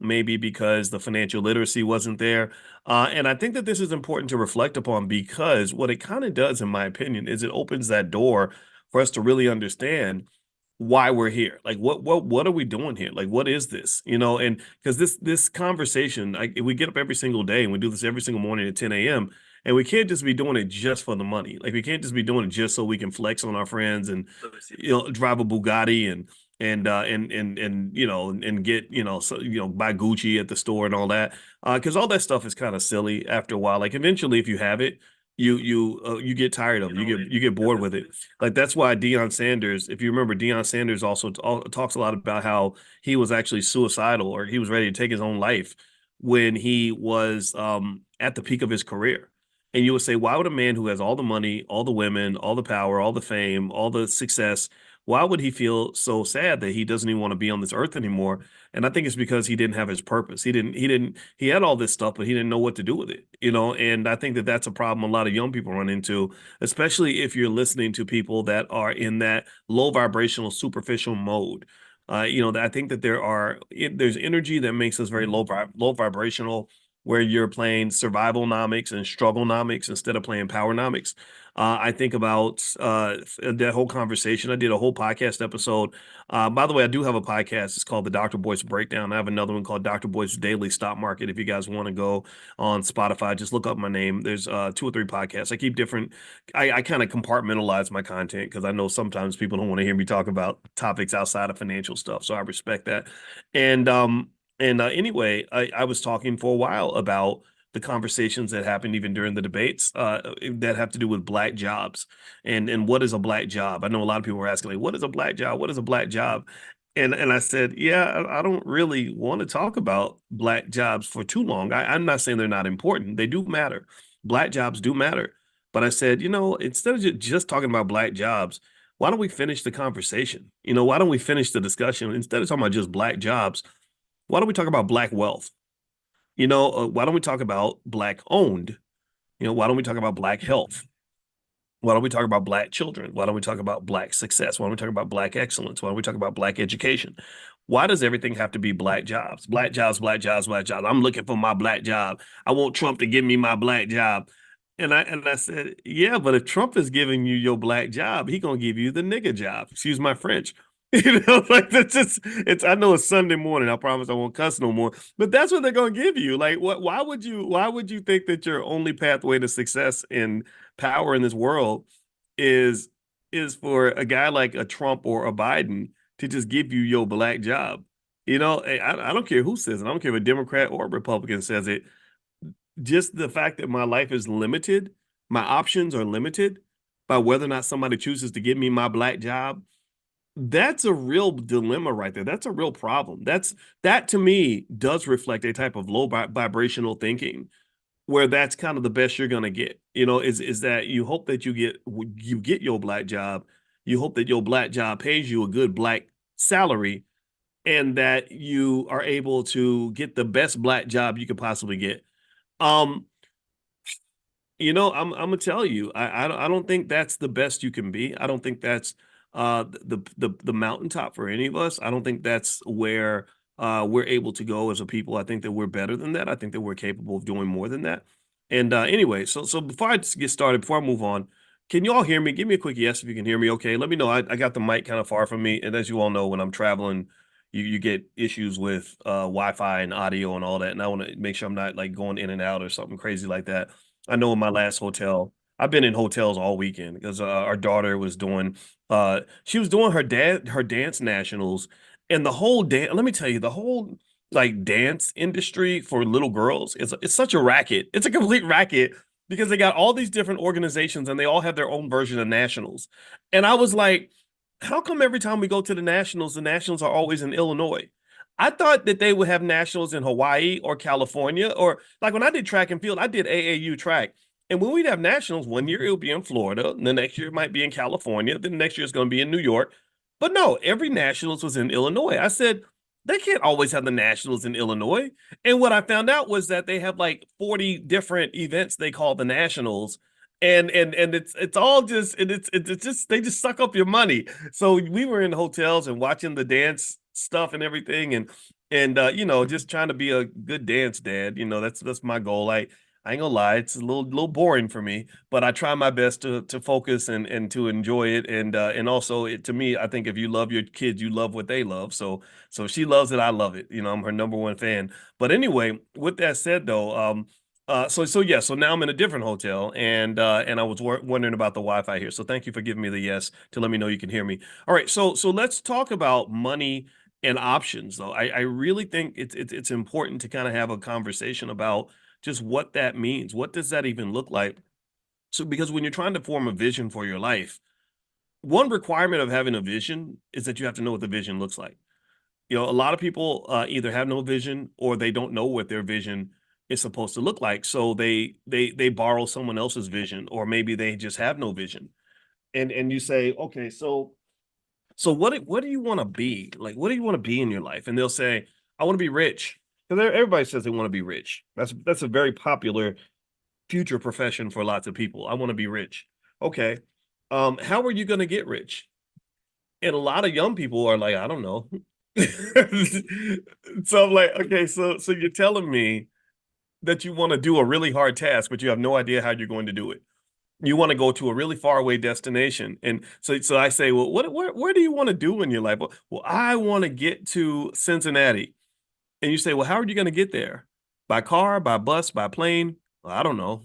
maybe because the financial literacy wasn't there. And I think that this is important to reflect upon because what it kind of does, in my opinion, is it opens that door for us to really understand why we're here. Like what are we doing here? Like what is this? And because this conversation, like we get up every single day and we do this every single morning at 10 a.m. and we can't just be doing it just for the money. Like we can't just be doing it just so we can flex on our friends and drive a Bugatti and and get buy Gucci at the store and all that. Because all that stuff is kind of silly after a while. Like eventually, if you have it, you get tired of it. You get bored with it. Like that's why Deion Sanders, if you remember, Deion Sanders also talks a lot about how he was actually suicidal or he was ready to take his own life when he was at the peak of his career. And you would say, why would a man who has all the money, all the women, all the power, all the fame, all the success, why would he feel so sad that he doesn't even want to be on this earth anymore? And I think it's because he didn't have his purpose. He had all this stuff, but he didn't know what to do with it. And I think that that's a problem a lot of young people run into, especially if you're listening to people that are in that low vibrational, superficial mode. I think that there's energy that makes us very low vibrational, where you're playing survivalnomics and strugglenomics instead of playing powernomics. I think about that whole conversation. I did a whole podcast episode. By the way, I do have a podcast. It's called the Dr. Boyce Breakdown. I have another one called Dr. Boyce Daily Stock Market. If you guys want to go on Spotify, just look up my name. There's 2 or 3 podcasts. I keep different. I kind of compartmentalize my content because I know sometimes people don't want to hear me talk about topics outside of financial stuff. So I respect that. And anyway, I was talking for a while about the conversations that happened even during the debates that have to do with black jobs and what is a black job. I know a lot of people were asking, like, what is a black job? What is a black job? And I said, yeah, I don't really want to talk about black jobs for too long. I'm not saying they're not important. They do matter. Black jobs do matter. But I said, instead of just talking about black jobs, why don't we finish the conversation? Why don't we finish the discussion instead of talking about just black jobs? Why don't we talk about black wealth? Why don't we talk about black owned? Why don't we talk about black health? Why don't we talk about black children? Why don't we talk about black success? Why don't we talk about black excellence? Why don't we talk about black education? Why does everything have to be black jobs? Black jobs, black jobs, black jobs. I'm looking for my black job. I want Trump to give me my black job. And I said, yeah, but if Trump is giving you your black job, he gonna give you the nigga job. Excuse my French. Like that's just I know it's Sunday morning. I promise I won't cuss no more. But that's what they're gonna give you. Like why would you think that your only pathway to success and power in this world is is for a guy like a Trump or a Biden to just give you your black job? I don't care who says it. I don't care if a Democrat or a Republican says it. Just the fact that my life is limited, my options are limited by whether or not somebody chooses to give me my black job. That's a real dilemma right there. That's a real problem. That to me does reflect a type of low vibrational thinking where that's kind of the best you're going to get. Is that you hope that you get your black job, you hope that your black job pays you a good black salary and that you are able to get the best black job you could possibly get. Um I'm gonna tell you, I don't think that's the best you can be. I don't think that's the mountaintop for any of us. I don't think that's where we're able to go as a people. I think that we're better than that. I think that we're capable of doing more than that. And anyway, so before I just get started, before I move on, can you all hear me? Give me a quick yes if you can hear me. Okay, let me know. I got the mic kind of far from me, and as you all know, when I'm traveling, you get issues with Wi-Fi and audio and all that, and I want to make sure I'm not like going in and out or something crazy like that. I know in my last hotel, I've been in hotels all weekend because our daughter was doing she was doing her dance nationals and the whole dance, let me tell you, the whole like dance industry for little girls it's such a racket. It's a complete racket because they got all these different organizations and they all have their own version of nationals. And I was like, how come every time we go to the nationals are always in Illinois? I thought that they would have nationals in Hawaii or California, or like when I did track and field, I did AAU track. And when we'd have nationals, one year it'll be in Florida, the next year it might be in California, then the next year it's going to be in New York. But no, every nationals was in Illinois. I said, they can't always have the nationals in Illinois. And what I found out was that they have like 40 different events they call the nationals. And it's all just and it's just they just suck up your money. So we were in hotels and watching the dance stuff and everything. And and just trying to be a good dance dad. That's my goal. I ain't gonna lie, it's a little boring for me, but I try my best to focus and to enjoy it, and also to me, I think if you love your kids, you love what they love. So if she loves it, I love it. I'm her number one fan. But anyway, with that said though, so yeah, so now I'm in a different hotel, and I was wondering about the Wi-Fi here. So thank you for giving me the yes to let me know you can hear me. All right, so let's talk about money and options, though. I really think it's important to kind of have a conversation about just what that means. What does that even look like? So because when you're trying to form a vision for your life, one requirement of having a vision is that you have to know what the vision looks like. A lot of people either have no vision or they don't know what their vision is supposed to look like. So they borrow someone else's vision, or maybe they just have no vision. And you say, okay, so what do you want to be? Like, what do you want to be in your life? And they'll say, I want to be rich. Because everybody says they want to be rich. That's a very popular future profession for lots of people. I want to be rich. Okay. How are you going to get rich? And a lot of young people are like, I don't know. So I'm like, okay, so you're telling me that you want to do a really hard task, but you have no idea how you're going to do it. You want to go to a really far away destination. And so I say, well, where do you want to do in your life? Well, I want to get to Cincinnati. And you say, well, how are you going to get there? By car, by bus, by plane? Well, I don't know.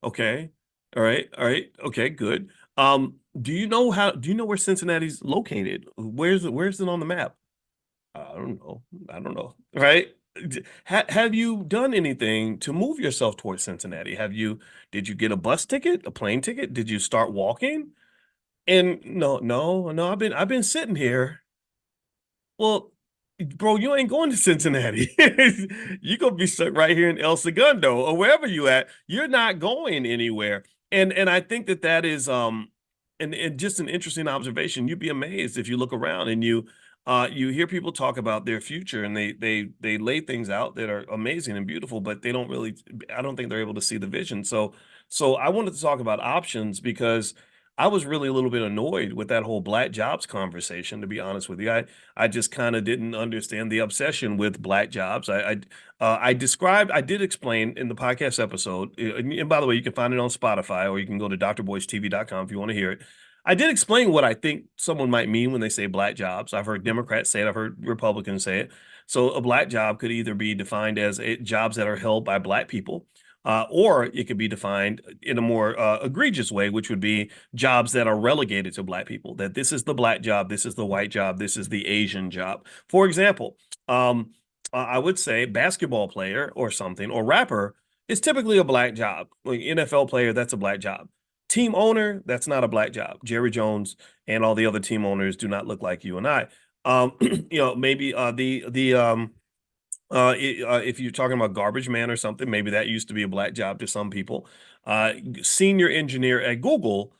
Okay. All right. All right. Okay, good. Do you know where Cincinnati's located? Where's it on the map? I don't know. I don't know. Right? Have you done anything to move yourself towards Cincinnati? Did you get a bus ticket, a plane ticket? Did you start walking? And no, no, no, I've been sitting here. Well, bro, you ain't going to Cincinnati. You're gonna be stuck right here in El Segundo or wherever you at. You're not going anywhere. And I think that is and just an interesting observation. You'd be amazed if you look around and you hear people talk about their future, and they lay things out that are amazing and beautiful, but they don't really, I don't think they're able to see the vision. So I wanted to talk about options because I was really a little bit annoyed with that whole black jobs conversation, to be honest with you. I just kind of didn't understand the obsession with black jobs. I did explain in the podcast episode, and by the way, you can find it on Spotify, or you can go to drboycetv.com if you want to hear it. I did explain what I think someone might mean when they say black jobs. I've heard Democrats say it, I've heard Republicans say it. So a black job could either be defined as jobs that are held by black people, or it could be defined in a more egregious way, which would be jobs that are relegated to black people. That this is the black job, this is the white job, this is the Asian job. For example, I would say basketball player or something, or rapper is typically a black job. Like NFL player, that's a black job. Team owner, that's not a black job. Jerry Jones and all the other team owners do not look like you and I. Maybe if you're talking about garbage man or something, maybe that used to be a black job to some people. Senior engineer at Google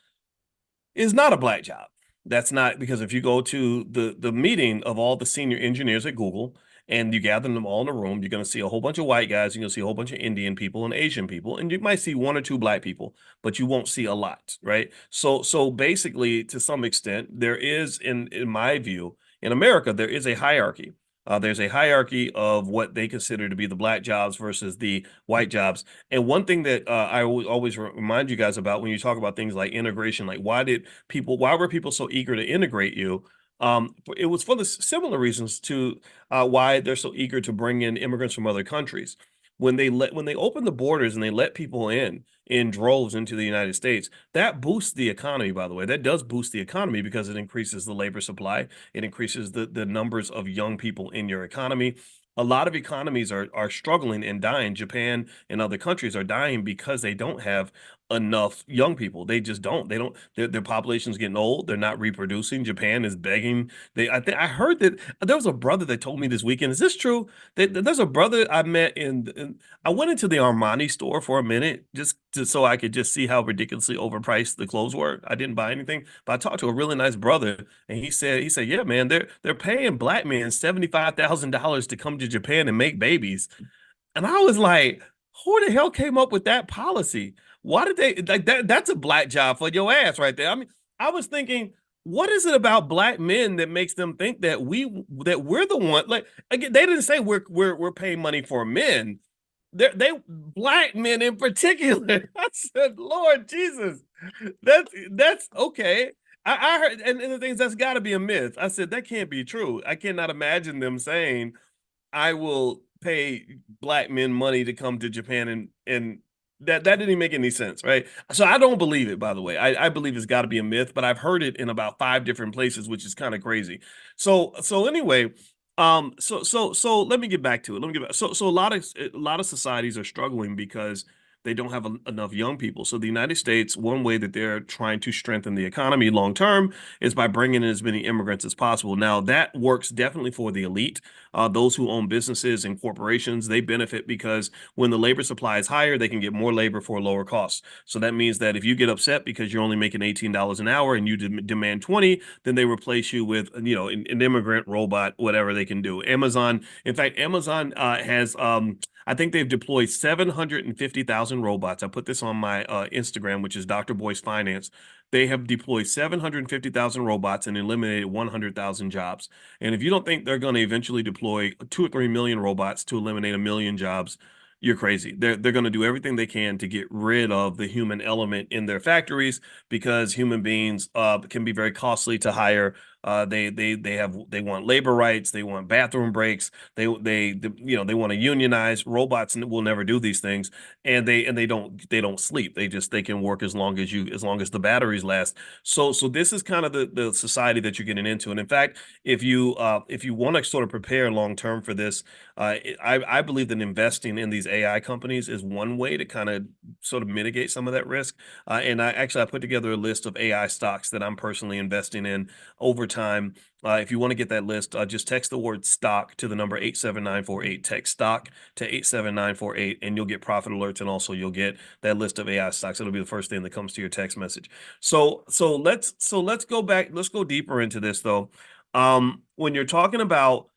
is not a black job. That's not, because if you go to the meeting of all the senior engineers at Google and you gather them all in a room, you're going to see a whole bunch of white guys, you're going to see a whole bunch of Indian people and Asian people, and you might see one or two black people, but you won't see a lot, right? So basically, to some extent, there is, in my view, in America, there is a hierarchy. There's a hierarchy of what they consider to be the black jobs versus the white jobs. And one thing that I always remind you guys about when you talk about things like integration, like why were people so eager to integrate you? It was for the similar reasons to why they're so eager to bring in immigrants from other countries. When they open the borders and they let people in droves into the United States, that boosts the economy, by the way. That does boost the economy because it increases the labor supply. It increases the numbers of young people in your economy. A lot of economies are struggling and dying. Japan and other countries are dying because they don't have enough young people. They just don't. They don't. Their population's getting old. They're not reproducing. Japan is begging. I heard that there was a brother that told me this weekend. Is this true? There's a brother I met I went into the Armani store for a minute so I could just see how ridiculously overpriced the clothes were. I didn't buy anything, but I talked to a really nice brother, and he said, yeah, man, they're paying black men $75,000 to come to Japan and make babies. And I was like, who the hell came up with that policy? Why did they like that? That's a black job for your ass right there. I mean, I was thinking, what is it about black men that makes them think that we're the one? Like, again, they didn't say we're paying money for men. They black men in particular. I said, Lord Jesus, that's okay. I heard, and the things, that's got to be a myth. I said that can't be true. I cannot imagine them saying I will pay black men money to come to Japan, and that didn't make any sense, right? So I don't believe it, by the way. I believe it's got to be a myth, but I've heard it in about five different places, which is kind of crazy. So anyway, so let me get back to it. Let me get back. So a lot of societies are struggling because they don't have enough young people. So the United States, one way that they're trying to strengthen the economy long term is by bringing in as many immigrants as possible. Now that works definitely for the elite. Those who own businesses and corporations, they benefit because when the labor supply is higher, they can get more labor for a lower cost. So that means that if you get upset because you're only making $18 an hour and you demand 20, then they replace you with, an immigrant, robot, whatever they can do. Amazon, in fact, Amazon has I think they've deployed 750,000 robots. I put this on my Instagram, which is Dr. Boyce Finance. They have deployed 750,000 robots and eliminated 100,000 jobs. And if you don't think they're going to eventually deploy 2 or 3 million robots to eliminate a million jobs, you're crazy. They're going to do everything they can to get rid of the human element in their factories because human beings can be very costly to hire. They want labor rights. They want bathroom breaks. They want to unionize. Robots will never do these things, and they don't sleep. They can work as long as the batteries last. So this is kind of the society that you're getting into. And in fact, if you want to sort of prepare long term for this, I believe that investing in these AI companies is one way to kind of sort of mitigate some of that risk. And I put together a list of AI stocks that I'm personally investing in over time. If you want to get that list, just text the word stock to the number 87948. Text stock to 87948, and you'll get profit alerts, and also you'll get that list of AI stocks. It'll be the first thing that comes to your text message. So let's go back. Let's go deeper into this though. When you're talking about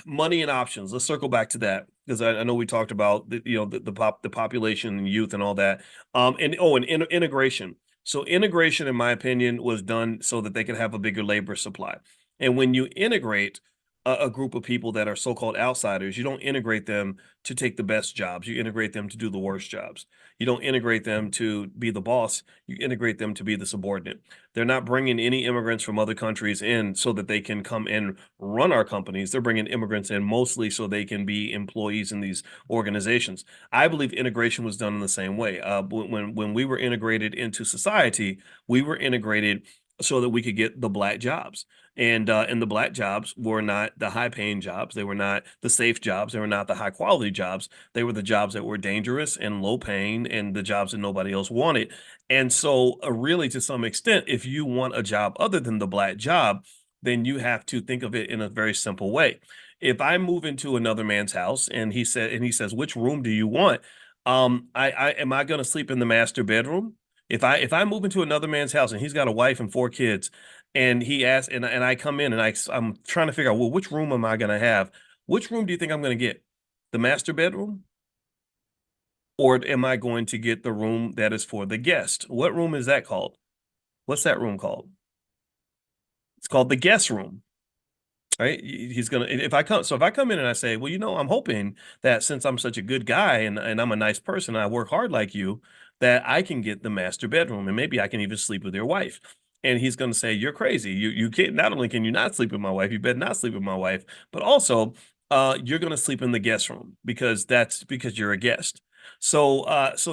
money and options, let's circle back to that because I know we talked about the population and youth and all that. And integration. So integration, in my opinion, was done so that they could have a bigger labor supply. And when you integrate a group of people that are so-called outsiders, you don't integrate them to take the best jobs. You integrate them to do the worst jobs. You don't integrate them to be the boss. You integrate them to be the subordinate. They're not bringing any immigrants from other countries in so that they can come and run our companies. They're bringing immigrants in mostly so they can be employees in these organizations. I believe integration was done in the same way. When we were integrated into society, we were integrated so that we could get the black jobs. And the black jobs were not the high paying jobs. They were not the safe jobs. They were not the high quality jobs. They were the jobs that were dangerous and low paying and the jobs that nobody else wanted. And so, really, to some extent, if you want a job other than the black job, then you have to think of it in a very simple way. If I move into another man's house and he says, which room do you want? I am I going to sleep in the master bedroom? If I move into another man's house and he's got a wife and four kids, and he asks, and I come in and I'm trying to figure out, well, which room am I going to have? Which room do you think I'm going to get? The master bedroom? Or am I going to get the room that is for the guest? What room is that called? What's that room called? It's called the guest room. Right? He's gonna if I come in and I say, well, I'm hoping that since I'm such a good guy and I'm a nice person, I work hard like you, that I can get the master bedroom and maybe I can even sleep with your wife. And he's gonna say, you're crazy. You can't, not only can you not sleep with my wife, you better not sleep with my wife, but also you're gonna sleep in the guest room that's because you're a guest. So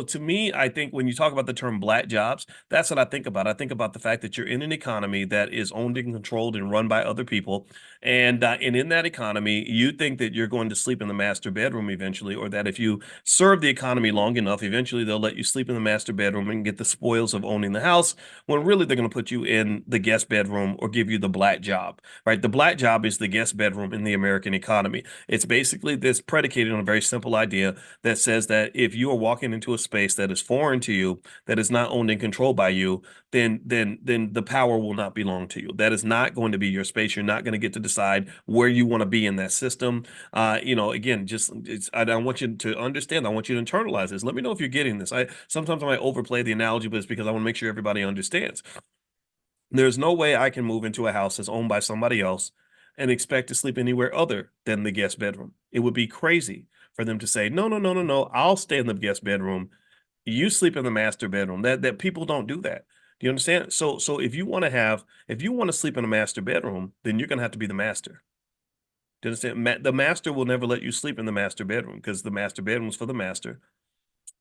to me, I think when you talk about the term black jobs, that's what I think about. I think about the fact that you're in an economy that is owned and controlled and run by other people, and in that economy, you think that you're going to sleep in the master bedroom eventually, or that if you serve the economy long enough, eventually they'll let you sleep in the master bedroom and get the spoils of owning the house, when really they're going to put you in the guest bedroom or give you the black job, right? The black job is the guest bedroom in the American economy. It's basically this predicated on a very simple idea that says that if you are walking into a space that is foreign to you, that is not owned and controlled by you, then the power will not belong to you. That is not going to be your space. You're not going to get to decide where you want to be in that system. Again, I want you to understand. I want you to internalize this. Let me know if you're getting this. I sometimes I might overplay the analogy, but it's because I want to make sure everybody understands. There's no way I can move into a house that's owned by somebody else and expect to sleep anywhere other than the guest bedroom. It would be crazy for them to say, no, no, no, no, no, I'll stay in the guest bedroom. You sleep in the master bedroom. That people don't do that. Do you understand? So if you want to sleep in a master bedroom, then you're gonna have to be the master. Do you understand? The master will never let you sleep in the master bedroom because the master bedroom is for the master.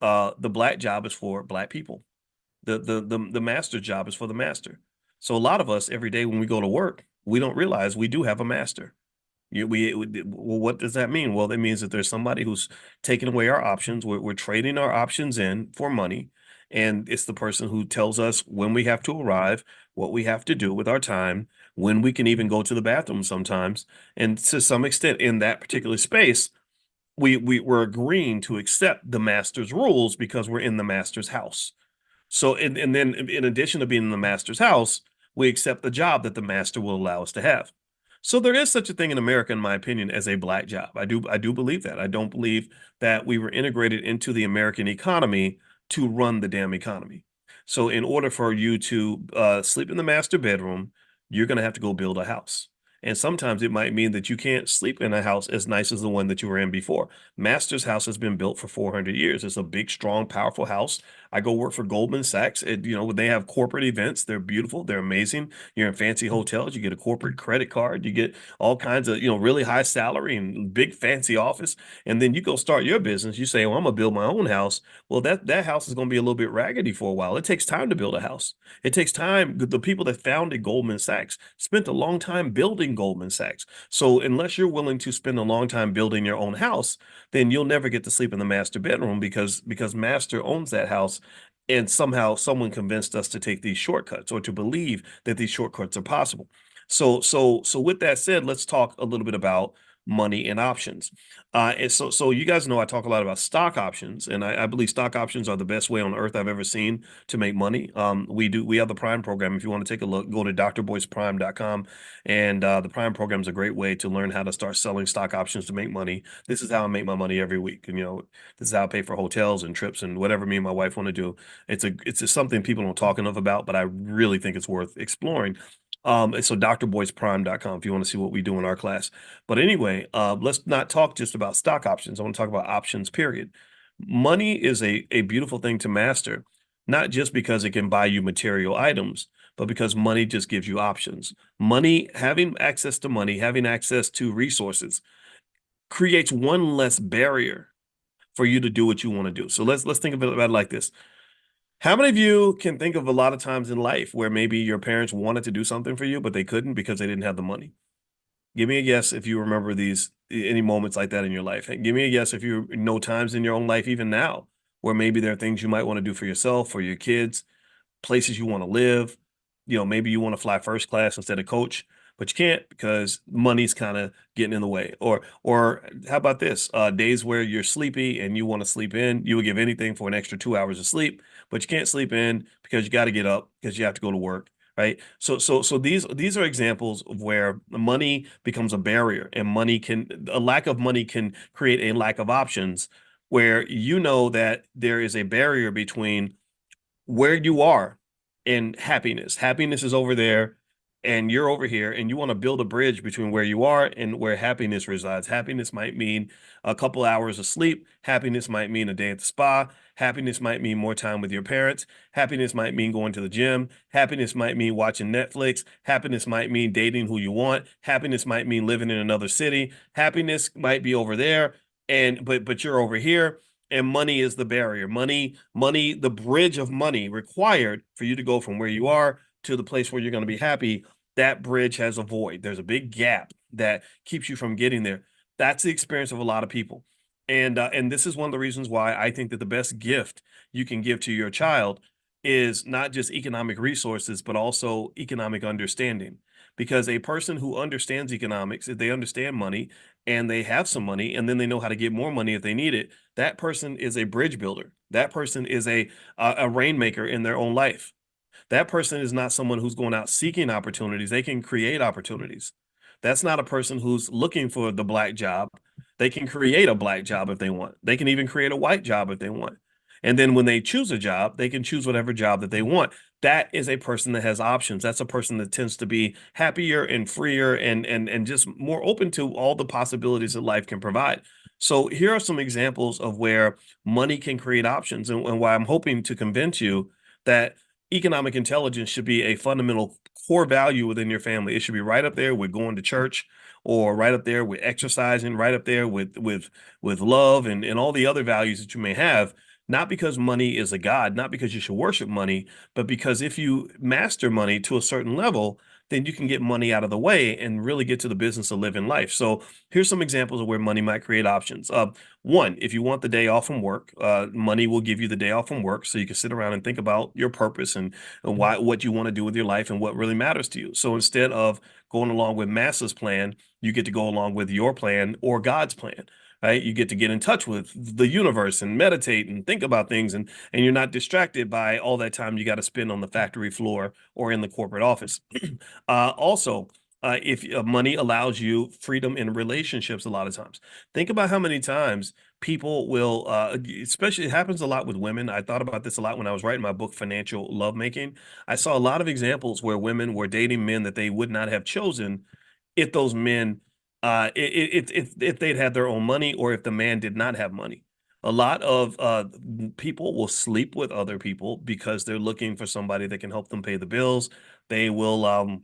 The black job is for black people. The master job is for the master. So a lot of us every day when we go to work, we don't realize we do have a master. Well, what does that mean? Well, that means that there's somebody who's taking away our options. We're trading our options in for money, and it's the person who tells us when we have to arrive, what we have to do with our time, when we can even go to the bathroom sometimes, and to some extent in that particular space, we're agreeing to accept the master's rules because we're in the master's house. So, and then in addition to being in the master's house, we accept the job that the master will allow us to have. So there is such a thing in America, in my opinion, as a black job. I do believe that. I don't believe that we were integrated into the American economy to run the damn economy. So in order for you to sleep in the master bedroom, you're going to have to go build a house. And sometimes it might mean that you can't sleep in a house as nice as the one that you were in before. Master's house has been built for 400 years. It's a big, strong, powerful house. I go work for Goldman Sachs. They have corporate events. They're beautiful. They're amazing. You're in fancy hotels. You get a corporate credit card. You get all kinds of, really high salary and big fancy office. And then you go start your business. You say, well, I'm gonna build my own house. Well, that house is gonna be a little bit raggedy for a while. It takes time to build a house. It takes time. The people that founded Goldman Sachs spent a long time building Goldman Sachs. So unless you're willing to spend a long time building your own house, then you'll never get to sleep in the master bedroom because master owns that house, and somehow someone convinced us to take these shortcuts or to believe that these shortcuts are possible. So with that said, let's talk a little bit about money and options. And so you guys know I talk a lot about stock options, and I believe stock options are the best way on earth I've ever seen to make money. We have the Prime program. If you want to take a look, go to drboyceprime.com, and the Prime program is a great way to learn how to start selling stock options to make money. This is how I make my money every week, and this is how I pay for hotels and trips and whatever me and my wife want to do. It's just something people don't talk enough about, but I really think it's worth exploring. So drboyceprime.com if you want to see what we do in our class. But anyway, let's not talk just about stock options. I want to talk about options, period. Money is a beautiful thing to master, not just because it can buy you material items, but because money just gives you options. Money, having access to money, having access to resources creates one less barrier for you to do what you want to do. So let's think about it like this. How many of you can think of a lot of times in life where maybe your parents wanted to do something for you, but they couldn't because they didn't have the money? Give me a guess if you remember any moments like that in your life. And give me a guess if you know times in your own life, even now, where maybe there are things you might want to do for yourself, for your kids, places you want to live. Maybe you want to fly first class instead of coach, but you can't because money's kind of getting in the way. Or how about this? Days where you're sleepy and you want to sleep in, you would give anything for an extra 2 hours of sleep, but you can't sleep in because you got to get up because you have to go to work. Right. So these are examples of where money becomes a barrier, and a lack of money can create a lack of options, where that there is a barrier between where you are and happiness. Happiness is over there and you're over here, and you want to build a bridge between where you are and where happiness resides. Happiness might mean a couple hours of sleep. Happiness might mean a day at the spa. Happiness might mean more time with your parents. Happiness might mean going to the gym. Happiness might mean watching Netflix. Happiness might mean dating who you want. Happiness might mean living in another city. Happiness might be over there, but you're over here, and money is the barrier. Money, the bridge of money required for you to go from where you are to the place where you're going to be happy. That bridge has a void. There's a big gap that keeps you from getting there. That's the experience of a lot of people. And this is one of the reasons why I think that the best gift you can give to your child is not just economic resources, but also economic understanding. Because a person who understands economics, if they understand money and they have some money and then they know how to get more money if they need it, that person is a bridge builder. That person is a rainmaker in their own life. That person is not someone who's going out seeking opportunities. They can create opportunities. That's not a person who's looking for the black job. They can create a black job if they want. They can even create a white job if they want. And then when they choose a job, they can choose whatever job that they want. that is a person that has options. That's a person that tends to be happier and freer and just more open to all the possibilities that life can provide. So here are some examples of where money can create options, and why I'm hoping to convince you that economic intelligence should be a fundamental core value within your family. It should be right up there with going to church, or right up there with exercising, right up there with love and all the other values that you may have. Not because money is a god, not because you should worship money, but because if you master money to a certain level, then you can get money out of the way and really get to the business of living life. So here's some examples of where money might create options. One, if you want the day off from work, money will give you the day off from work, so you can sit around and think about your purpose and why, what you want to do with your life and what really matters to you. So instead of going along with masses plan, you get to go along with your plan or God's plan. Right? You get to get in touch with the universe and meditate and think about things, and you're not distracted by all that time you got to spend on the factory floor or in the corporate office. Also, if money allows you freedom in relationships, a lot of times, think about how many times people will, especially it happens a lot with women. I thought about this a lot when I was writing my book, Financial Lovemaking. I saw a lot of examples where women were dating men that they would not have chosen if those men, if they'd had their own money, or if the man did not have money. A lot of people will sleep with other people because they're looking for somebody that can help them pay the bills. They will,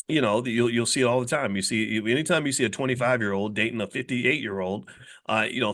you'll see it all the time. You see, anytime you see a 25-year-old dating a 58-year-old,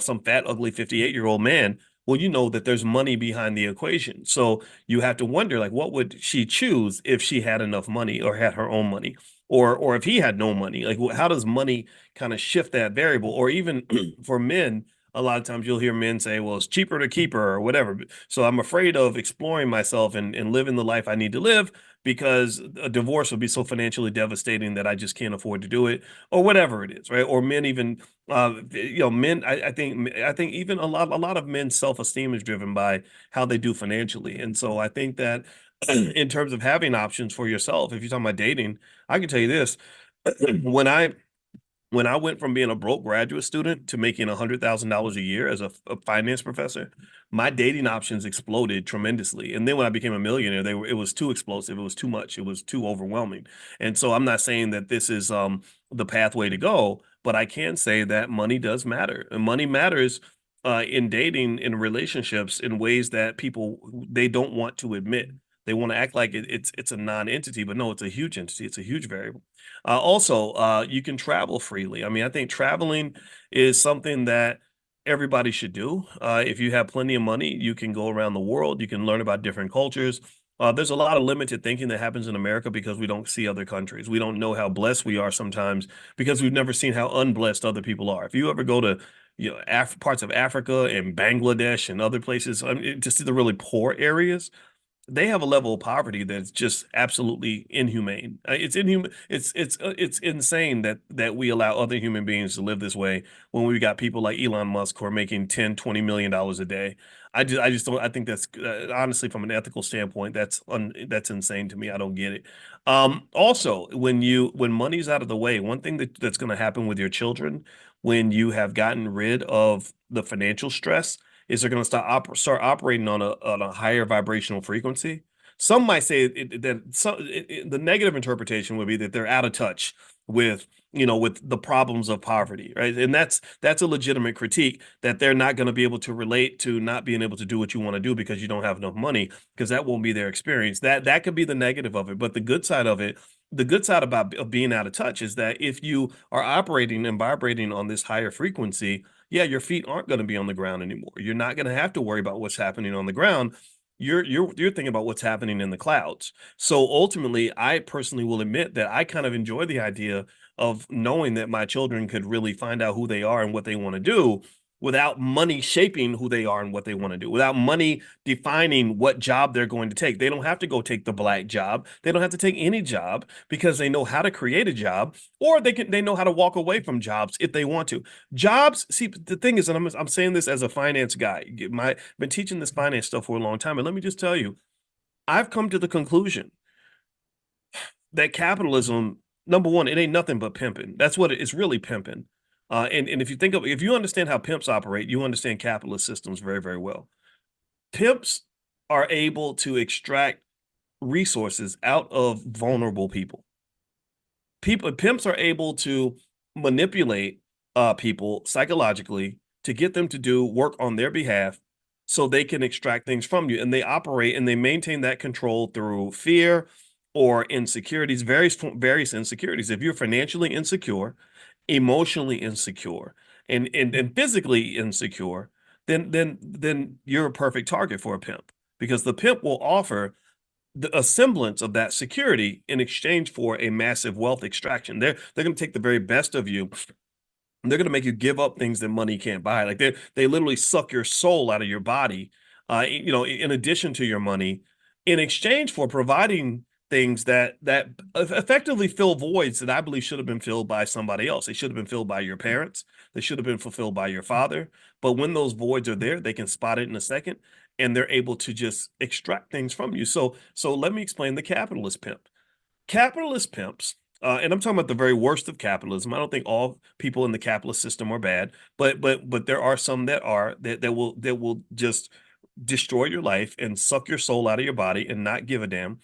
some fat, ugly 58-year-old man, well, you know that there's money behind the equation. So you have to wonder, like, what would she choose if she had enough money or had her own money, or if he had no money? Like, how does money kind of shift that variable? Or even for men, a lot of times you'll hear men say, well, it's cheaper to keep her or whatever. So I'm afraid of exploring myself and living the life I need to live, because a divorce would be so financially devastating that I just can't afford to do it, or whatever it is, right? Or men even, men. I think even a lot of men's self-esteem is driven by how they do financially, and so I think that in terms of having options for yourself, if you're talking about dating, I can tell you this: when I went from being a broke graduate student to making $100,000 a year as a finance professor, my dating options exploded tremendously. And then when I became a millionaire, it was too explosive. It was too much. It was too overwhelming. And so I'm not saying that this is the pathway to go, but I can say that money does matter. And money matters in dating, in relationships, in ways that people, they don't want to admit. They want to act like it's a non-entity, but no, it's a huge entity. It's a huge variable. Also, you can travel freely. I mean, I think traveling is something that everybody should do. If you have plenty of money, you can go around the world. You can learn about different cultures. There's a lot of limited thinking that happens in America because we don't see other countries. We don't know how blessed we are sometimes because we've never seen how unblessed other people are. If you ever go to, parts of Africa and Bangladesh and other places, I mean, to see the really poor areas, they have a level of poverty that's just absolutely inhumane. It's inhuman. It's insane that we allow other human beings to live this way when we've got people like Elon Musk who are making 10, $20 million a day. I just don't. I think that's honestly, from an ethical standpoint, that's insane to me. I don't get it. Also, when money's out of the way, one thing that's going to happen with your children when you have gotten rid of the financial stress is they're going to start operating on a higher vibrational frequency. Some might say the negative interpretation would be that they're out of touch with with the problems of poverty, right? And that's a legitimate critique, that they're not going to be able to relate to not being able to do what you want to do because you don't have enough money, because that won't be their experience. That could be the negative of it, but the good side of it, the good side of being out of touch, is that if you are operating and vibrating on this higher frequency, yeah, your feet aren't going to be on the ground anymore. You're not going to have to worry about what's happening on the ground. You're thinking about what's happening in the clouds. So ultimately, I personally will admit that I kind of enjoy the idea of knowing that my children could really find out who they are and what they want to do without money shaping who they are and what they want to do, without money defining what job they're going to take. They don't have to go take the black job. They don't have to take any job because they know how to create a job, or they know how to walk away from jobs if they want to. Jobs, see, the thing is, and I'm saying this as a finance guy. I've been teaching this finance stuff for a long time, and let me just tell you, I've come to the conclusion that capitalism, number one, it ain't nothing but pimping. That's what it's really pimping. And if you understand how pimps operate, you understand capitalist systems very, very well. Pimps are able to extract resources out of vulnerable people. Pimps are able to manipulate people psychologically to get them to do work on their behalf so they can extract things from you, and they operate and they maintain that control through fear or insecurities, various insecurities. If you're financially insecure, emotionally insecure, and physically insecure, then you're a perfect target for a pimp, because the pimp will offer a semblance of that security in exchange for a massive wealth extraction. They're going to take the very best of you. They're going to make you give up things that money can't buy. Like they literally suck your soul out of your body, in addition to your money, in exchange for providing things that effectively fill voids that I believe should have been filled by somebody else. They should have been filled by your parents. They should have been fulfilled by your father. But when those voids are there, they can spot it in a second, and they're able to just extract things from you. So let me explain the capitalist pimp. Capitalist pimps, and I'm talking about the very worst of capitalism. I don't think all people in the capitalist system are bad, but there are some that will just destroy your life and suck your soul out of your body and not give a damn.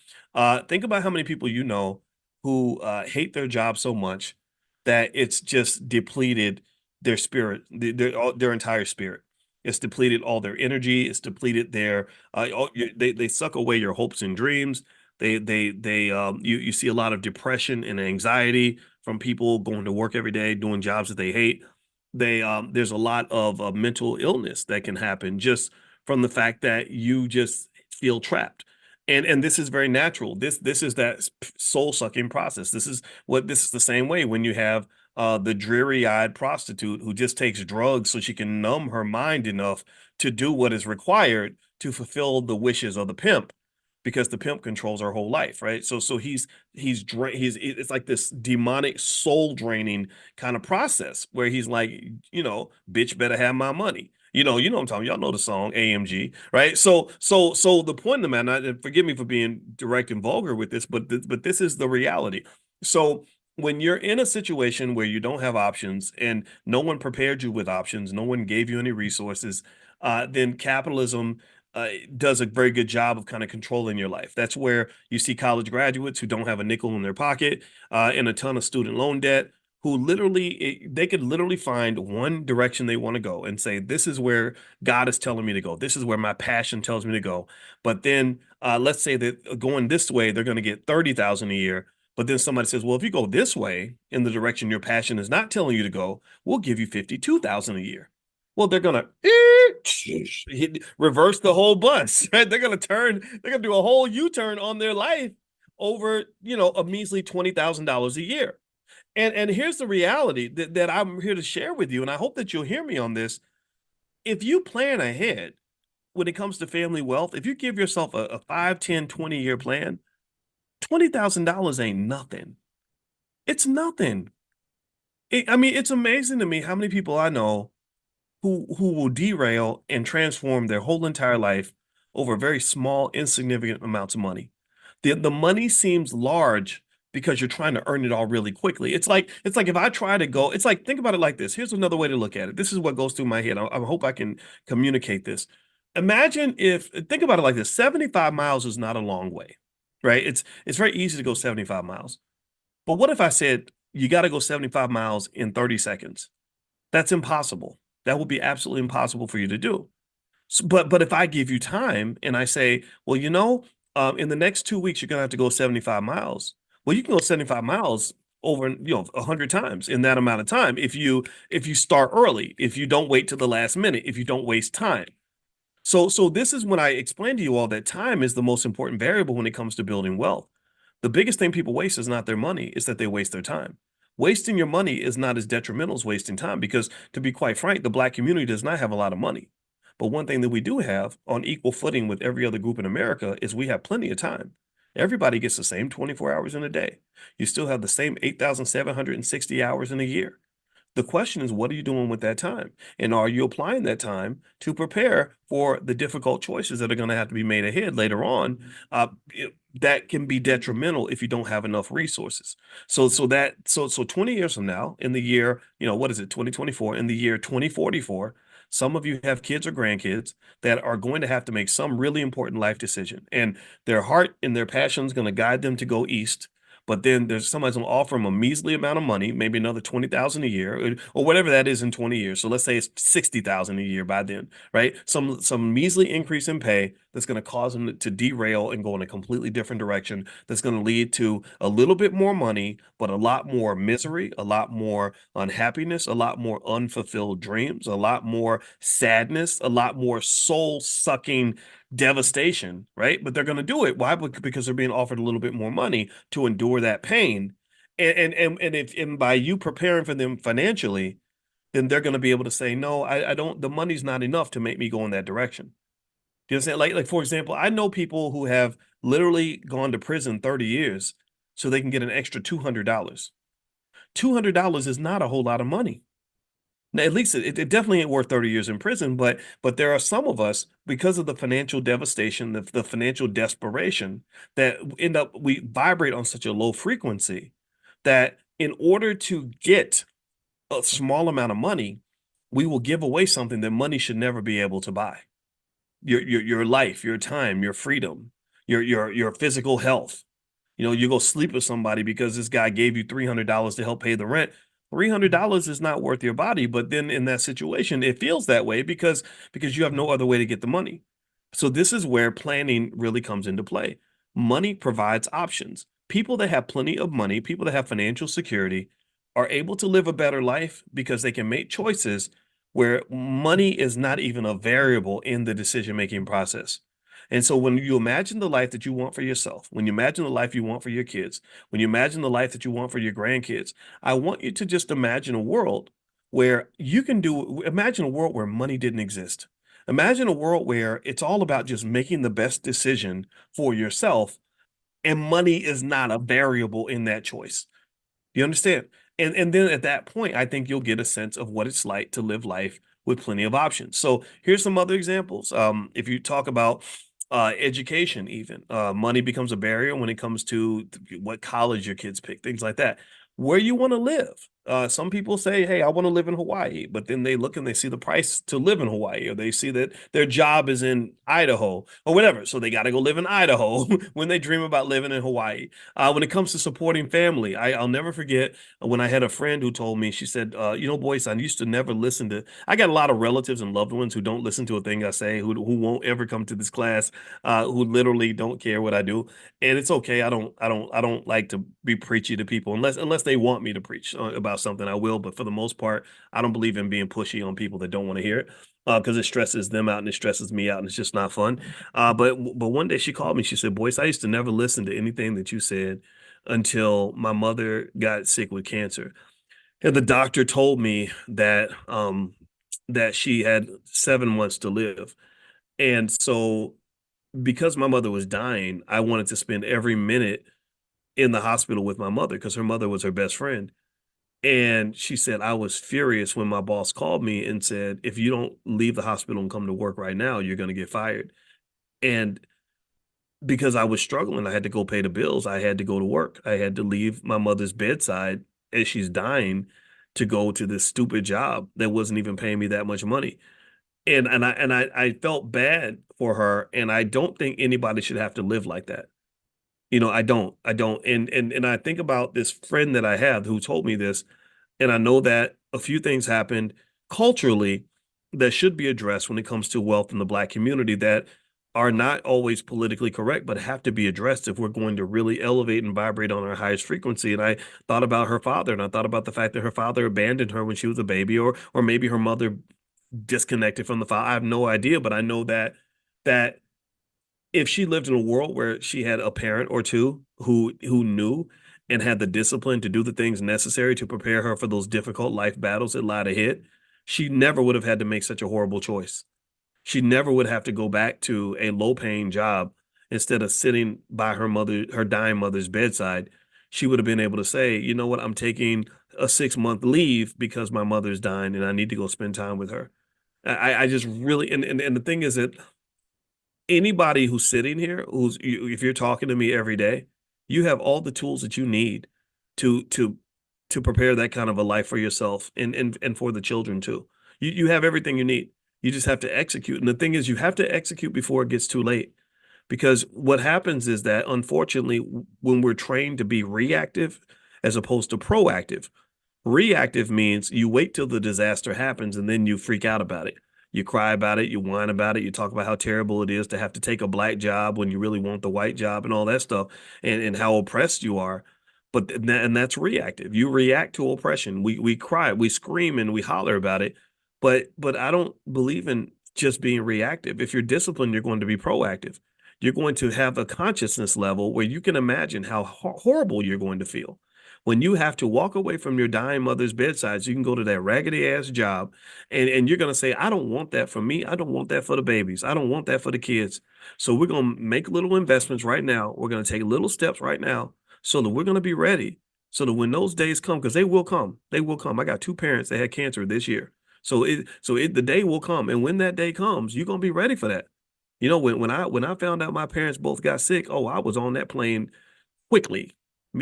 Think about how many people you know who hate their job so much that it's just depleted their spirit, their entire spirit. It's depleted all their energy. It's depleted they suck away your hopes and dreams. You see a lot of depression and anxiety from people going to work every day doing jobs that they hate. There's a lot of mental illness that can happen just from the fact that you just feel trapped. And this is very natural. This is that soul sucking process. This is the same way when you have the dreary eyed prostitute who just takes drugs so she can numb her mind enough to do what is required to fulfill the wishes of the pimp, because the pimp controls her whole life, right? So he's it's like this demonic soul draining kind of process where he's like, bitch better have my money. You know what I'm talking. Y'all know the song AMG, right? So the point of the matter, and forgive me for being direct and vulgar with this, but this is the reality. So when you're in a situation where you don't have options and no one prepared you with options, no one gave you any resources, then capitalism does a very good job of kind of controlling your life. That's where you see college graduates who don't have a nickel in their pocket, and a ton of student loan debt, who they could literally find one direction they want to go and say, this is where God is telling me to go. This is where my passion tells me to go. But then let's say that going this way, they're going to get 30,000 a year. But then somebody says, well, if you go this way in the direction your passion is not telling you to go, we'll give you 52,000 a year. Well, they're gonna reverse the whole bus, right? They're gonna do a whole U-turn on their life over, a measly $20,000 a year. And here's the reality that I'm here to share with you, and I hope that you'll hear me on this. If you plan ahead when it comes to family wealth, if you give yourself a 5, 10, 20-year plan, $20,000 ain't nothing. It's nothing. I mean, it's amazing to me how many people I know who will derail and transform their whole entire life over very small, insignificant amounts of money. The money seems large because you're trying to earn it all really quickly. It's like if I try to go, it's like, think about it like this. Here's another way to look at it. This is what goes through my head. I hope I can communicate this. Think about it like this. 75 miles is not a long way, right? It's very easy to go 75 miles. But what if I said you got to go 75 miles in 30 seconds? That's impossible. That would be absolutely impossible for you to do. But if I give you time and I say, well, in the next 2 weeks, you're gonna have to go 75 miles. Well, you can go 75 miles over, 100 times in that amount of time if you start early, if you don't wait to the last minute, if you don't waste time. So this is when I explain to you all that time is the most important variable when it comes to building wealth. The biggest thing people waste is not their money, it's that they waste their time. Wasting your money is not as detrimental as wasting time, because, to be quite frank, the Black community does not have a lot of money. But one thing that we do have on equal footing with every other group in America is we have plenty of time. Everybody gets the same 24 hours in a day. You still have the same 8,760 hours in a year. The question is, what are you doing with that time? And are you applying that time to prepare for the difficult choices that are going to have to be made ahead later on? That can be detrimental if you don't have enough resources. So 20 years from now, in the year, what is it, 2024, in the year 2044, Some of you have kids or grandkids that are going to have to make some really important life decision, and their heart and their passion is going to guide them to go east. But then there's somebody's going to offer them a measly amount of money, maybe another 20,000 a year, or whatever that is in 20 years. So let's say it's 60,000 a year by then, right? Some measly increase in pay that's going to cause them to derail and go in a completely different direction. That's going to lead to a little bit more money, but a lot more misery, a lot more unhappiness, a lot more unfulfilled dreams, a lot more sadness, a lot more soul sucking devastation, right? But they're going to do it. Why? Because they're being offered a little bit more money to endure that pain. And by you preparing for them financially, then they're going to be able to say, no, I don't, the money's not enough to make me go in that direction. Do you understand? Like for example, I know people who have literally gone to prison 30 years so they can get an extra $200. $200 is not a whole lot of money. Now, at least it definitely ain't worth 30 years in prison, but there are some of us, because of the financial devastation, the financial desperation, that end up we vibrate on such a low frequency that in order to get a small amount of money, we will give away something that money should never be able to buy. Your life, your time, your freedom, your physical health. You know, you go sleep with somebody because this guy gave you $300 to help pay the rent. $300 is not worth your body, but then in that situation, it feels that way because you have no other way to get the money. So this is where planning really comes into play. Money provides options. People that have plenty of money, people that have financial security, are able to live a better life because they can make choices where money is not even a variable in the decision-making process. And so when you imagine the life that you want for yourself, when you imagine the life you want for your kids, when you imagine the life that you want for your grandkids, I want you to just imagine a world where you can imagine a world where money didn't exist. Imagine a world where it's all about just making the best decision for yourself, and money is not a variable in that choice. You understand? And then at that point, I think you'll get a sense of what it's like to live life with plenty of options. So here's some other examples. If you talk about education, even money becomes a barrier when it comes to what college your kids pick, things like that. Where you want to live. Some people say, hey, I want to live in Hawaii, but then they look and they see the price to live in Hawaii, or they see that their job is in Idaho or whatever. So they got to go live in Idaho when they dream about living in Hawaii. When it comes to supporting family, I'll never forget when I had a friend who told me, she said, you know, Boyce, I used to never listen to, I got a lot of relatives and loved ones who don't listen to a thing I say, who won't ever come to this class, who literally don't care what I do. And it's okay. I don't like to be preachy to people unless they want me to preach about something, I will. But for the most part, I don't believe in being pushy on people that don't want to hear it, because it stresses them out and it stresses me out and it's just not fun. But one day she called me. She said, Boyce, I used to never listen to anything that you said until my mother got sick with cancer. And the doctor told me that she had 7 months to live. And so because my mother was dying, I wanted to spend every minute in the hospital with my mother because her mother was her best friend. And she said, I was furious when my boss called me and said, if you don't leave the hospital and come to work right now, you're going to get fired. And because I was struggling, I had to go pay the bills. I had to go to work. I had to leave my mother's bedside as she's dying to go to this stupid job that wasn't even paying me that much money. And I felt bad for her. And I don't think anybody should have to live like that. You know, I don't. And I think about this friend that I have who told me this, and I know that a few things happened culturally that should be addressed when it comes to wealth in the Black community that are not always politically correct, but have to be addressed if we're going to really elevate and vibrate on our highest frequency. And I thought about her father, and I thought about the fact that her father abandoned her when she was a baby, or maybe her mother disconnected from the father. I have no idea, but I know that if she lived in a world where she had a parent or two who knew and had the discipline to do the things necessary to prepare her for those difficult life battles that lied ahead, she never would have had to make such a horrible choice. She never would have to go back to a low-paying job instead of sitting by her dying mother's bedside. She would have been able to say, you know what, I'm taking a 6-month leave because my mother's dying and I need to go spend time with her. I just really, and the thing is that anybody who's sitting here, if you're talking to me every day, you have all the tools that you need to to to prepare that kind of a life for yourself and for the children too. You have everything you need. You just have to execute. And the thing is, you have to execute before it gets too late. Because what happens is that, unfortunately, when we're trained to be reactive as opposed to proactive, reactive means you wait till the disaster happens and then you freak out about it. You cry about it, you whine about it, you talk about how terrible it is to have to take a black job when you really want the white job and all that stuff, and how oppressed you are. And that's reactive. You react to oppression. We cry, we scream, and we holler about it. But I don't believe in just being reactive. If you're disciplined, you're going to be proactive. You're going to have a consciousness level where you can imagine how horrible you're going to feel when you have to walk away from your dying mother's bedside so you can go to that raggedy ass job, and you're going to say, I don't want that for me. I don't want that for the babies. I don't want that for the kids. So we're going to make little investments right now. We're going to take little steps right now so that we're going to be ready, so that when those days come, because they will come, they will come. I got two parents that had cancer this year. The day will come. And when that day comes, you're going to be ready for that. You know, when I found out my parents both got sick, oh, I was on that plane quickly.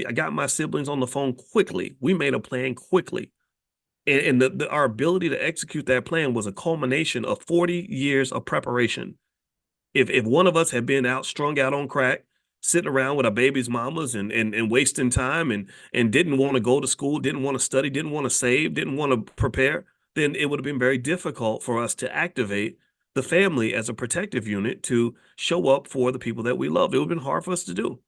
I got my siblings on the phone quickly. We made a plan quickly. And our ability to execute that plan was a culmination of 40 years of preparation. If one of us had been out, strung out on crack, sitting around with our baby's mamas and wasting time and didn't want to go to school, didn't want to study, didn't want to save, didn't want to prepare, then it would have been very difficult for us to activate the family as a protective unit to show up for the people that we love. It would have been hard for us to do.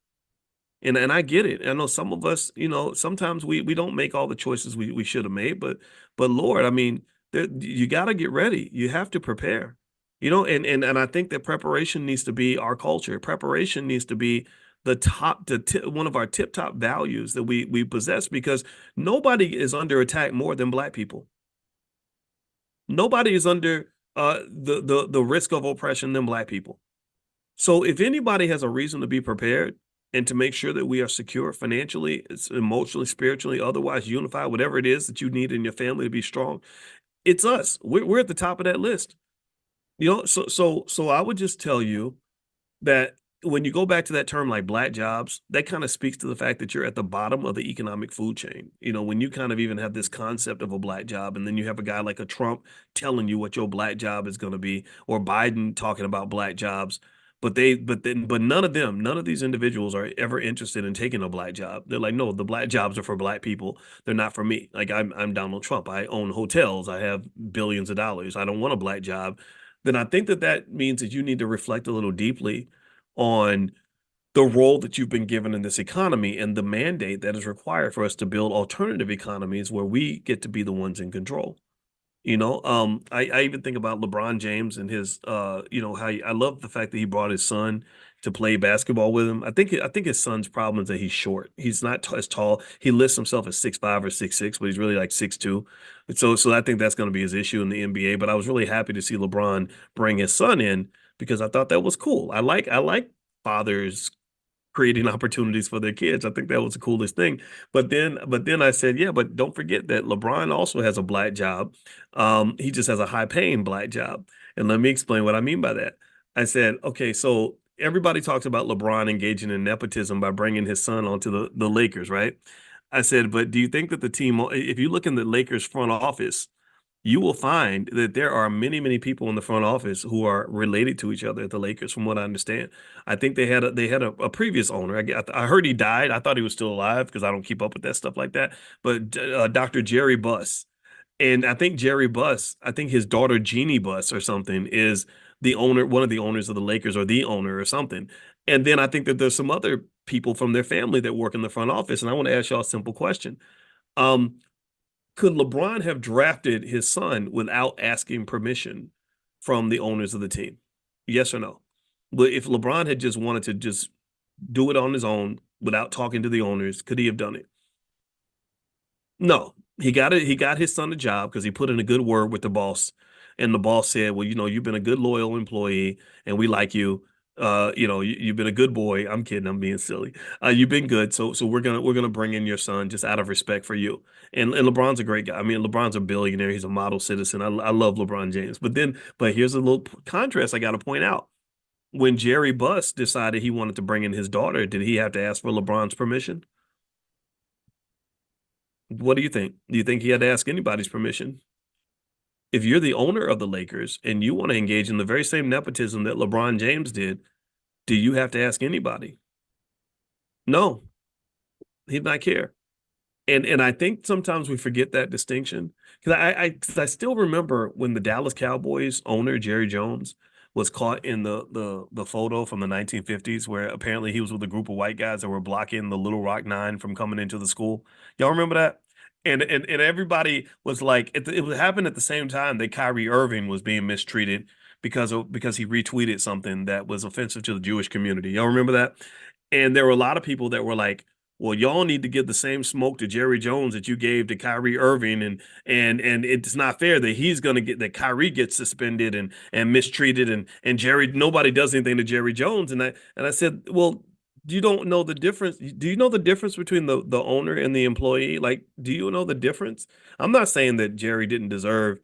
And I get it. I know some of us, sometimes we don't make all the choices we should have made, but Lord, I mean, you got to get ready. You have to prepare. And I think that preparation needs to be our culture. Preparation needs to be one of our tip top values that we possess, because nobody is under attack more than Black people. Nobody is under the risk of oppression than Black people. So if anybody has a reason to be prepared and to make sure that we are secure financially, emotionally, spiritually, otherwise unified, whatever it is that you need in your family to be strong, it's us. We're at the top of that list. So I would just tell you that when you go back to that term like Black jobs, that kind of speaks to the fact that you're at the bottom of the economic food chain. When you kind of even have this concept of a Black job, and then you have a guy like a Trump telling you what your Black job is going to be, or Biden talking about Black jobs. But none of these individuals are ever interested in taking a Black job. They're like, no, the Black jobs are for Black people. They're not for me. Like I'm Donald Trump. I own hotels. I have billions of dollars. I don't want a Black job. Then I think that means that you need to reflect a little deeply on the role that you've been given in this economy and the mandate that is required for us to build alternative economies where we get to be the ones in control. I even think about LeBron James and his, I love the fact that he brought his son to play basketball with him. I think his son's problem is that he's short. He's not as tall. He lists himself as 6'5" or 6'6", but he's really like 6'2". So I think that's going to be his issue in the NBA. But I was really happy to see LeBron bring his son in, because I thought that was cool. I like fathers creating opportunities for their kids. I think that was the coolest thing. But then I said, yeah, but don't forget that LeBron also has a Black job. He just has a high paying Black job. And let me explain what I mean by that. I said, okay, so everybody talks about LeBron engaging in nepotism by bringing his son onto the Lakers, right? I said, but do you think that the team, if you look in the Lakers front office, you will find that there are many, many people in the front office who are related to each other at the Lakers, from what I understand. I think they had a previous owner. I heard he died. I thought he was still alive because I don't keep up with that stuff like that. But Dr. Jerry Buss, and I think his daughter Jeannie Buss or something is the owner, one of the owners of the Lakers, or the owner or something. And then I think that there's some other people from their family that work in the front office. And I want to ask y'all a simple question. Um, could LeBron have drafted his son without asking permission from the owners of the team? Yes or no? But if LeBron had just wanted to just do it on his own without talking to the owners, could he have done it? No. He got his son a job because he put in a good word with the boss. And the boss said, well, you've been a good loyal employee and we like you. You've been a good boy. I'm kidding, I'm being silly. You've been good. So we're gonna bring in your son just out of respect for you. And LeBron's a great guy. I mean, LeBron's a billionaire. He's a model citizen. I love LeBron James. But here's a little contrast I got to point out. When Jerry Buss decided he wanted to bring in his daughter, did he have to ask for LeBron's permission? What do you think? Do you think he had to ask anybody's permission? If you're the owner of the Lakers and you want to engage in the very same nepotism that LeBron James did, do you have to ask anybody? No, he'd not care. And I think sometimes we forget that distinction because I still remember when the Dallas Cowboys owner Jerry Jones was caught in the photo from the 1950s where apparently he was with a group of white guys that were blocking the Little Rock Nine from coming into the school. Y'all remember that? And everybody was like it happened at the same time that Kyrie Irving was being mistreated because he retweeted something that was offensive to the Jewish community. Y'all remember that? And there were a lot of people that were like, well, y'all need to give the same smoke to Jerry Jones that you gave to Kyrie Irving, and it's not fair that he's gonna get that Kyrie gets suspended and mistreated, and Jerry nobody does anything to Jerry Jones, and I said, well, you don't know the difference. Do you know the difference between the owner and the employee? Like, do you know the difference? I'm not saying that Jerry didn't deserve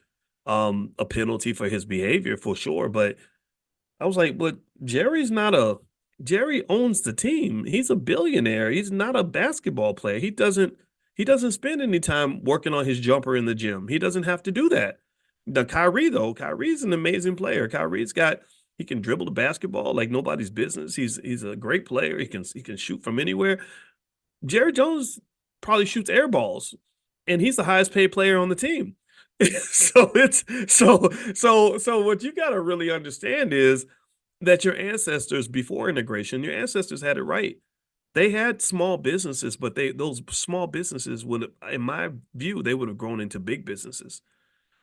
a penalty for his behavior for sure, but I was like, but Jerry owns the team. He's a billionaire. He's not a basketball player. He doesn't spend any time working on his jumper in the gym. He doesn't have to do that. The Kyrie though, Kyrie's an amazing player. He can dribble the basketball like nobody's business. He's a great player. He can shoot from anywhere. Jerry Jones probably shoots air balls, and he's the highest paid player on the team. So it's so what you got to really understand is that your ancestors before integration, your ancestors had it right. They had small businesses, but those small businesses would, in my view, they would have grown into big businesses.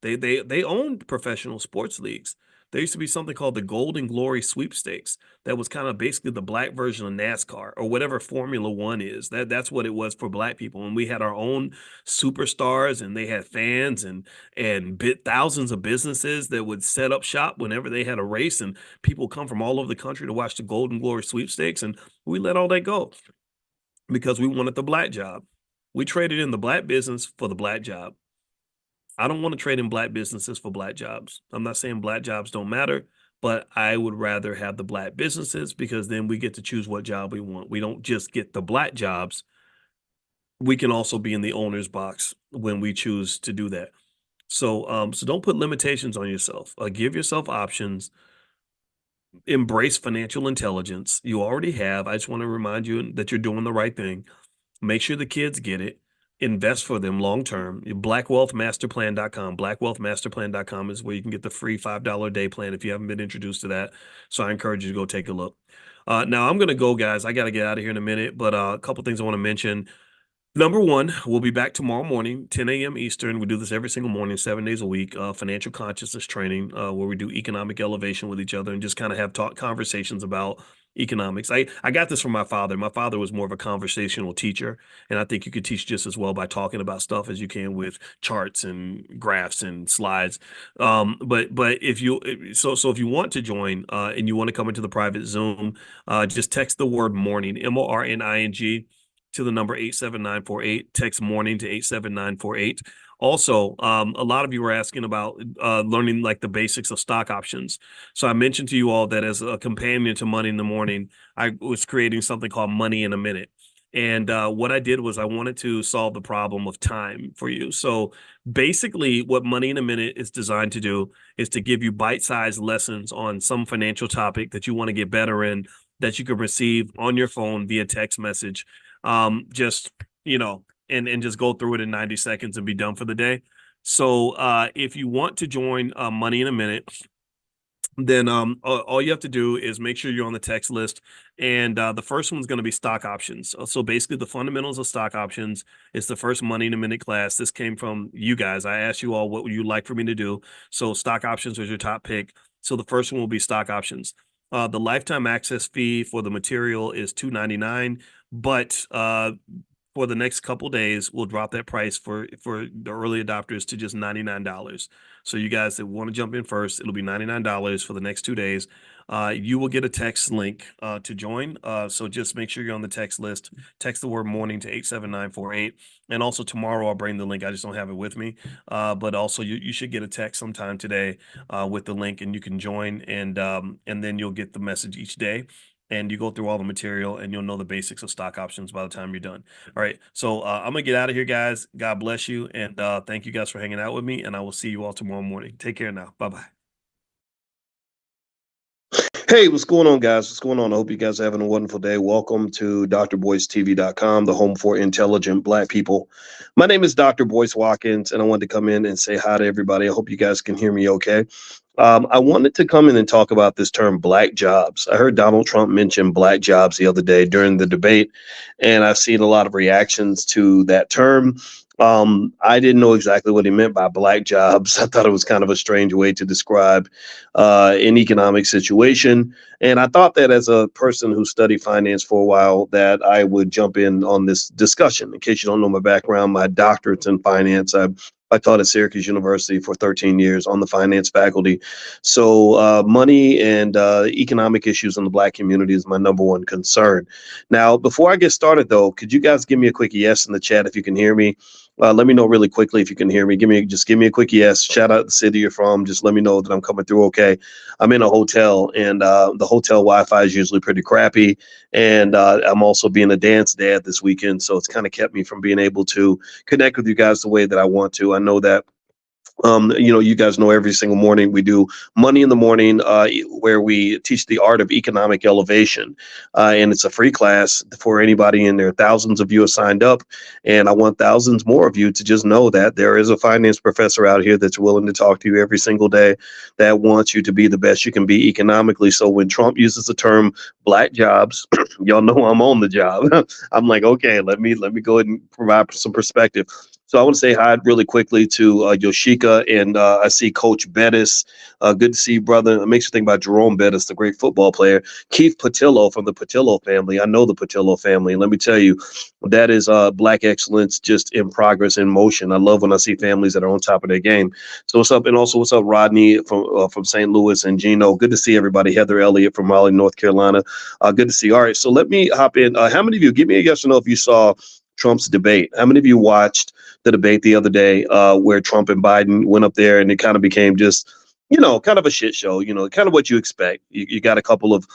They owned professional sports leagues. There used to be something called the Golden Glory Sweepstakes that was kind of basically the black version of NASCAR or whatever Formula One is. That's what it was for black people. And we had our own superstars, and they had fans and bit thousands of businesses that would set up shop whenever they had a race, and people come from all over the country to watch the Golden Glory Sweepstakes. And we let all that go because we wanted the black job. We traded in the black business for the black job. I don't want to trade in black businesses for black jobs. I'm not saying black jobs don't matter, but I would rather have the black businesses because then we get to choose what job we want. We don't just get the black jobs. We can also be in the owner's box when we choose to do that. So don't put limitations on yourself. Give yourself options. Embrace financial intelligence. You already have. I just want to remind you that you're doing the right thing. Make sure the kids get it. Invest for them long term. Blackwealthmasterplan.com. Blackwealthmasterplan.com is where you can get the free $5 a day plan if you haven't been introduced to that. So I encourage you to go take a look. Now I'm going to go, guys. I got to get out of here in a minute, but a couple things I want to mention. Number one, we'll be back tomorrow morning, 10 a.m. Eastern. We do this every single morning, 7 days a week, financial consciousness training, where we do economic elevation with each other and just kind of have talk conversations about economics. I got this from my father. My father was more of a conversational teacher, and I think you could teach just as well by talking about stuff as you can with charts and graphs and slides. But if you want to join and you want to come into the private Zoom, just text the word morning, MORNING, to the number 87948. Text morning to 87948. Also, a lot of you were asking about learning like the basics of stock options. So I mentioned to you all that as a companion to Money in the Morning, I was creating something called Money in a Minute. And what I did was I wanted to solve the problem of time for you. So basically, what Money in a Minute is designed to do is to give you bite-sized lessons on some financial topic that you want to get better in that you can receive on your phone via text message. Just, and just go through it in 90 seconds and be done for the day. So if you want to join Money in a Minute, then all you have to do is make sure you're on the text list. And the first one's going to be stock options. So basically the fundamentals of stock options is the first Money in a Minute class. This came from you guys. I asked you all what would you like for me to do. So stock options was your top pick. So the first one will be stock options. The lifetime access fee for the material is $2.99, but for the next couple days, we'll drop that price for the early adopters to just $99. So you guys that want to jump in first, it'll be $99 for the next 2 days. You will get a text link to join. So just make sure you're on the text list. Text the word morning to 87948. And also tomorrow I'll bring the link. I just don't have it with me. But also you should get a text sometime today with the link, and you can join, and then you'll get the message each day. and you go through all the material and you'll know the basics of stock options by the time you're done. All right. So I'm gonna get out of here, guys. God bless you. And thank you guys for hanging out with me. And I will see you all tomorrow morning. Take care now. Bye bye. Hey, what's going on, guys? What's going on? I hope you guys are having a wonderful day. Welcome to drboycetv.com, the home for intelligent Black people. My name is Dr. Boyce Watkins, and I wanted to come in and say hi to everybody. I hope you guys can hear me okay. I wanted to come in and talk about this term black jobs. I heard Donald Trump mention black jobs the other day during the debate, and I've seen a lot of reactions to that term. I didn't know exactly what he meant by black jobs. I thought it was kind of a strange way to describe an economic situation. And I thought that as a person who studied finance for a while, that I would jump in on this discussion. In case you don't know my background, my doctorate's in finance. I taught at Syracuse University for 13 years on the finance faculty. So money and economic issues in the Black community is my number one concern. Now, before I get started, though, could you guys give me a quick yes in the chat if you can hear me? Let me know really quickly if you can hear me. Give me a quick yes. Shout out the city you're from. Just let me know that I'm coming through okay. I'm in a hotel, and the hotel Wi-Fi is usually pretty crappy. And I'm also being a dance dad this weekend, so it's kind of kept me from being able to connect with you guys the way that I want to. I know that you guys know every single morning we do Money in the Morning, where we teach the art of economic elevation. And it's a free class for anybody, and there are thousands of you have signed up. And I want thousands more of you to just know that there is a finance professor out here that's willing to talk to you every single day, that wants you to be the best you can be economically. So when Trump uses the term black jobs, y'all know I'm on the job. I'm like, okay, let me go ahead and provide some perspective. So I want to say hi really quickly to Yoshika, and I see Coach Bettis. Good to see you, brother. It makes you think about Jerome Bettis, the great football player. Keith Patillo from the Patillo family. I know the Patillo family. And let me tell you, that is Black excellence just in progress, in motion. I love when I see families that are on top of their game. So what's up? And also, what's up, Rodney from St. Louis, and Gino? Good to see everybody. Heather Elliott from Raleigh, North Carolina. Good to see you. All right, so let me hop in. How many of you, give me a yes or no if you saw Trump's debate? How many of you watched the debate the other day where Trump and Biden went up there, and it kind of became just, kind of a shit show, kind of what you expect. You got a couple of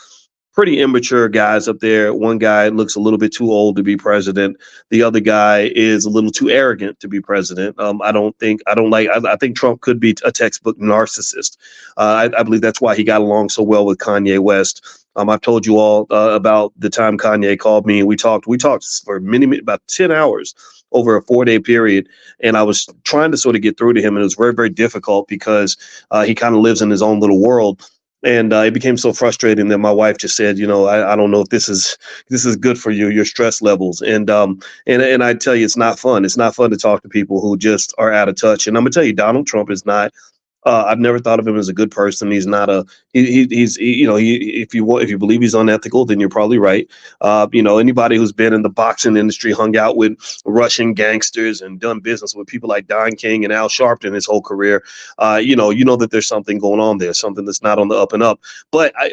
pretty immature guys up there. One guy looks a little bit too old to be president. The other guy is a little too arrogant to be president. I think Trump could be a textbook narcissist. I believe that's why he got along so well with Kanye West. I've told you all about the time Kanye called me, and we talked for about 10 hours over a 4-day period. And I was trying to sort of get through to him, and it was very, very difficult because he kind of lives in his own little world. And it became so frustrating that my wife just said, I don't know if this is good for you, your stress levels. And I tell you, it's not fun. It's not fun to talk to people who just are out of touch. And I'm gonna tell you, Donald Trump is not. I've never thought of him as a good person. He's not a. If you believe he's unethical, then you're probably right. Anybody who's been in the boxing industry, hung out with Russian gangsters, and done business with people like Don King and Al Sharpton his whole career, you know that there's something going on there, something that's not on the up and up. But I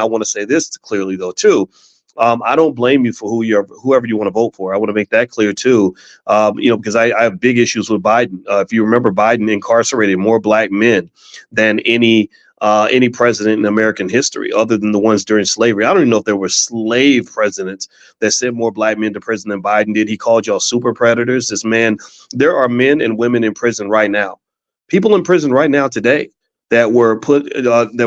want to say this clearly though too. I don't blame you for whoever you want to vote for. I want to make that clear too. Because I have big issues with Biden. If you remember, Biden incarcerated more Black men than any president in American history, other than the ones during slavery. I don't even know if there were slave presidents that sent more Black men to prison than Biden did. He called y'all super predators. There are men and women in prison right now, people in prison right now today that were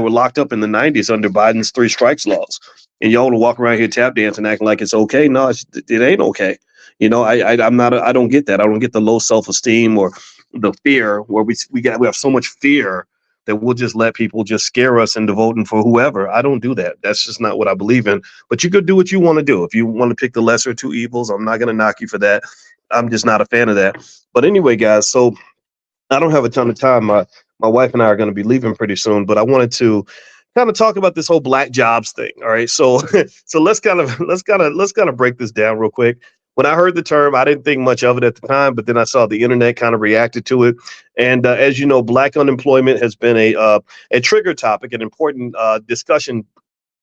locked up in the 90s under Biden's 3 strikes laws. And y'all want to walk around here tap dancing, acting like it's okay. No, it ain't okay. I don't get that. I don't get the low self-esteem or the fear where we have so much fear that we'll just let people just scare us into voting for whoever. I don't do that. That's just not what I believe in. But you could do what you want to do. If you want to pick the lesser of two evils, I'm not going to knock you for that. I'm just not a fan of that. But anyway, guys, so I don't have a ton of time. My wife and I are going to be leaving pretty soon, but I wanted to kind of talk about this whole black jobs thing. All right, so so let's kind of break this down real quick. When I heard the term, I didn't think much of it at the time, but then I saw the internet kind of reacted to it. And as you know, Black unemployment has been a trigger topic, an important discussion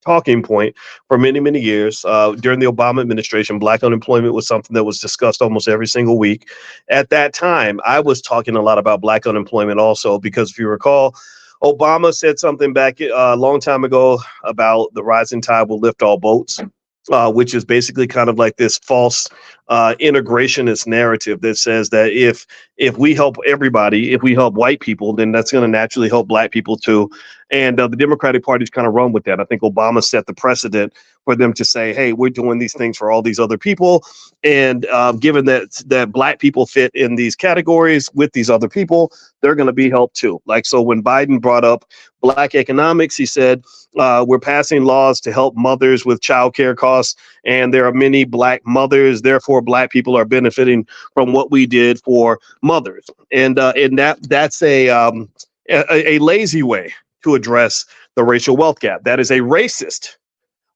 talking point for many, many years. During the Obama administration, Black unemployment was something that was discussed almost every single week. At that time, I was talking a lot about Black unemployment also, because if you recall, Obama said something back a long time ago about the rising tide will lift all boats, which is basically kind of like this false integrationist narrative that says that if we help everybody, if we help white people, then that's going to naturally help black people too. And the Democratic Party's kind of run with that. I think Obama set the precedent for them to say, "Hey, we're doing these things for all these other people," and given that black people fit in these categories with these other people, they're going to be helped too. Like so, when Biden brought up black economics, he said, "We're passing laws to help mothers with child care costs, and there are many black mothers. Therefore, black people are benefiting from what we did for mothers." And that's a lazy way to address the racial wealth gap. That is a racist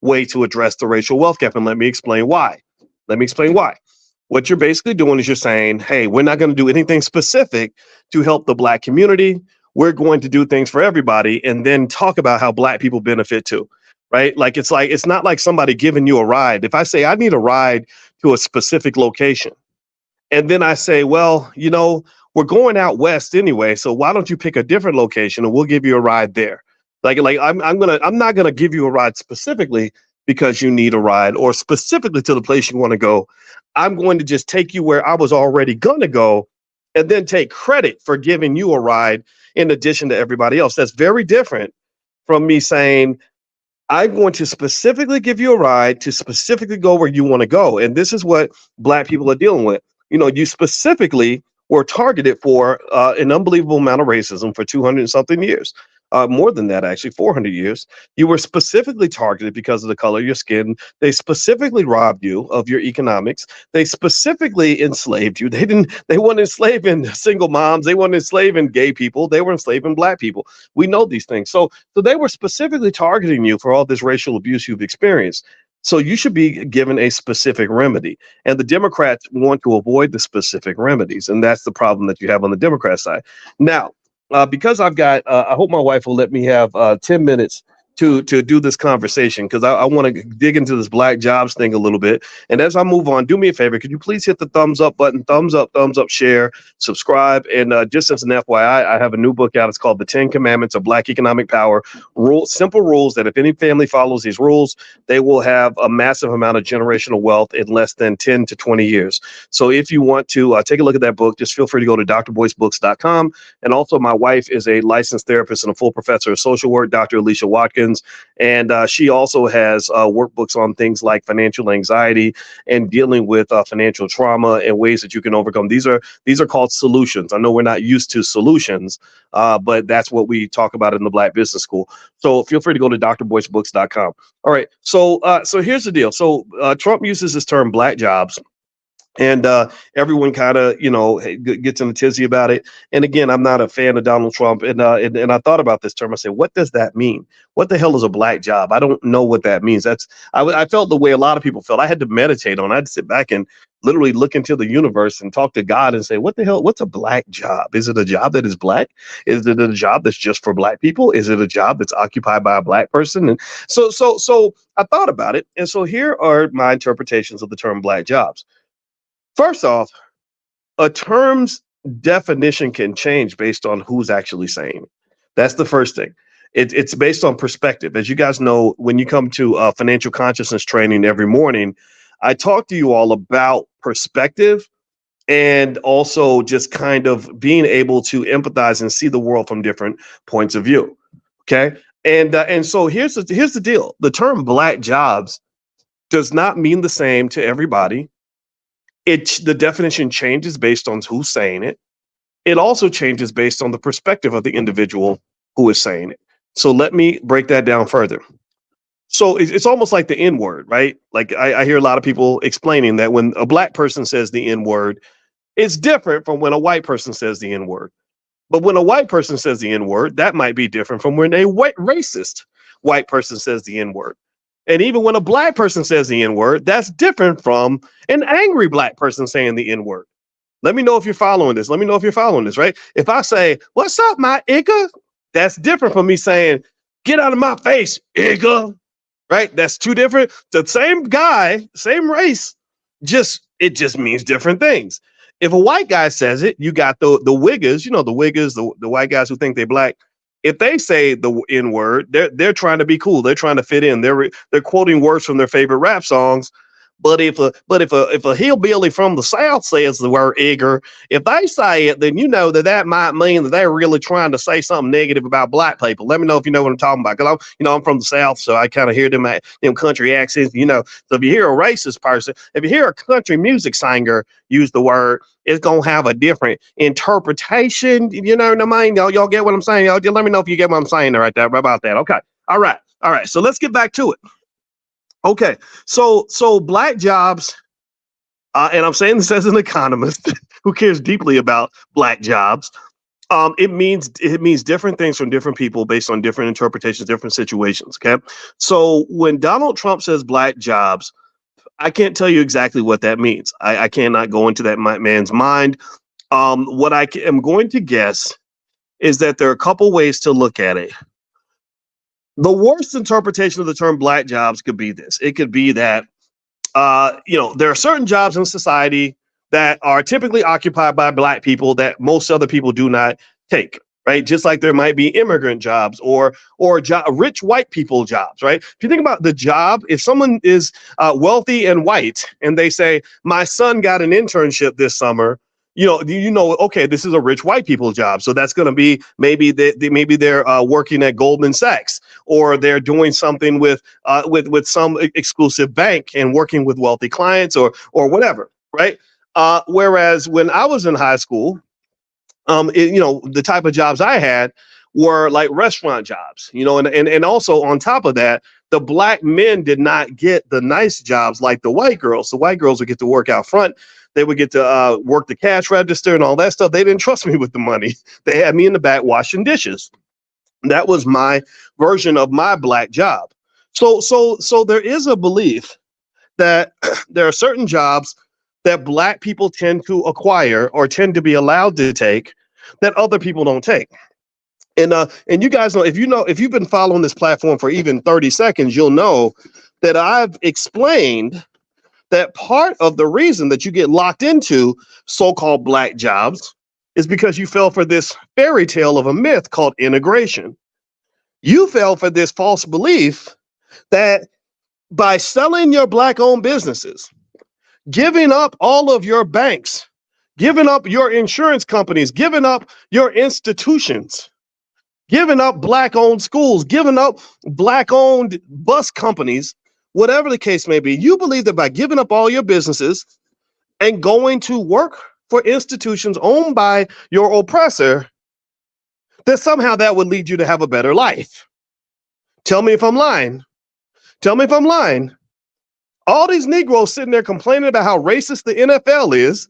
way to address the racial wealth gap. And let me explain why. What you're basically doing is you're saying, hey, we're not going to do anything specific to help the black community. We're going to do things for everybody and then talk about how black people benefit too. Right? Like it's not like somebody giving you a ride. If I say I need a ride to a specific location, and then I say, well, we're going out west anyway, so why don't you pick a different location and we'll give you a ride there? I'm not gonna give you a ride specifically because you need a ride or specifically to the place you want to go. I'm going to just take you where I was already gonna go and then take credit for giving you a ride in addition to everybody else. That's very different from me saying, I'm going to specifically give you a ride to specifically go where you want to go. And this is what black people are dealing with. You specifically were targeted for an unbelievable amount of racism for 200 and something years. More than that, actually, 400 years. You were specifically targeted because of the color of your skin. They specifically robbed you of your economics. They specifically enslaved you. They weren't enslaving single moms. They weren't enslaving gay people. They were enslaving black people. We know these things. So they were specifically targeting you for all this racial abuse you've experienced. So you should be given a specific remedy. And the Democrats want to avoid the specific remedies. And that's the problem that you have on the Democrat side. Now, because I've got, I hope my wife will let me have 10 minutes to do this conversation, because I want to dig into this black jobs thing a little bit. And as I move on, do me a favor. Could you please hit the thumbs up button, thumbs up, share, subscribe. And just as an FYI, I have a new book out. It's called The 10 Commandments of Black Economic Power. Simple rules that if any family follows these rules, they will have a massive amount of generational wealth in less than 10 to 20 years. So if you want to take a look at that book, just feel free to go to drboycebooks.com. And also my wife is a licensed therapist and a full professor of social work, Dr. Alicia Watkins. And she also has workbooks on things like financial anxiety and dealing with financial trauma and ways that you can overcome. These are called solutions. I know we're not used to solutions, but that's what we talk about in the Black Business School. So feel free to go to drboycebooks.com. All right. So here's the deal. So Trump uses this term black jobs. And everyone kind of, gets in a tizzy about it. And again, I'm not a fan of Donald Trump. And I thought about this term. I said, what does that mean? What the hell is a black job? I don't know what that means. I felt the way a lot of people felt. I had to meditate on it. I had to sit back and literally look into the universe and talk to God and say, what the hell? What's a black job? Is it a job that is black? Is it a job that's just for black people? Is it a job that's occupied by a black person? And so I thought about it. And so here are my interpretations of the term black jobs. First off, a term's definition can change based on who's actually saying it. That's the first thing. It's based on perspective. As you guys know, when you come to financial consciousness training every morning, I talk to you all about perspective and also just kind of being able to empathize and see the world from different points of view. Okay. And so here's the deal. The term black jobs does not mean the same to everybody. The definition changes based on who's saying it. It also changes based on the perspective of the individual who is saying it. So let me break that down further. So it's almost like the N word, right? Like I hear a lot of people explaining that when a black person says the N word, it's different from when a white person says the N word. But when a white person says the N word, that might be different from when a white racist white person says the N word. And even when a black person says the N word, that's different from an angry black person saying the N word. Let me know if you're following this. Right? If I say, "What's up, my nigga?" That's different from me saying, "Get out of my face, nigga." Right? That's two different. The same guy, same race, it just means different things. If a white guy says it, you got the wiggers, the wiggers, the white guys who think they're black. If they say the N word, they're trying to be cool. They're trying to fit in. They're quoting words from their favorite rap songs. But if a hillbilly from the South says the word "igger," if they say it, then you know that might mean that they're really trying to say something negative about black people. Let me know if you know what I'm talking about, because I'm from the South, so I kind of hear them country accents. So if you hear a racist person, if you hear a country music singer use the word, it's gonna have a different interpretation. You know what I mean? Y'all get what I'm saying? Y'all let me know if you get what I'm saying right there about that. Okay. All right. So let's get back to it. Okay, so black jobs, and I'm saying this as an economist who cares deeply about black jobs. It means different things from different people based on different interpretations, different situations. Okay, so when Donald Trump says black jobs, I can't tell you exactly what that means. I cannot go into that man's mind. What I am going to guess is that there are a couple ways to look at it. The worst interpretation of the term black jobs could be this. It could be that, there are certain jobs in society that are typically occupied by black people that most other people do not take, right? Just like there might be immigrant jobs or rich white people jobs, right? If you think about the job, if someone is wealthy and white and they say, my son got an internship this summer, okay, this is a rich white people job. So that's going to be maybe they're working at Goldman Sachs, or they're doing something with some exclusive bank and working with wealthy clients or whatever, right? Whereas when I was in high school, the type of jobs I had were like restaurant jobs, and also on top of that, the black men did not get the nice jobs like the white girls. The white girls would get to work out front. They would get to work the cash register and all that stuff. They didn't trust me with the money. They had me in the back washing dishes. That was my version of my black job. So there is a belief that there are certain jobs that black people tend to acquire or tend to be allowed to take that other people don't take. And you guys know, if you've been following this platform for even 30 seconds, you'll know that I've explained that part of the reason that you get locked into so-called black jobs is because you fell for this fairy tale of a myth called integration. You fell for this false belief that by selling your black-owned businesses, giving up all of your banks, giving up your insurance companies, giving up your institutions, giving up black-owned schools, giving up black-owned bus companies, whatever the case may be, you believe that by giving up all your businesses and going to work for institutions owned by your oppressor, that somehow that would lead you to have a better life. Tell me if I'm lying. Tell me if I'm lying. All these Negroes sitting there complaining about how racist the NFL is,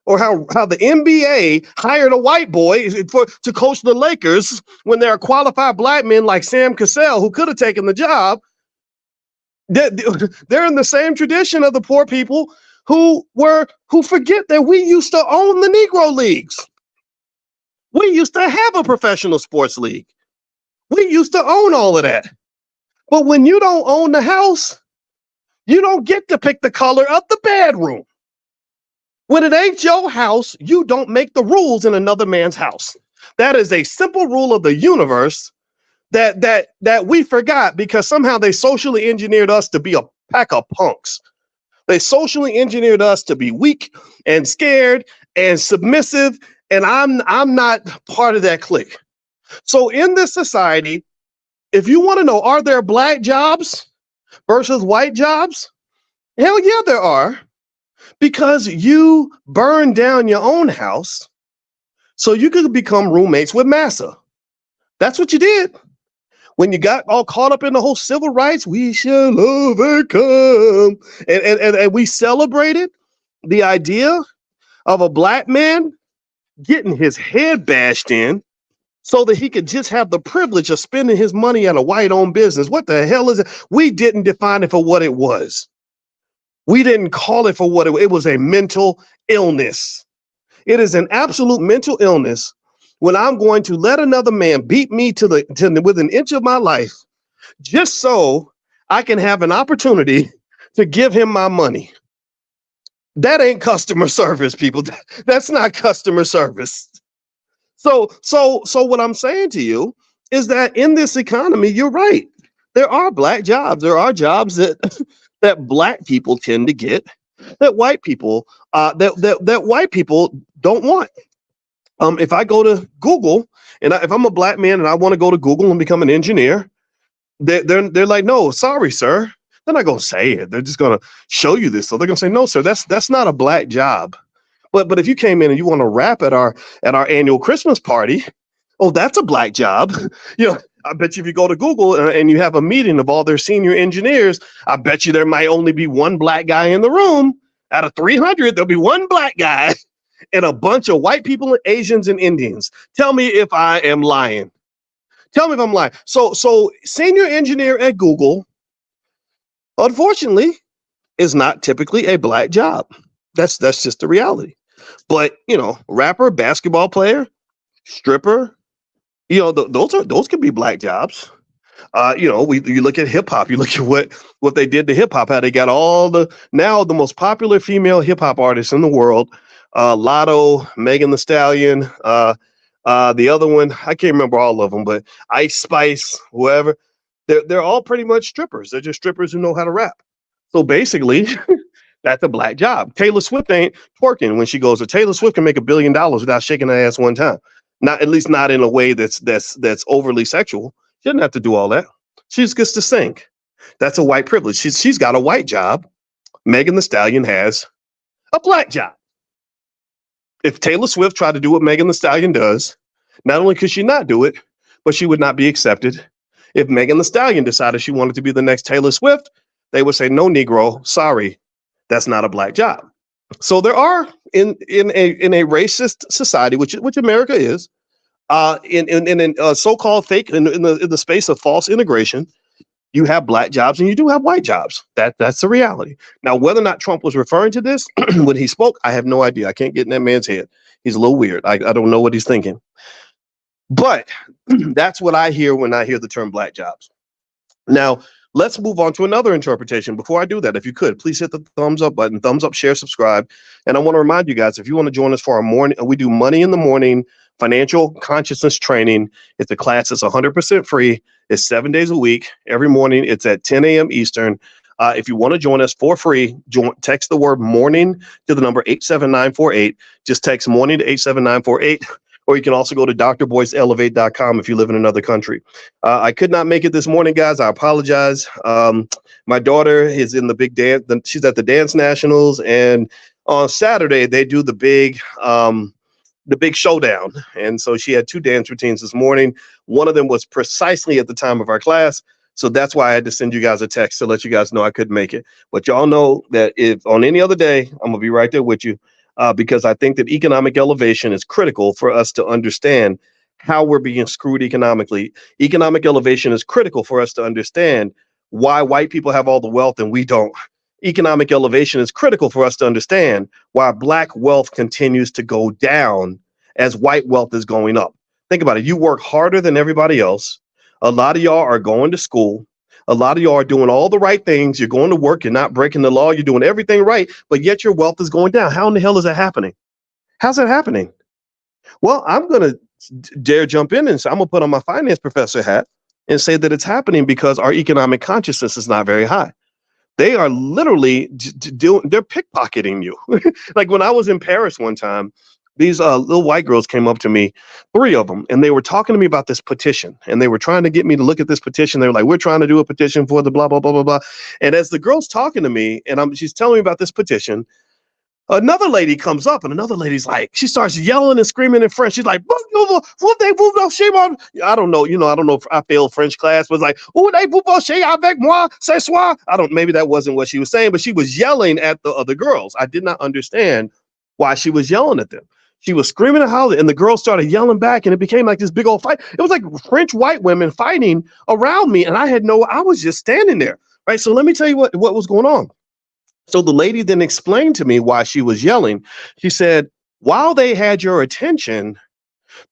or how the NBA hired a white boy to coach the Lakers when there are qualified black men like Sam Cassell who could have taken the job. They're in the same tradition of the poor people who forget that we used to own the Negro leagues. We used to have a professional sports league. We used to own all of that. But when you don't own the house, you don't get to pick the color of the bedroom. When it ain't your house, you don't make the rules in another man's house. That is a simple rule of the universe that we forgot because somehow they socially engineered us to be a pack of punks. They socially engineered us to be weak and scared and submissive, and I'm not part of that clique. So in this society, if you want to know, are there black jobs versus white jobs? Hell yeah, there are. Because you burned down your own house so you could become roommates with massa. That's what you did. When you got all caught up in the whole civil rights, we shall overcome. And we celebrated the idea of a black man getting his head bashed in so that he could just have the privilege of spending his money at a white-owned business. What the hell is it? We didn't define it for what it was. We didn't call it for what it was. A mental illness. It is an absolute mental illness when I'm going to let another man beat me to within an inch of my life just so I can have an opportunity to give him my money. That ain't customer service, people. That's not customer service. So what I'm saying to you is that in this economy, you're right. There are black jobs. There are jobs that that black people tend to get that white people that white people don't want. If I go to Google and if I'm a black man and I want to go to Google and become an engineer, they're like, no, sorry, sir. They're not gonna say it. They're just gonna show you this. So they're gonna say, no, sir, that's not a black job. But if you came in and you want to rap at our annual Christmas party, oh, that's a black job. You know, I bet you if you go to Google and you have a meeting of all their senior engineers, I bet you there might only be one black guy in the room. Out of 300, there'll be one black guy and a bunch of white people, Asians, and Indians. Tell me if I am lying. Tell me if I'm lying. So senior engineer at Google, unfortunately, is not typically a black job. That's just the reality. But rapper, basketball player, stripper, those could be black jobs. You look at hip hop, you look at what they did to hip hop, how they got now the most popular female hip hop artists in the world, Lotto, Megan the Stallion, the other one, I can't remember all of them, but Ice Spice, whoever, they're all pretty much strippers. They're just strippers who know how to rap. So basically, that's a black job. Taylor Swift ain't twerking when she goes. Taylor Swift can make $1 billion without shaking her ass one time. Not at least not in a way that's overly sexual. She doesn't have to do all that. She just gets to sing. That's a white privilege. She's got a white job. Megan the Stallion has a black job. If Taylor Swift tried to do what Megan the Stallion does, not only could she not do it, but she would not be accepted. If Megan the Stallion decided she wanted to be the next Taylor Swift, they would say, no, Negro, sorry, that's not a black job. So there are in a racist society, which America is, in so-called fake in the space of false integration, you have black jobs and you do have white jobs. That's the reality. Now, whether or not Trump was referring to this when he spoke, I have no idea. I can't get in that man's head. He's a little weird. I don't know what he's thinking. But that's what I hear when I hear the term black jobs. Now, let's move on to another interpretation. Before I do that, if you could, please hit the thumbs up button, thumbs up, share, subscribe. And I want to remind you guys, if you want to join us for our morning, we do Money in the Morning financial consciousness training. It's a class that's 100% free. It's 7 days a week. Every morning, it's at 10 a.m. Eastern. If you want to join us for free, text the word morning to the number 87948. Just text morning to 87948. Or you can also go to drboyceelevate.com if you live in another country. I could not make it this morning, guys. I apologize. My daughter is in the big dance. She's at the Dance Nationals. And on Saturday, they do the big showdown. And so she had 2 dance routines this morning. One of them was precisely at the time of our class. So that's why I had to send you guys a text to let you guys know I couldn't make it. But y'all know that if on any other day, I'm going to be right there with you. Because I think that economic elevation is critical for us to understand how we're being screwed economically. Economic elevation is critical for us to understand why white people have all the wealth and we don't. Economic elevation is critical for us to understand why black wealth continues to go down as white wealth is going up. Think about it. You work harder than everybody else. A lot of y'all are going to school. A lot of y'all are doing all the right things. You're going to work. You're not breaking the law. You're doing everything right, but yet your wealth is going down. How in the hell is that happening? How's that happening? Well, I'm going to dare jump in and say, I'm going to put on my finance professor hat and say that it's happening because our economic consciousness is not very high. They are literally they're pickpocketing you. Like when I was in Paris one time, these little white girls came up to me, 3 of them, and they were talking to me about this petition. And they were trying to get me to look at this petition. They were like, we're trying to do a petition for the blah, blah, blah, blah, blah. And as the girl's talking to me, and she's telling me about this petition, another lady comes up, and another lady's like, she starts yelling and screaming in French. She's like, I don't know, I don't know if I failed French class, but it's like, avec moi, ce soir. Maybe that wasn't what she was saying, but she was yelling at the other girls. I did not understand why she was yelling at them. She was screaming and hollering, and the girls started yelling back, and it became like this big old fight. It was like French white women fighting around me, and I was just standing there, right? So let me tell you what was going on. So the lady then explained to me why she was yelling. She said, while they had your attention,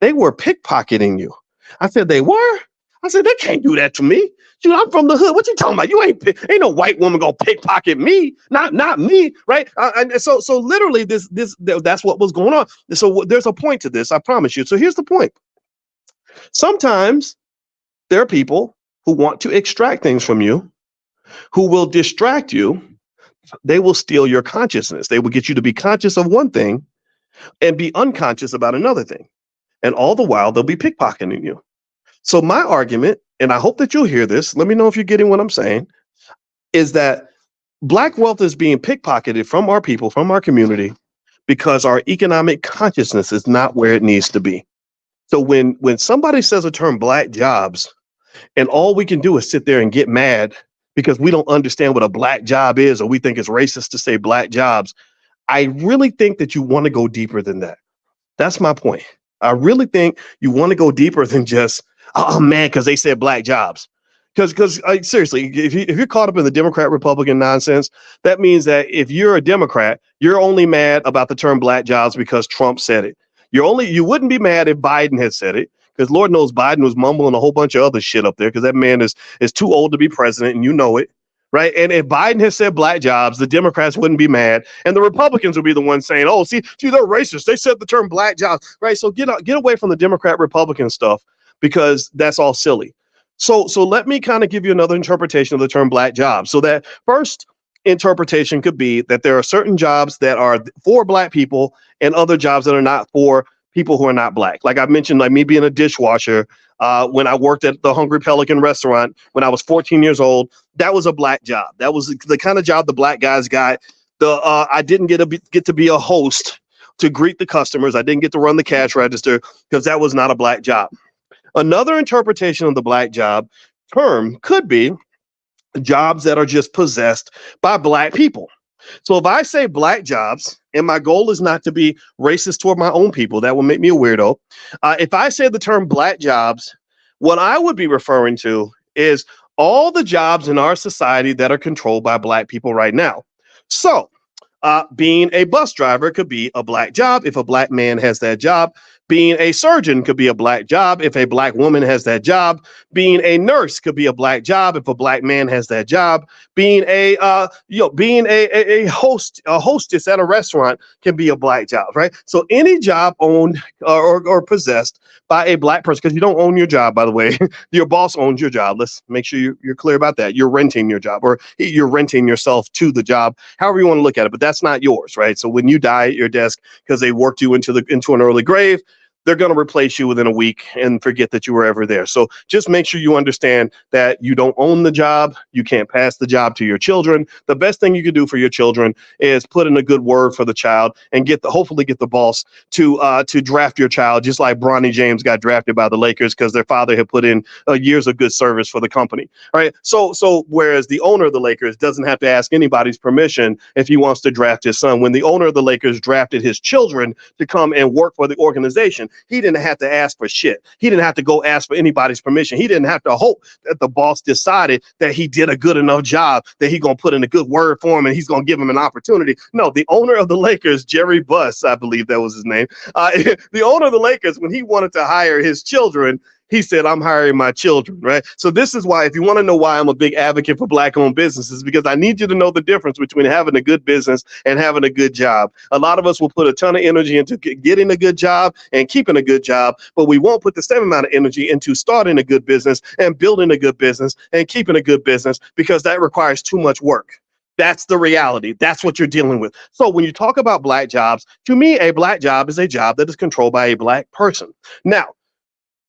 they were pickpocketing you. I said, they were? I said, they can't do that to me. Dude, I'm from the hood. What you talking about? You ain't no white woman gonna pickpocket me. Not me, right? So literally that's what was going on. So there's a point to this, I promise you. So here's the point. Sometimes There are people who want to extract things from you, who will distract you. They will steal your consciousness. They will get you to be conscious of one thing and be unconscious about another thing. And all the while, they'll be pickpocketing you. So my argument, and I hope that you'll hear this, let me know if you're getting what I'm saying, is that Black wealth is being pickpocketed from our people, from our community, because our economic consciousness is not where it needs to be. So when somebody says a term Black jobs, and all we can do is sit there and get mad because we don't understand what a Black job is, or we think it's racist to say Black jobs, I really think that you want to go deeper than that. That's my point. I really think you want to go deeper than just, oh man, because they said Black jobs. Because seriously, if you're caught up in the Democrat Republican nonsense, that means that if you're a Democrat, you're only mad about the term Black jobs because Trump said it. You wouldn't be mad if Biden had said it, because Lord knows Biden was mumbling a whole bunch of other shit up there because that man is too old to be president, and you know it. Right. And if Biden has said Black jobs, the Democrats wouldn't be mad. And the Republicans would be the ones saying, oh, see, they're racist. They said the term Black jobs. Right. So get away from the Democrat Republican stuff, because that's all silly. So let me kind of give you another interpretation of the term Black jobs. So that first interpretation could be that there are certain jobs that are for Black people and other jobs that are not for people who are not Black. Like I mentioned, like me being a dishwasher, when I worked at the Hungry Pelican restaurant when I was 14 years old, that was a Black job. That was the kind of job the Black guys got. I didn't get to be a host to greet the customers. I didn't get to run the cash register because that was not a Black job. Another interpretation of the Black job term could be jobs that are just possessed by Black people. So if I say Black jobs, and my goal is not to be racist toward my own people, that will make me a weirdo. If I say the term Black jobs, what I would be referring to is all the jobs in our society that are controlled by Black people right now. So being a bus driver could be a Black job if a Black man has that job. Being a surgeon could be a Black job if a Black woman has that job. Being a nurse could be a Black job if a Black man has that job. Being a hostess at a restaurant can be a Black job, right? So any job owned or possessed by a Black person, because you don't own your job, by the way, your boss owns your job. Let's make sure you're clear about that. You're renting your job, or you're renting yourself to the job, however you want to look at it, but that's not yours, right? So when you die at your desk because they worked you into an early grave, they're going to replace you within a week and forget that you were ever there. So just make sure you understand that you don't own the job. You can't pass the job to your children. The best thing you can do for your children is put in a good word for the child and hopefully get the boss to draft your child, just like Bronny James got drafted by the Lakers because their father had put in years of good service for the company. All right. So whereas the owner of the Lakers doesn't have to ask anybody's permission if he wants to draft his son, when the owner of the Lakers drafted his children to come and work for the organization, he didn't have to ask for shit. He didn't have to go ask for anybody's permission. He didn't have to hope that the boss decided that he did a good enough job, that he's going to put in a good word for him and he's going to give him an opportunity. No, the owner of the Lakers, Jerry Buss, I believe that was his name. The owner of the Lakers, when he wanted to hire his children, he said, I'm hiring my children, right? So this is why, if you want to know why I'm a big advocate for Black-owned businesses, because I need you to know the difference between having a good business and having a good job. A lot of us will put a ton of energy into getting a good job and keeping a good job, but we won't put the same amount of energy into starting a good business and building a good business and keeping a good business, because that requires too much work. That's the reality. That's what you're dealing with. So when you talk about Black jobs, to me, a Black job is a job that is controlled by a Black person. Now,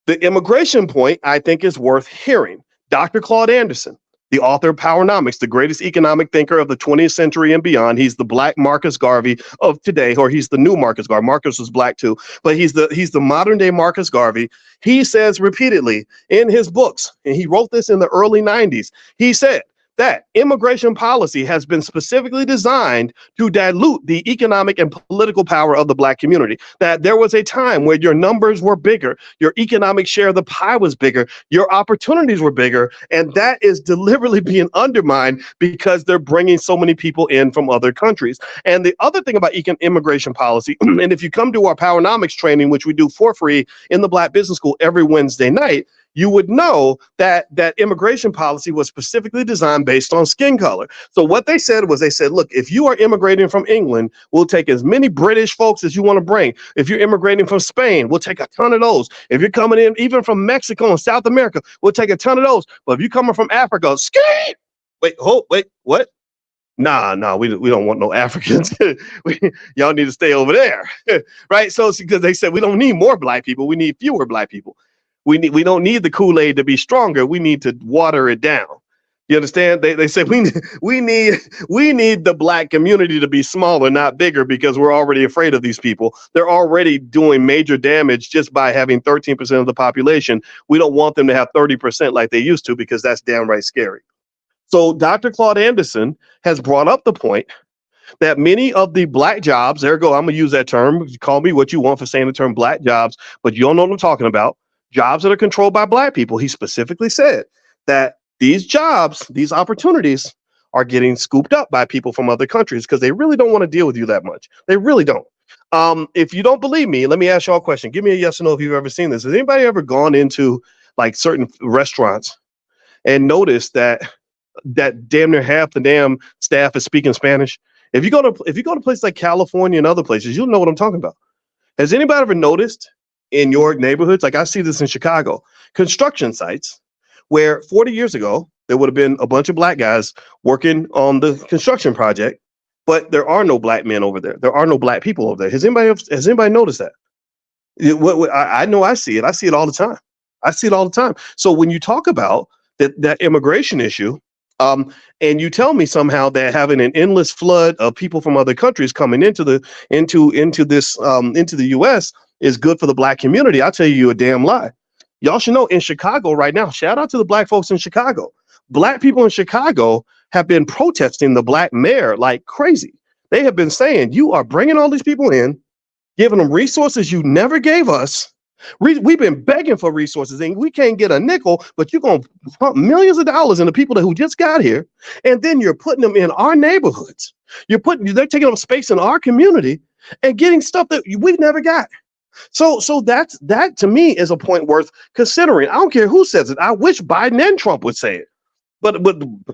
the immigration point, I think, is worth hearing. Dr. Claude Anderson, the author of Powernomics, the greatest economic thinker of the 20th century and beyond. He's the Black Marcus Garvey of today, or he's the new Marcus Garvey. Marcus was Black too, but he's the modern day Marcus Garvey. He says repeatedly in his books, and he wrote this in the early 90s, he said that immigration policy has been specifically designed to dilute the economic and political power of the Black community. That there was a time where your numbers were bigger, your economic share of the pie was bigger, your opportunities were bigger, and that is deliberately being undermined because they're bringing so many people in from other countries. And the other thing about immigration policy, and if you come to our Powernomics training, which we do for free in the Black Business School every Wednesday night, you would know that immigration policy was specifically designed based on skin color. So what they said was, they said, look, if you are immigrating from England, we'll take as many British folks as you want to bring. If you're immigrating from Spain, we'll take a ton of those. If you're coming in even from Mexico and South America, we'll take a ton of those. But if you're coming from Africa, wait, what? Nah, we don't want no Africans. Y'all need to stay over there, right? So because they said we don't need more black people, we need fewer black people. We don't need the Kool-Aid to be stronger. We need to water it down. You understand? They said we need the black community to be smaller, not bigger, because we're already afraid of these people. They're already doing major damage just by having 13% of the population. We don't want them to have 30% like they used to, because that's downright scary. So Dr. Claude Anderson has brought up the point that many of the black jobs, there go, I'm going to use that term. Call me what you want for saying the term black jobs, but you don't know what I'm talking about. Jobs that are controlled by black people. He specifically said that these jobs, these opportunities are getting scooped up by people from other countries because they really don't want to deal with you that much. They really don't. If you don't believe me, let me ask y'all a question. Give me a yes or no if you've ever seen this. Has anybody ever gone into like certain restaurants and noticed that damn near half the damn staff is speaking Spanish? If you go to places like California and other places, you'll know what I'm talking about. Has anybody ever noticed in your neighborhoods, like I see this in Chicago, construction sites where 40 years ago there would have been a bunch of black guys working on the construction project, but there are no black men over there. There are no black people over there. Has anybody noticed that? I know I see it. I see it all the time. I see it all the time. So when you talk about that immigration issue, and you tell me somehow that having an endless flood of people from other countries coming into the U.S. is good for the black community, I'll tell you a damn lie. Y'all should know in Chicago right now, shout out to the black folks in Chicago. Black people in Chicago have been protesting the black mayor like crazy. They have been saying, you are bringing all these people in, giving them resources you never gave us. We've been begging for resources and we can't get a nickel, but you're going to pump millions of dollars into people who just got here. And then you're putting them in our neighborhoods. They're taking up space in our community and getting stuff that we've never got. So that to me is a point worth considering. I don't care who says it. I wish Biden and Trump would say it. But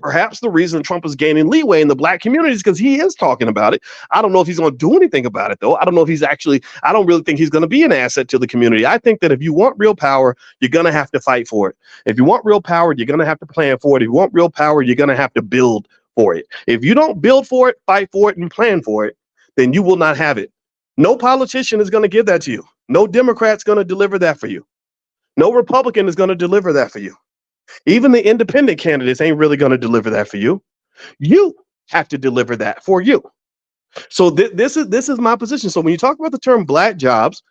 perhaps the reason Trump is gaining leeway in the black community is because he is talking about it. I don't know if he's going to do anything about it, though. I don't know if I don't really think he's going to be an asset to the community. I think that if you want real power, you're going to have to fight for it. If you want real power, you're going to have to plan for it. If you want real power, you're going to have to build for it. If you don't build for it, fight for it, and plan for it, then you will not have it. No politician is going to give that to you. No Democrat's going to deliver that for you. No Republican is going to deliver that for you. Even the independent candidates ain't really going to deliver that for you. You have to deliver that for you. So this is my position. So when you talk about the term black jobs,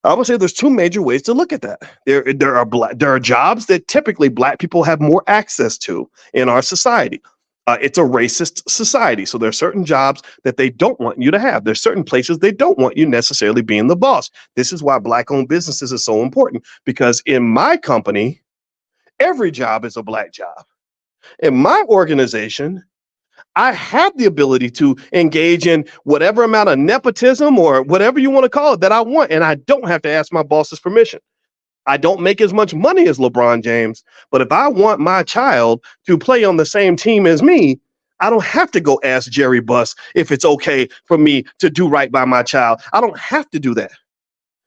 I would say there's two major ways to look at that. There are jobs that typically black people have more access to in our society. It's a racist society. So there are certain jobs that they don't want you to have. There's certain places they don't want you necessarily being the boss. This is why black-owned businesses are so important, because in my company, every job is a black job. In my organization, I have the ability to engage in whatever amount of nepotism or whatever you want to call it that I want, and I don't have to ask my boss's permission. I don't make as much money as LeBron James, but if I want my child to play on the same team as me, I don't have to go ask Jerry Buss if it's okay for me to do right by my child. I don't have to do that.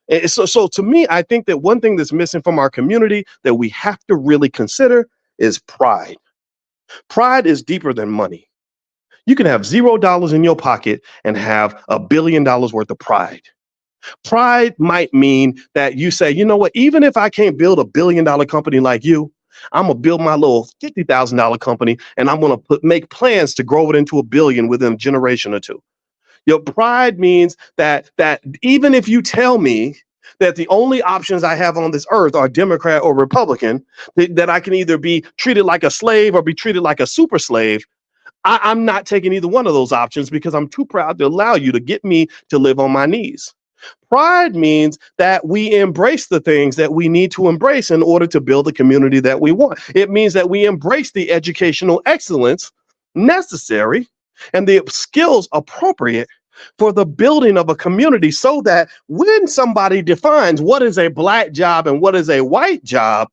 And so to me, I think that one thing that's missing from our community that we have to really consider is pride. Pride is deeper than money. You can have $0 in your pocket and have $1 billion worth of pride. Pride might mean that you say, you know what, even if I can't build $1 billion company like you, I'm going to build my little $50,000 company and I'm going to make plans to grow it into $1 billion within a generation or two. Your pride means that even if you tell me that the only options I have on this earth are Democrat or Republican, that I can either be treated like a slave or be treated like a super slave, I'm not taking either one of those options because I'm too proud to allow you to get me to live on my knees. Pride means that we embrace the things that we need to embrace in order to build the community that we want. It means that we embrace the educational excellence necessary and the skills appropriate for the building of a community, so that when somebody defines what is a black job and what is a white job,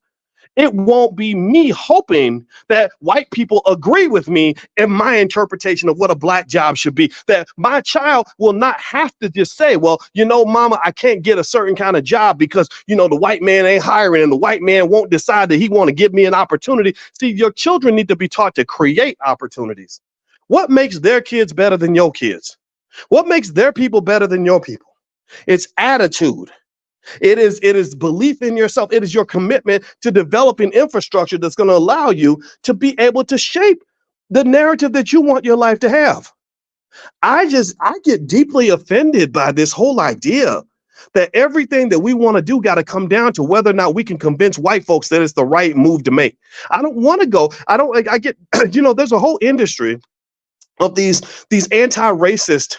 It won't be me hoping that white people agree with me in my interpretation of what a black job should be. That my child will not have to just say, well, mama, I can't get a certain kind of job because, the white man ain't hiring and the white man won't decide that he want to give me an opportunity. See, your children need to be taught to create opportunities. What makes their kids better than your kids? What makes their people better than your people? It's attitude. It is belief in yourself. It is your commitment to developing infrastructure that's going to allow you to be able to shape the narrative that you want your life to have. I get deeply offended by this whole idea that everything that we want to do got to come down to whether or not we can convince white folks that it's the right move to make. I don't want to go. I get, there's a whole industry of these anti-racist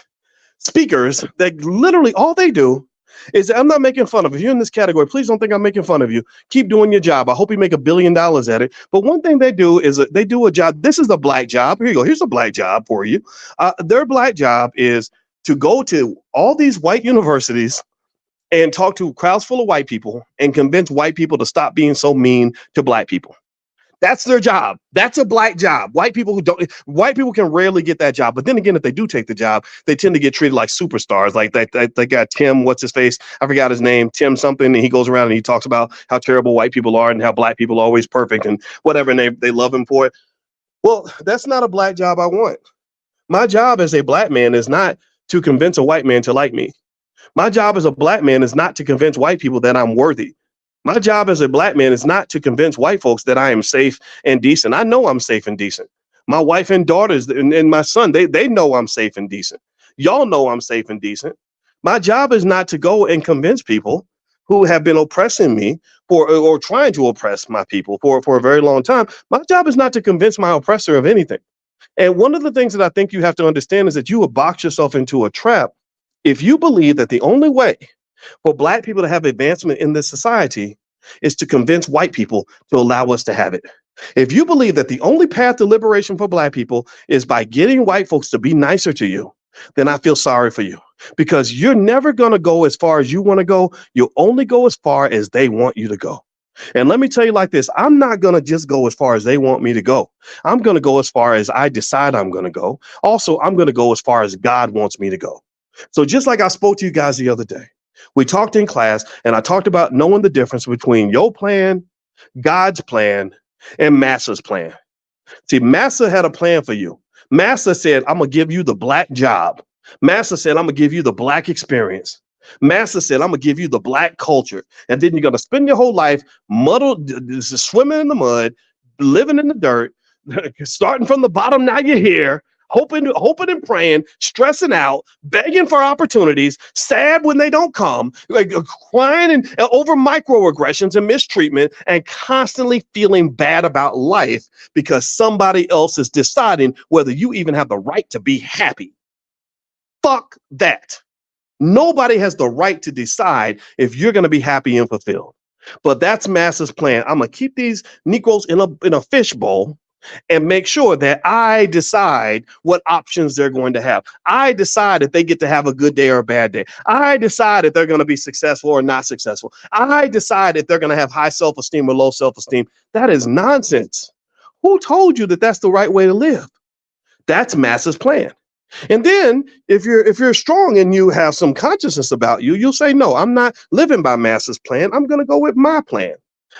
speakers that literally all they do is, I'm not making fun of you. If you're in this category, please don't think I'm making fun of you. Keep doing your job. I hope you make $1 billion at it. But one thing they do is they do a job. This is a black job. Here you go. Here's a black job for you. Their black job is to go to all these white universities and talk to crowds full of white people and convince white people to stop being so mean to black people. That's their job. That's a black job. White people can rarely get that job. But then again, if they do take the job, they tend to get treated like superstars. Like they got Tim, what's his face? I forgot his name, Tim something. And he goes around and he talks about how terrible white people are and how black people are always perfect and whatever. And they love him for it. Well, that's not a black job I want. My job as a black man is not to convince a white man to like me. My job as a black man is not to convince white people that I'm worthy. My job as a black man is not to convince white folks that I am safe and decent. I know I'm safe and decent. My wife and daughters and my son, they know I'm safe and decent. Y'all know I'm safe and decent. My job is not to go and convince people who have been oppressing me or trying to oppress my people for a very long time. My job is not to convince my oppressor of anything. And one of the things that I think you have to understand is that you will box yourself into a trap if you believe that the only way for black people to have advancement in this society is to convince white people to allow us to have it. If you believe that the only path to liberation for black people is by getting white folks to be nicer to you, then I feel sorry for you because you're never going to go as far as you want to go. You'll only go as far as they want you to go. And let me tell you like this, I'm not going to just go as far as they want me to go. I'm going to go as far as I decide I'm going to go. Also, I'm going to go as far as God wants me to go. So just like I spoke to you guys the other day, we talked in class and I talked about knowing the difference between your plan, God's plan, and Massa's plan. See, Massa had a plan for you. Massa said, I'm going to give you the black job. Massa said, I'm going to give you the black experience. Massa said, I'm going to give you the black culture. And then you're going to spend your whole life muddled, swimming in the mud, living in the dirt, starting from the bottom. Now you're here. Hoping and praying, stressing out, begging for opportunities, sad when they don't come, like crying and over microaggressions and mistreatment, and constantly feeling bad about life because somebody else is deciding whether you even have the right to be happy. Fuck that. Nobody has the right to decide if you're going to be happy and fulfilled. But that's Massa's plan. I'm going to keep these Negroes in a fishbowl and make sure that I decide what options they're going to have. I decide if they get to have a good day or a bad day. I decide if they're going to be successful or not successful. I decide if they're going to have high self-esteem or low self-esteem. That is nonsense. Who told you that that's the right way to live? That's Massa's plan. And then if you're strong and you have some consciousness about you, you'll say, no, I'm not living by Massa's plan. I'm going to go with my plan.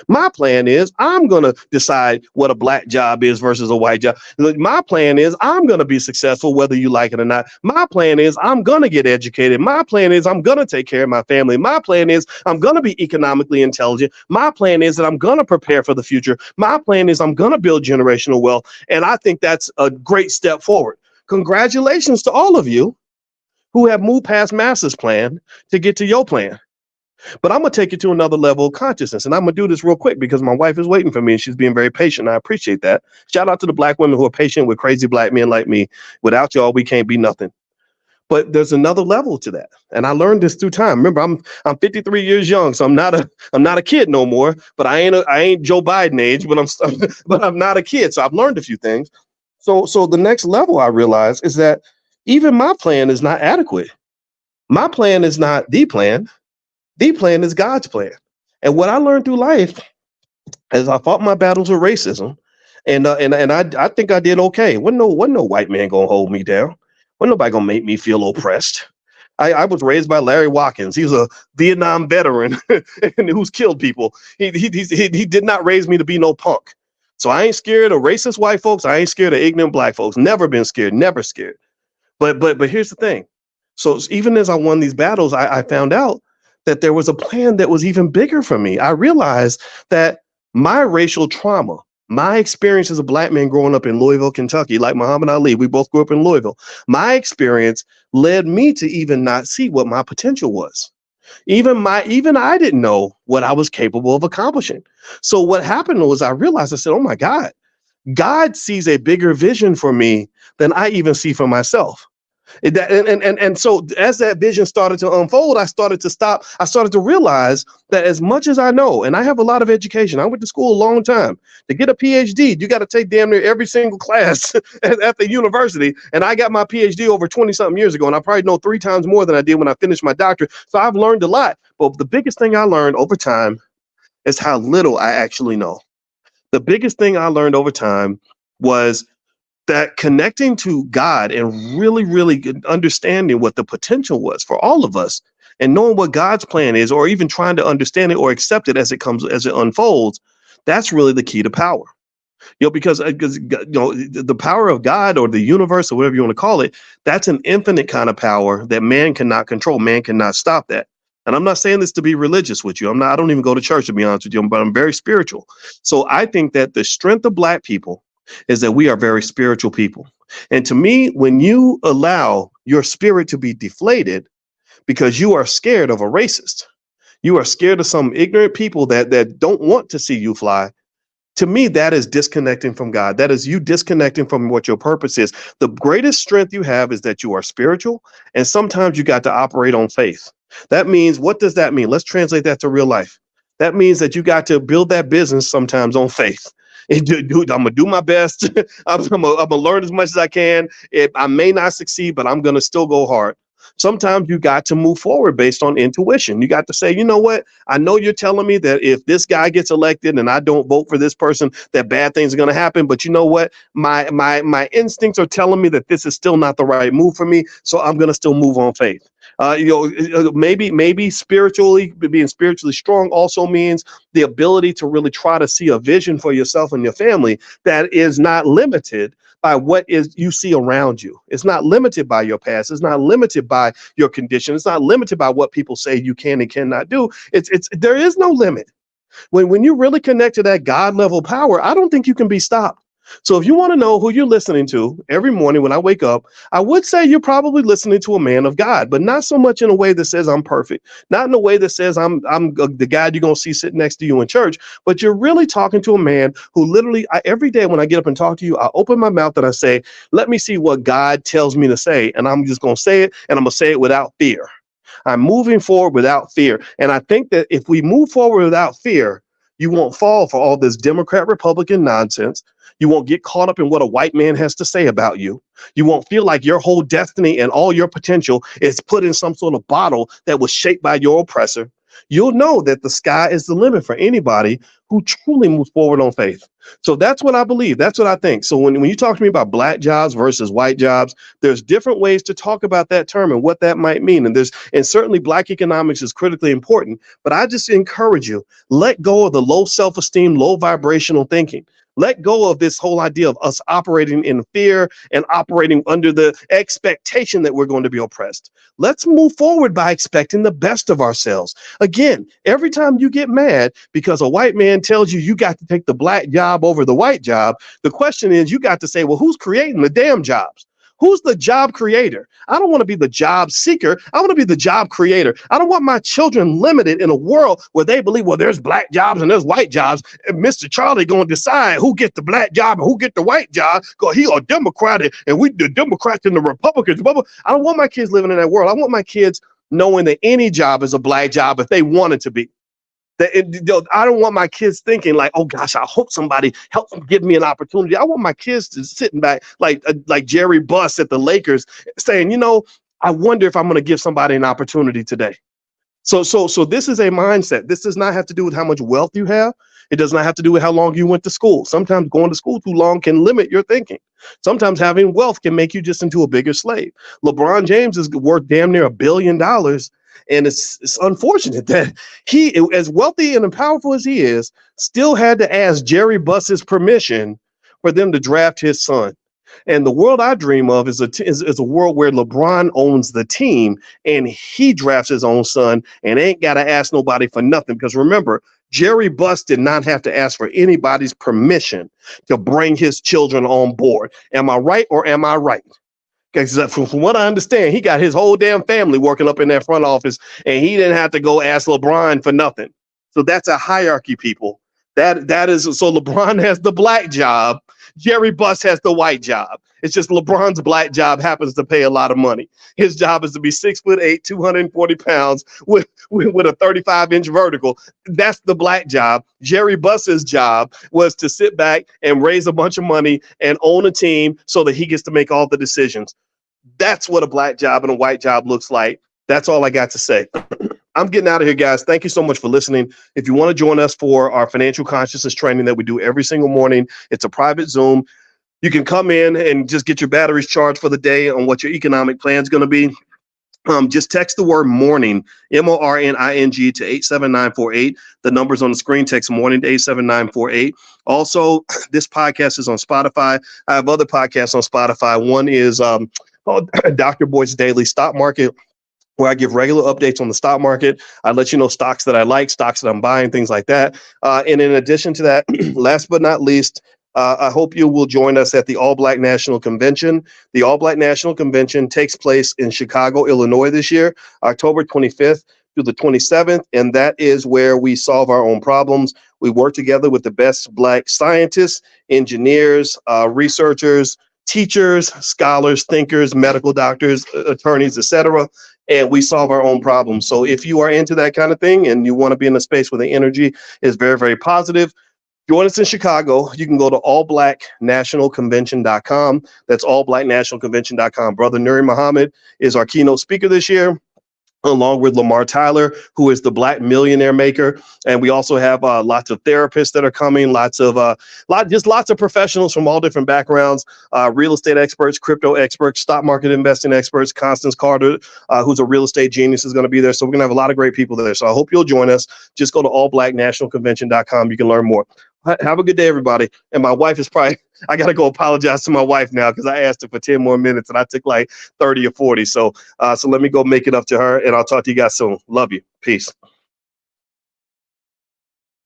My plan is I'm going to decide what a black job is versus a white job. My plan is I'm going to be successful whether you like it or not. My plan is I'm going to get educated. My plan is I'm going to take care of my family. My plan is I'm going to be economically intelligent. My plan is that I'm going to prepare for the future. My plan is I'm going to build generational wealth. And I think that's a great step forward. Congratulations to all of you who have moved past Massa's plan to get to your plan. But I'm going to take you to another level of consciousness. And I'm going to do this real quick because my wife is waiting for me and she's being very patient. I appreciate that. Shout out to the black women who are patient with crazy black men like me. Without y'all, we can't be nothing. But there's another level to that. And I learned this through time. Remember, I'm 53 years young, so I'm not a kid no more, but I ain't Joe Biden age, but I'm not a kid. So I've learned a few things. So the next level I realize is that even my plan is not adequate. My plan is not the plan. The plan is God's plan. And what I learned through life as I fought my battles with racism, and I think I did okay. Wasn't no white man gonna hold me down. Wasn't nobody gonna make me feel oppressed. I was raised by Larry Watkins. He was a Vietnam veteran and who's killed people. He did not raise me to be no punk. So I ain't scared of racist white folks. I ain't scared of ignorant black folks. Never been scared. Never scared. But here's the thing. So even as I won these battles, I found out that there was a plan that was even bigger for me. I realized that my racial trauma, my experience as a black man growing up in Louisville, Kentucky, like Muhammad Ali, we both grew up in Louisville. My experience led me to even not see what my potential was. Even I didn't know what I was capable of accomplishing. So what happened was I realized I said, "Oh my God, God sees a bigger vision for me than I even see for myself." And so as that vision started to unfold, I started to realize that as much as I know, and I have a lot of education, I went to school a long time. To get a PhD, you got to take damn near every single class at the university. And I got my PhD over 20 something years ago, and I probably know 3 times more than I did when I finished my doctorate. So I've learned a lot. But the biggest thing I learned over time is how little I actually know. The biggest thing I learned over time was that connecting to God and really understanding what the potential was for all of us and knowing what God's plan is, or even trying to understand it or accept it as it unfolds, that's really the key to power. Because the power of God or the universe or whatever you want to call it, that's an infinite kind of power that man cannot control. Man cannot stop that. And I'm not saying this to be religious with you. I don't even go to church, to be honest with you, but I'm very spiritual. So I think that the strength of black people is that we are very spiritual people. And to me, when you allow your spirit to be deflated because you are scared of a racist, you are scared of some ignorant people that don't want to see you fly. To me, that is disconnecting from God. That is you disconnecting from what your purpose is. The greatest strength you have is that you are spiritual, and sometimes you got to operate on faith. That means, what does that mean? Let's translate that to real life. That means that you got to build that business sometimes on faith. Dude, I'm gonna do my best. I'm gonna learn as much as I can. If I may not succeed, but I'm gonna still go hard. Sometimes you got to move forward based on intuition. You got to say, you know what? I know you're telling me that if this guy gets elected and I don't vote for this person, that bad things are going to happen. But you know what? My instincts are telling me that this is still not the right move for me. So I'm going to still move on faith. Maybe spiritually, being spiritually strong also means the ability to really try to see a vision for yourself and your family that is not limited by what is you see around you. It's not limited by your past. It's not limited by your condition. It's not limited by what people say you can and cannot do. There is no limit. When you really connect to that God level power, I don't think you can be stopped. So if you want to know who you're listening to every morning when I wake up, I would say you're probably listening to a man of God, but not so much in a way that says I'm perfect, not in a way that says I'm the guy you're going to see sitting next to you in church, but you're really talking to a man who literally every day when I get up and talk to you, I open my mouth and I say, let me see what God tells me to say. And I'm just going to say it, and I'm going to say it without fear. I'm moving forward without fear. And I think that if we move forward without fear, you won't fall for all this Democrat Republican nonsense. You won't get caught up in what a white man has to say about you. You won't feel like your whole destiny and all your potential is put in some sort of bottle that was shaped by your oppressor. You'll know that the sky is the limit for anybody who truly moves forward on faith. So that's what I believe. That's what I think. So when you talk to me about black jobs versus white jobs, there's different ways to talk about that term and what that might mean. And certainly black economics is critically important. But I just encourage you, let go of the low self-esteem, low vibrational thinking. Let go of this whole idea of us operating in fear and operating under the expectation that we're going to be oppressed. Let's move forward by expecting the best of ourselves. Again, every time you get mad because a white man tells you you got to take the black job over the white job, the question is you got to say, well, who's creating the damn jobs? Who's the job creator? I don't want to be the job seeker. I want to be the job creator. I don't want my children limited in a world where they believe, well, there's black jobs and there's white jobs. And Mr. Charlie going to decide who gets the black job and who gets the white job because he a Democrat and we the Democrats and the Republicans. I don't want my kids living in that world. I want my kids knowing that any job is a black job if they want it to be. I don't want my kids thinking like, oh gosh, I hope somebody helps give me an opportunity. I want my kids to sitting back like Jerry Buss at the Lakers saying, I wonder if I'm going to give somebody an opportunity today. So this is a mindset. This does not have to do with how much wealth you have. It does not have to do with how long you went to school. Sometimes going to school too long can limit your thinking. Sometimes having wealth can make you just into a bigger slave. LeBron James is worth damn near $1 billion. And it's unfortunate that he, as wealthy and powerful as he is, still had to ask Jerry Buss's permission for them to draft his son. And the world I dream of is a world where LeBron owns the team and he drafts his own son and ain't got to ask nobody for nothing. Because remember, Jerry Buss did not have to ask for anybody's permission to bring his children on board. Am I right or am I right? Because from what I understand, he got his whole damn family working up in that front office, and he didn't have to go ask LeBron for nothing. So that's a hierarchy, people. That is so LeBron has the black job, Jerry Buss has the white job. It's just LeBron's black job happens to pay a lot of money. His job is to be 6'8", 240 pounds with a 35-inch vertical. That's the black job. Jerry Buss's job was to sit back and raise a bunch of money and own a team so that he gets to make all the decisions. That's what a black job and a white job looks like. That's all I got to say. I'm getting out of here, guys. Thank you so much for listening. If you want to join us for our financial consciousness training that we do every single morning, it's a private Zoom. You can come in and just get your batteries charged for the day on what your economic plan is going to be. Just text the word morning, MORNING, to 87948. The number's on the screen. Text morning to 87948. Also, this podcast is on Spotify. I have other podcasts on Spotify. One is called Dr. Boyce Daily Stock Market, where I give regular updates on the stock market. I let you know stocks that I like, stocks that I'm buying, things like that. And in addition to that, last but not least, I hope you will join us at the All Black National Convention. The All Black National Convention takes place in Chicago, Illinois this year, October 25th through the 27th. And that is where we solve our own problems. We work together with the best Black scientists, engineers, researchers, teachers, scholars, thinkers, medical doctors, attorneys, etc., and we solve our own problems. So if you are into that kind of thing and you want to be in a space where the energy is very, very positive, join us in Chicago. You can go to allblacknationalconvention.com. That's allblacknationalconvention.com. Brother Nuri Muhammad is our keynote speaker this year, along with Lamar Tyler, who is the Black millionaire maker. And we also have lots of therapists that are coming, lots of professionals from all different backgrounds, real estate experts, crypto experts, stock market investing experts. Constance Carter, who's a real estate genius, is going to be there. So we're going to have a lot of great people there. So I hope you'll join us. Just go to allblacknationalconvention.com. You can learn more. Have a good day, everybody. And my wife is probably, I got to go apologize to my wife now because I asked her for 10 more minutes and I took like 30 or 40. So let me go make it up to her, and I'll talk to you guys soon. Love you. Peace.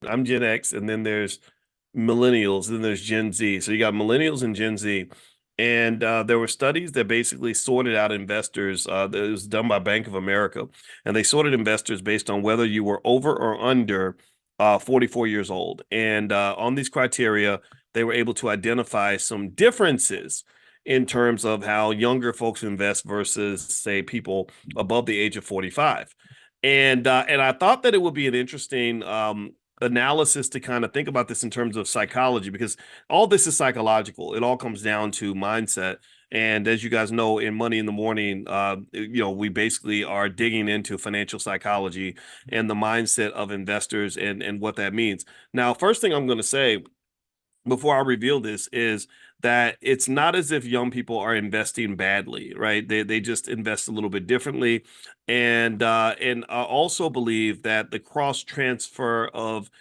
I'm Gen X, and then there's millennials, and then there's Gen Z. So you got millennials and Gen Z. And there were studies that basically sorted out investors. That was done by Bank of America. And they sorted investors based on whether you were over or under 44 years old. And on these criteria, they were able to identify some differences in terms of how younger folks invest versus, say, people above the age of 45. And I thought that it would be an interesting analysis to kind of think about this in terms of psychology, because all this is psychological. It all comes down to mindset. And as you guys know, in Money in the Morning, we basically are digging into financial psychology and the mindset of investors and what that means. Now, first thing I'm going to say before I reveal this is that it's not as if young people are investing badly, right? They just invest a little bit differently, and I also believe that the cross transfer of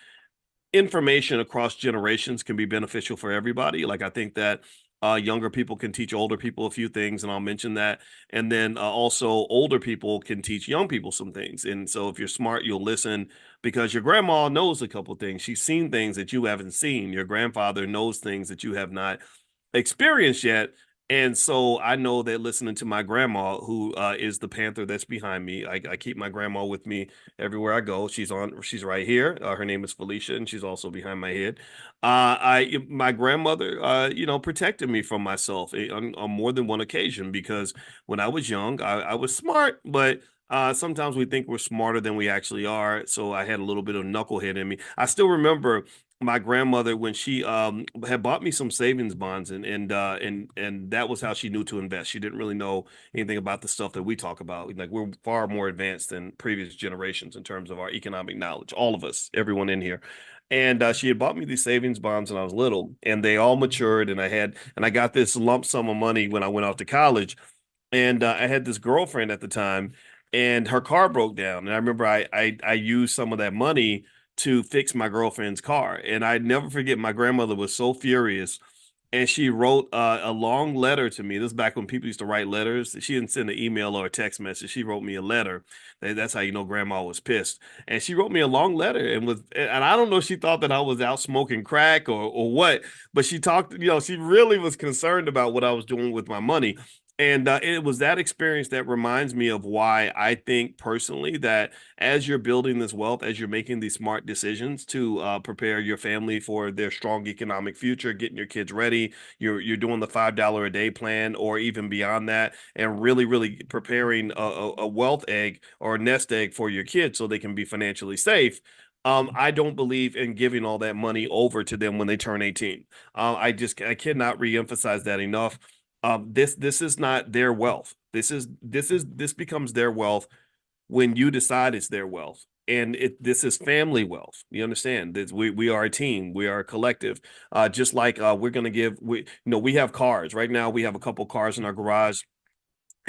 information across generations can be beneficial for everybody. Like, I think that younger people can teach older people a few things, and I'll mention that. And then also older people can teach young people some things. And so if you're smart, you'll listen because your grandma knows a couple things. She's seen things that you haven't seen. Your grandfather knows things that you have not experienced yet. And so I know that listening to my grandma, who is the Panther that's behind me, I keep my grandma with me everywhere I go. She's right here. Her name is Felicia, and she's also behind my head. My grandmother, protected me from myself on more than one occasion, because when I was young, I was smart, but sometimes we think we're smarter than we actually are. So I had a little bit of knucklehead in me. I still remember my grandmother when she had bought me some savings bonds, and that was how she knew to invest. She didn't really know anything about the stuff that we talk about. Like, we're far more advanced than previous generations in terms of our economic knowledge, all of us, everyone in here. And she had bought me these savings bonds when I was little, and they all matured. And I got this lump sum of money when I went off to college. And I had this girlfriend at the time, and her car broke down. And I remember I used some of that money to fix my girlfriend's car. And I never forget, my grandmother was so furious, and she wrote a long letter to me. This is back when people used to write letters. She didn't send an email or a text message. She wrote me a letter. That's how you know grandma was pissed. And she wrote me a long letter, and I don't know if she thought that I was out smoking crack or what, but she talked, she really was concerned about what I was doing with my money. And it was that experience that reminds me of why I think personally that as you're building this wealth, as you're making these smart decisions to prepare your family for their strong economic future, getting your kids ready, you're doing the $5 a day plan, or even beyond that, and really preparing a wealth egg or a nest egg for your kids so they can be financially safe. I don't believe in giving all that money over to them when they turn 18. I cannot reemphasize that enough. This is not their wealth. This becomes their wealth when you decide it's their wealth. And this is family wealth. You understand? We are a team. We are a collective. Just like we're gonna give we have cars. Right now we have a couple cars in our garage,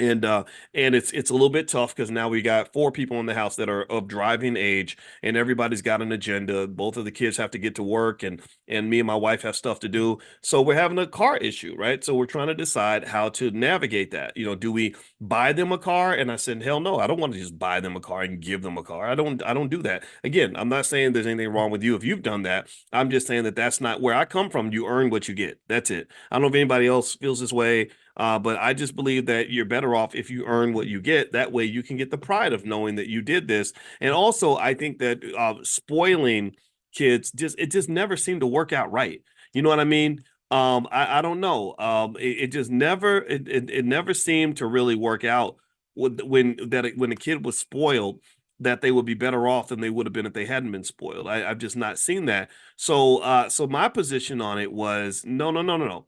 and it's a little bit tough because now we got four people in the house that are of driving age, and everybody's got an agenda. Both of the kids have to get to work, and me and my wife have stuff to do. So we're having a car issue, right? So we're trying to decide how to navigate that. Do we buy them a car? And I said, hell no, I don't want to just buy them a car and give them a car. I don't do that. Again, I'm not saying there's anything wrong with you if you've done that. I'm just saying that that's not where I come from. You earn what you get. That's it. I don't know if anybody else feels this way, but I just believe that you're better off if you earn what you get. That way you can get the pride of knowing that you did this. And also, I think that spoiling kids just never seemed to work out right. You know what I mean? I don't know. It just it never seemed to really work out when a kid was spoiled, that they would be better off than they would have been if they hadn't been spoiled. I've just not seen that. So my position on it was no.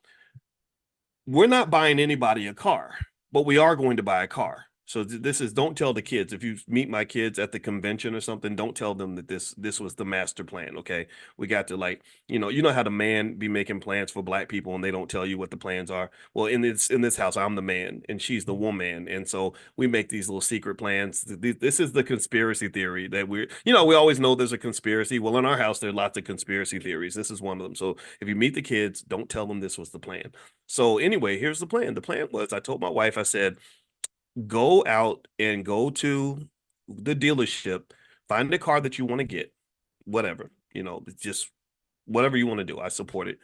We're not buying anybody a car, but we are going to buy a car. So this is, don't tell the kids. If you meet my kids at the convention or something, don't tell them that this was the master plan. Okay, we got to, like, you know how the man be making plans for black people and they don't tell you what the plans are. Well, in this house, I'm the man and she's the woman, and so we make these little secret plans. This is the conspiracy theory that we always know there's a conspiracy. Well, in our house, there are lots of conspiracy theories. This is one of them. So if you meet the kids, don't tell them this was the plan. So anyway, here's the plan. The plan was, I told my wife, I said, go out and go to the dealership, find a car that you want to get, whatever, just whatever you want to do. I support it.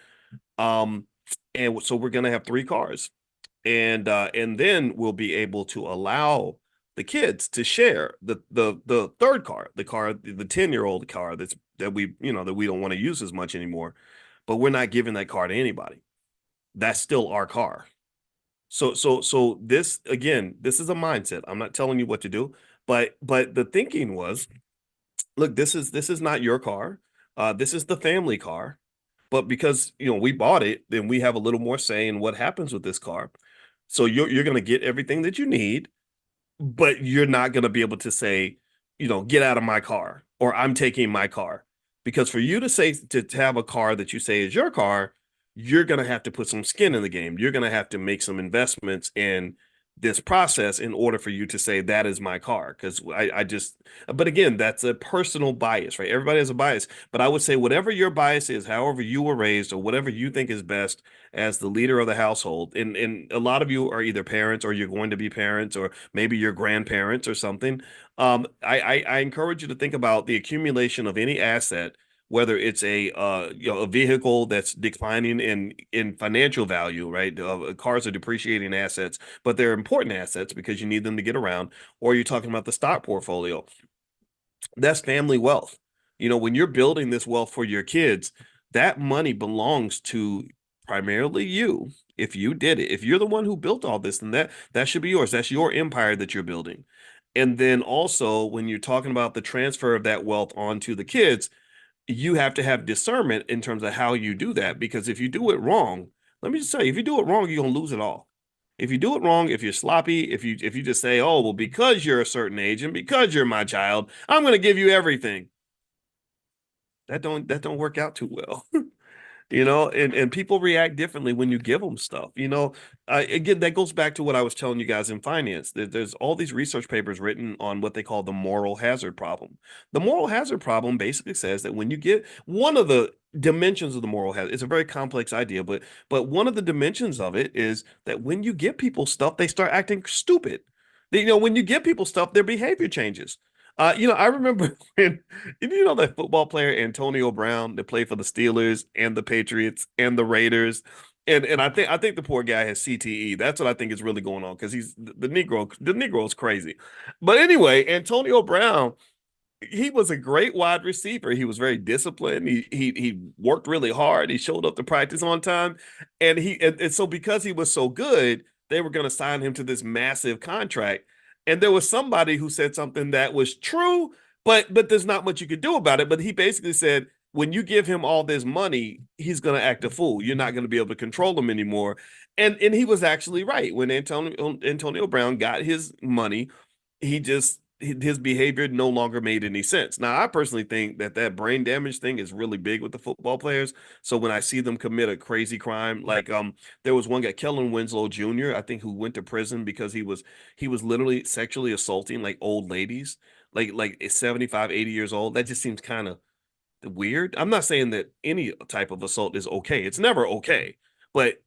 Um, and so we're gonna have three cars, and then we'll be able to allow the kids to share the third car, the 10-year-old car that we don't want to use as much anymore, but we're not giving that car to anybody. That's still our car. So this, again, this is a mindset. I'm not telling you what to do, but the thinking was, look, this is not your car. This is the family car. But because we bought it, then we have a little more say in what happens with this car. So you're going to get everything that you need, but you're not going to be able to say, get out of my car, or I'm taking my car. Because for you to say, to have a car that you say is your car, you're going to have to put some skin in the game. You're going to have to make some investments in this process in order for you to say that is my car. Because but again, that's a personal bias, right? Everybody has a bias. But I would say whatever your bias is, however you were raised, or whatever you think is best as the leader of the household, and a lot of you are either parents, or you're going to be parents, or maybe you're grandparents or something. I encourage you to think about the accumulation of any asset, whether it's a vehicle that's declining in financial value, right? Cars are depreciating assets, but they're important assets because you need them to get around. Or you're talking about the stock portfolio. That's family wealth. When you're building this wealth for your kids, that money belongs to primarily you. If you did it, if you're the one who built all this, then that should be yours. That's your empire that you're building. And then also, when you're talking about the transfer of that wealth onto the kids, you have to have discernment in terms of how you do that. Because if you do it wrong, let me just say, if you do it wrong, you're gonna lose it all. If you do it wrong, if you're sloppy, if you just say, oh, well, because you're a certain age and because you're my child, I'm gonna give you everything. that don't work out too well. And people react differently when you give them stuff. Again, that goes back to what I was telling you guys in finance. There's all these research papers written on what they call the moral hazard problem. The moral hazard problem basically says that when you get one of the dimensions of the moral hazard, it's a very complex idea, but one of the dimensions of it is that when you give people stuff, they start acting stupid. When you give people stuff, their behavior changes. I remember when that football player Antonio Brown that played for the Steelers and the Patriots and the Raiders. And I think the poor guy has CTE. That's what I think is really going on because he's the Negro. The Negro is crazy. But anyway, Antonio Brown, he was a great wide receiver. He was very disciplined. He worked really hard. He showed up to practice on time, and so because he was so good, they were going to sign him to this massive contract. And there was somebody who said something that was true, but there's not much you could do about it. But he basically said, when you give him all this money, he's going to act a fool. You're not going to be able to control him anymore. And he was actually right. When Antonio Brown got his money, his behavior no longer made any sense. Now, I personally think that brain damage thing is really big with the football players. So when I see them commit a crazy crime, like there was one guy, Kellen Winslow Jr., I think, who went to prison because he was literally sexually assaulting like old ladies, like 75, 80 years old. That just seems kind of weird. I'm not saying that any type of assault is okay. It's never okay, but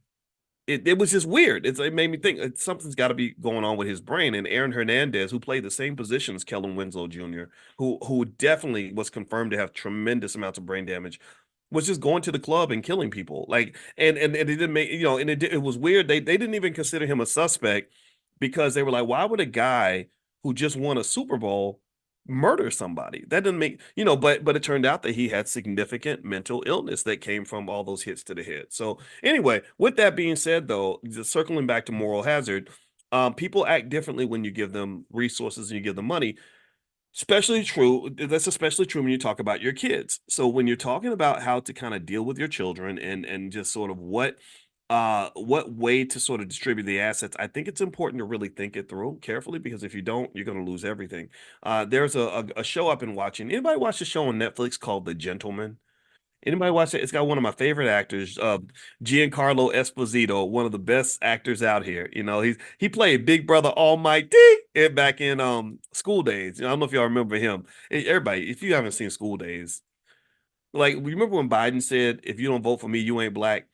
it was just weird. It made me think something's got to be going on with his brain. And Aaron Hernandez, who played the same position as Kellen Winslow Jr., who definitely was confirmed to have tremendous amounts of brain damage, was just going to the club and killing people. Like, and it didn't make, and it was weird. They didn't even consider him a suspect because they were like, why would a guy who just won a Super Bowl murder somebody? That doesn't make, but it turned out that he had significant mental illness that came from all those hits to the head. So anyway, with that being said, though, just circling back to moral hazard, people act differently when you give them resources and you give them money. Especially true. That's especially true when you talk about your kids. So when you're talking about how to kind of deal with your children and just sort of what way to sort of distribute the assets, I think it's important to really think it through carefully because if you don't, you're going to lose everything. There's a show I've been watching. Anybody watch the show on Netflix called The Gentleman? Anybody watch it? It's got one of my favorite actors, Giancarlo Esposito, one of the best actors out here. He played Big Brother Almighty back in School Days. I don't know if y'all remember him. Everybody, if you haven't seen School Days, like remember when Biden said, "If you don't vote for me, you ain't black."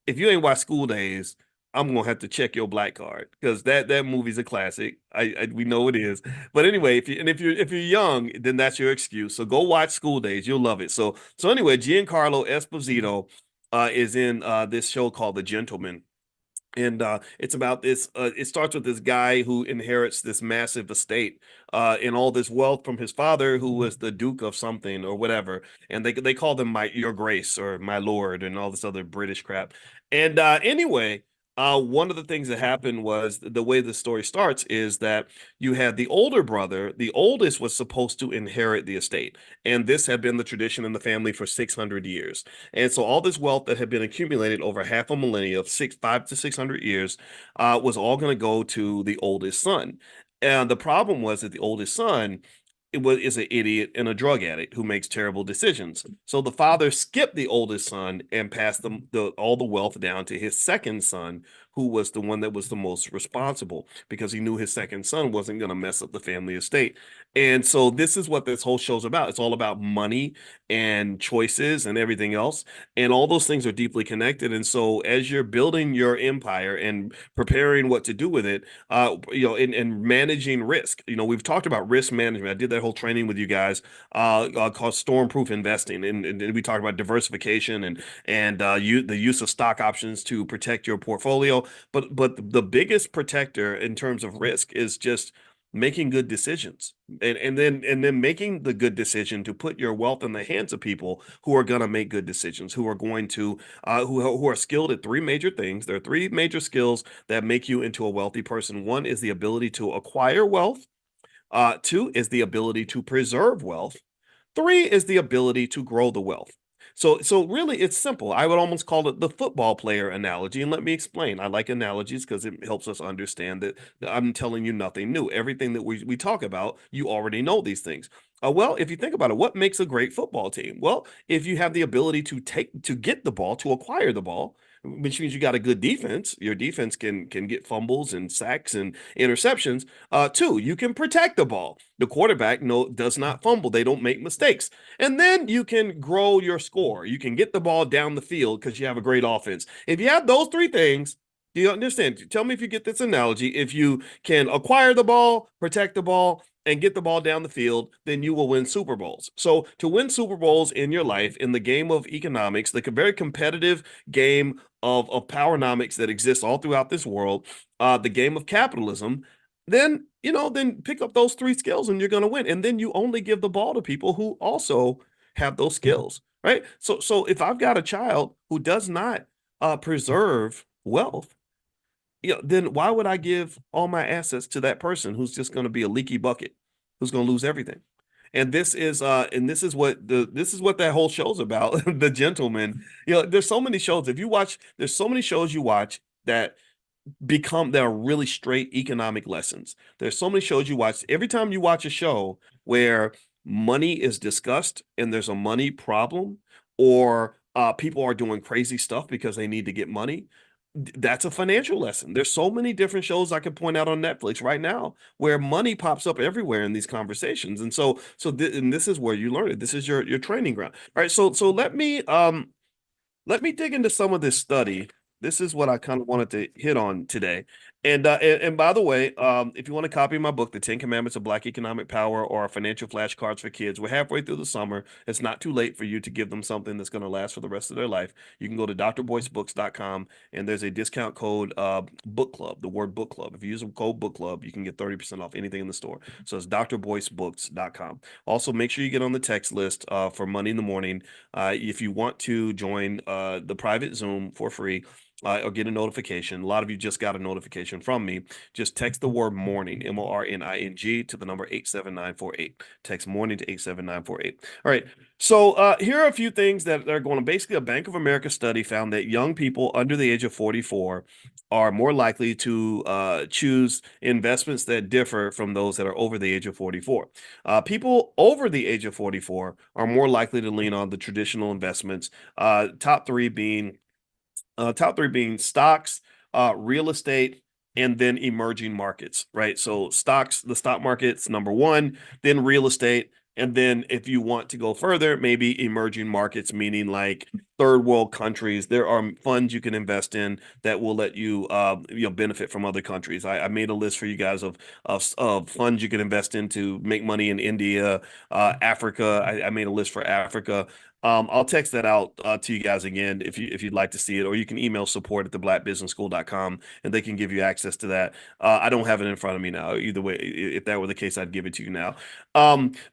If you ain't watched School Days, I'm gonna have to check your black card because that movie's a classic. We know it is. But anyway, if you're young, then that's your excuse. So go watch School Days. You'll love it. So anyway, Giancarlo Esposito is in this show called The Gentleman, and it's about this it starts with this guy who inherits this massive estate and all this wealth from his father, who was the duke of something or whatever, and they call them my your grace or my lord and all this other British crap. And anyway, one of the things that happened was the way the story starts is that you had the older brother. The oldest was supposed to inherit the estate, and this had been the tradition in the family for 600 years. And so all this wealth that had been accumulated over half a millennia, of 5 to 600 years, was all going to go to the oldest son. And the problem was that the oldest son is an idiot and a drug addict who makes terrible decisions. So the father skipped the oldest son and passed all the wealth down to his second son, who was the one that was the most responsible because he knew his second son wasn't going to mess up the family estate. And so this is what this whole show's about. It's all about money and choices and everything else. And all those things are deeply connected. And so as you're building your empire and preparing what to do with it, and managing risk. We've talked about risk management. I did that whole training with you guys called storm-proof investing, and we talked about diversification and the use of stock options to protect your portfolio. But the biggest protector in terms of risk is just making good decisions and then making the good decision to put your wealth in the hands of people who are going to make good decisions, who are going to who are skilled at three major things. There are three major skills that make you into a wealthy person. One is the ability to acquire wealth. Two is the ability to preserve wealth. Three is the ability to grow the wealth. So really, it's simple. I would almost call it the football player analogy. And let me explain. I like analogies because it helps us understand that I'm telling you nothing new. Everything that we talk about, you already know these things. Well, if you think about it, what makes a great football team? Well, if you have the ability to get the ball, to acquire the ball, which means you got a good defense. Your defense can get fumbles and sacks and interceptions. Two, you can protect the ball. The quarterback does not fumble. They don't make mistakes. And then you can grow your score. You can get the ball down the field because you have a great offense. If you have those three things, do you understand? Tell me if you get this analogy. If you can acquire the ball, protect the ball, and get the ball down the field, then you will win Super Bowls. So to win Super Bowls in your life, in the game of economics, the very competitive game of powernomics that exists all throughout this world, the game of capitalism, then then pick up those three skills and you're going to win. And then you only give the ball to people who also have those skills, right? So if I've got a child who does not preserve wealth, then why would I give all my assets to that person who's just going to be a leaky bucket, who's going to lose everything? And this is what that whole show's about. The gentleman. There's so many shows. If you watch, there's so many shows you watch that there are really straight economic lessons. There's so many shows you watch. Every time you watch a show where money is discussed and there's a money problem, or people are doing crazy stuff because they need to get money, that's a financial lesson. There's so many different shows I could point out on Netflix right now where money pops up everywhere in these conversations. And and this is where you learn it. This is your training ground. All right, so let me dig into some of this study. This is what I kind of wanted to hit on today. And by the way, if you want to copy my book, The 10 Commandments of Black Economic Power, or Financial Flashcards for Kids, we're halfway through the summer. It's not too late for you to give them something that's going to last for the rest of their life. You can go to drboycebooks.com, and there's a discount code, book club, the word book club. If you use the code book club, you can get 30% off anything in the store. So it's drboycebooks.com. Also, make sure you get on the text list for Money in the Morning. If you want to join the private Zoom for free, or get a notification. A lot of you just got a notification from me. Just text the word morning, MORNING, to the number 87948. Text morning to 87948. All right. So here are a few things that are going to basically, a Bank of America study found that young people under the age of 44 are more likely to choose investments that differ from those that are over the age of 44. People over the age of 44 are more likely to lean on the traditional investments, top three being stocks, real estate, and then emerging markets, right? So stocks, the stock market's number one, then real estate, and then if you want to go further, maybe emerging markets, meaning like third world countries. There are funds you can invest in that will let you benefit from other countries. I made a list for you guys of funds you can invest in to make money in India, Africa. I made a list for Africa. I'll text that out to you guys again if you'd like to see it, or you can email support at theblackbusinessschool.com and they can give you access to that. I don't have it in front of me now. Either way, if that were the case, I'd give it to you now.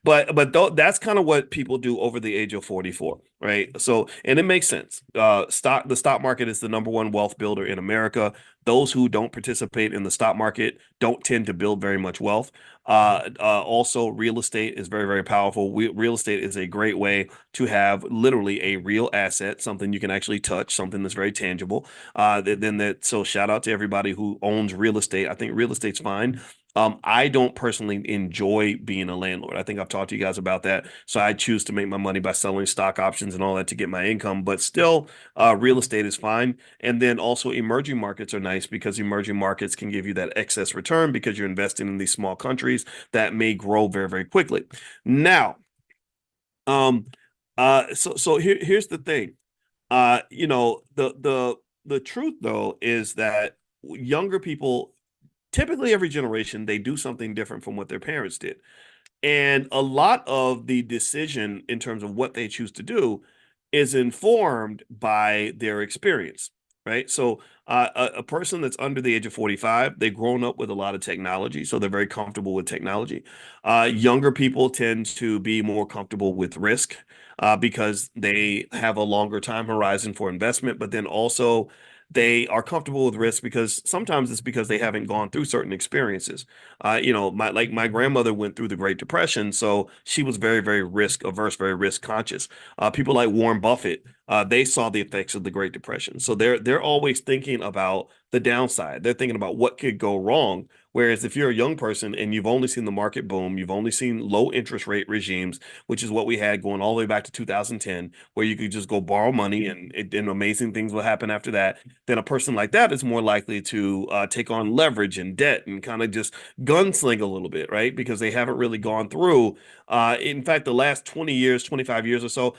That's kind of what people do over the age of 44, right? So, and it makes sense. The stock market is the number one wealth builder in America. Those who don't participate in the stock market don't tend to build very much wealth. Also, real estate is very, very powerful. Real estate is a great way to have literally a real asset, something you can actually touch, something that's very tangible. So shout out to everybody who owns real estate. I think real estate's fine. I don't personally enjoy being a landlord. I think I've talked to you guys about that. So I choose to make my money by selling stock options and all that to get my income. But still, real estate is fine. And then also emerging markets are nice because emerging markets can give you that excess return because you're investing in these small countries that may grow very, very quickly. Now, here's the thing. The truth though is that younger people, typically every generation, they do something different from what their parents did. And a lot of the decision in terms of what they choose to do is informed by their experience, right? So a person that's under the age of 45, they've grown up with a lot of technology, so they're very comfortable with technology. Younger people tend to be more comfortable with risk because they have a longer time horizon for investment, but then also they are comfortable with risk because sometimes it's because they haven't gone through certain experiences. My grandmother went through the Great Depression, so she was very, very risk averse, very risk conscious. People like Warren Buffett, they saw the effects of the Great Depression. So they're always thinking about the downside. They're thinking about what could go wrong. Whereas if you're a young person and you've only seen the market boom, you've only seen low interest rate regimes, which is what we had going all the way back to 2010, where you could just go borrow money and amazing things will happen after that, then a person like that is more likely to take on leverage and debt and kind of just gunsling a little bit, right? Because they haven't really gone through. In fact, the last 20 years, 25 years or so,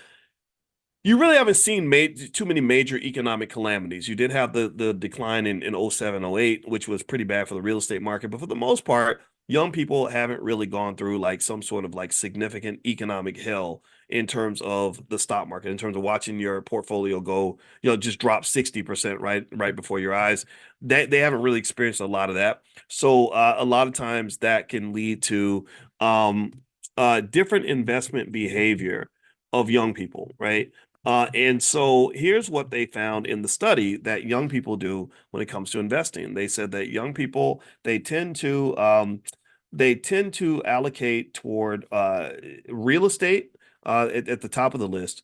you really haven't seen too many major economic calamities. You did have the decline in 07, 08, which was pretty bad for the real estate market. But for the most part, young people haven't really gone through like some sort of like significant economic hell in terms of the stock market, in terms of watching your portfolio go, just drop 60% right before your eyes. They haven't really experienced a lot of that. So a lot of times that can lead to um, different investment behavior of young people, right? And so here's what they found in the study that young people do when it comes to investing. They said that young people they tend to allocate toward real estate at the top of the list,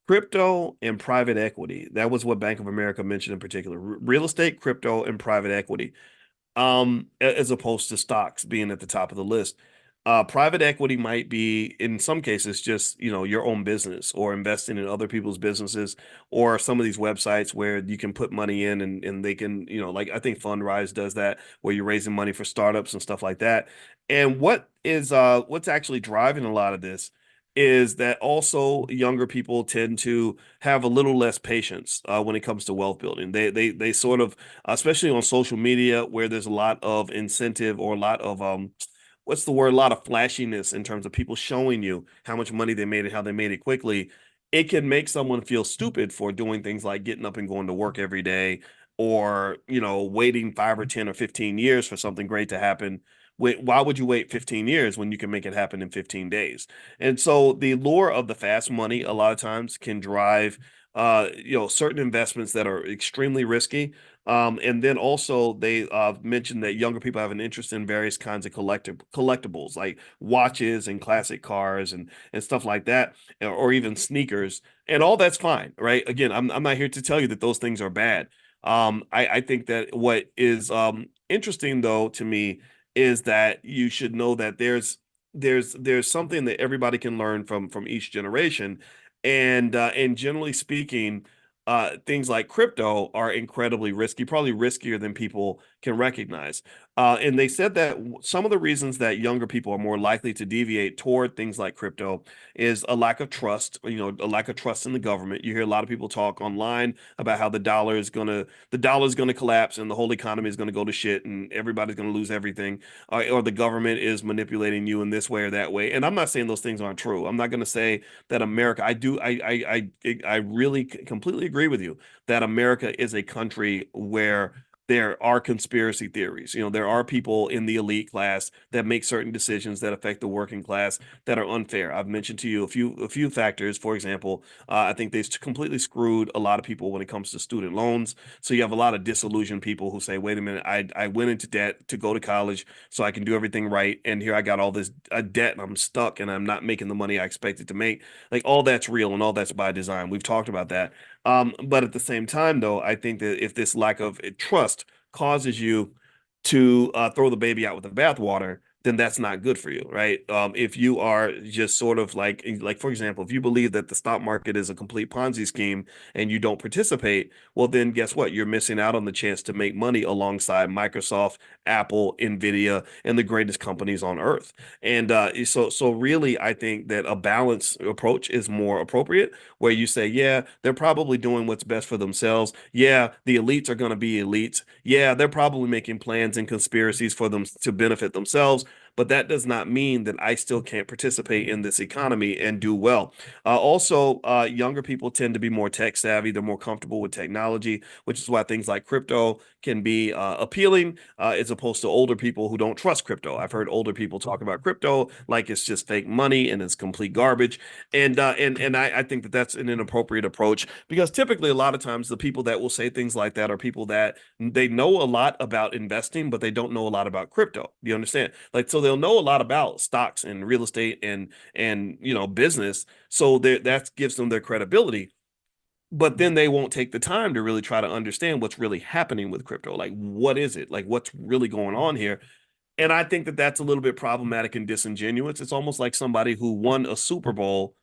crypto and private equity. That was what Bank of America mentioned in particular. Real estate, crypto, and private equity, as opposed to stocks being at the top of the list. Private equity might be, in some cases, just, your own business or investing in other people's businesses or some of these websites where you can put money in and they can, like I think Fundrise does that, where you're raising money for startups and stuff like that. And what's actually driving a lot of this is that also younger people tend to have a little less patience when it comes to wealth building. They sort of, especially on social media, where there's a lot of incentive or a lot of what's the word? A lot of flashiness in terms of people showing you how much money they made and how they made it quickly. It can make someone feel stupid for doing things like getting up and going to work every day, or waiting 5 or 10 or 15 years for something great to happen. Why would you wait 15 years when you can make it happen in 15 days? And so the lure of the fast money a lot of times can drive certain investments that are extremely risky. And then also they mentioned that younger people have an interest in various kinds of collectibles like watches and classic cars and stuff like that, or even sneakers. And all that's fine, right? Again, I'm not here to tell you that those things are bad. I think that what is interesting though to me is that you should know that there's something that everybody can learn from each generation, and generally speaking, things like crypto are incredibly risky, probably riskier than people can recognize. And they said that some of the reasons that younger people are more likely to deviate toward things like crypto is a lack of trust, a lack of trust in the government. You hear a lot of people talk online about how the dollar is gonna collapse and the whole economy is gonna go to shit and everybody's gonna lose everything, or the government is manipulating you in this way or that way. And I'm not saying those things aren't true. I'm not gonna say that America, I do, I really completely agree with you that America is a country where there are conspiracy theories. There are people in the elite class that make certain decisions that affect the working class that are unfair. I've mentioned to you a few factors. For example, I think they've completely screwed a lot of people when it comes to student loans. So you have a lot of disillusioned people who say, "Wait a minute, I went into debt to go to college so I can do everything right, and here I got all this debt and I'm stuck and I'm not making the money I expected to make." Like all that's real and all that's by design. We've talked about that. But at the same time, though, I think that if this lack of trust causes you to throw the baby out with the bathwater, then that's not good for you, right? If you are just sort of like for example, if you believe that the stock market is a complete Ponzi scheme and you don't participate, well, then guess what? You're missing out on the chance to make money alongside Microsoft, Apple, Nvidia, and the greatest companies on earth. And so really, I think that a balanced approach is more appropriate, where you say, yeah, they're probably doing what's best for themselves. Yeah, the elites are going to be elites. Yeah, they're probably making plans and conspiracies for them to benefit themselves. But that does not mean that I still can't participate in this economy and do well. Also, younger people tend to be more tech savvy. They're more comfortable with technology, which is why things like crypto can be appealing, as opposed to older people who don't trust crypto. I've heard older people talk about crypto like it's just fake money and it's complete garbage. And I think that that's an inappropriate approach, because typically a lot of times the people that will say things like that are people that they know a lot about investing, but they don't know a lot about crypto. You understand? Like, so they'll know a lot about stocks and real estate and business. So that gives them their credibility. but then they won't take the time to really try to understand what's really happening with crypto. Like, what is it? Like, what's really going on here? And I think that that's a little bit problematic and disingenuous. It's almost like somebody who won a Super Bowl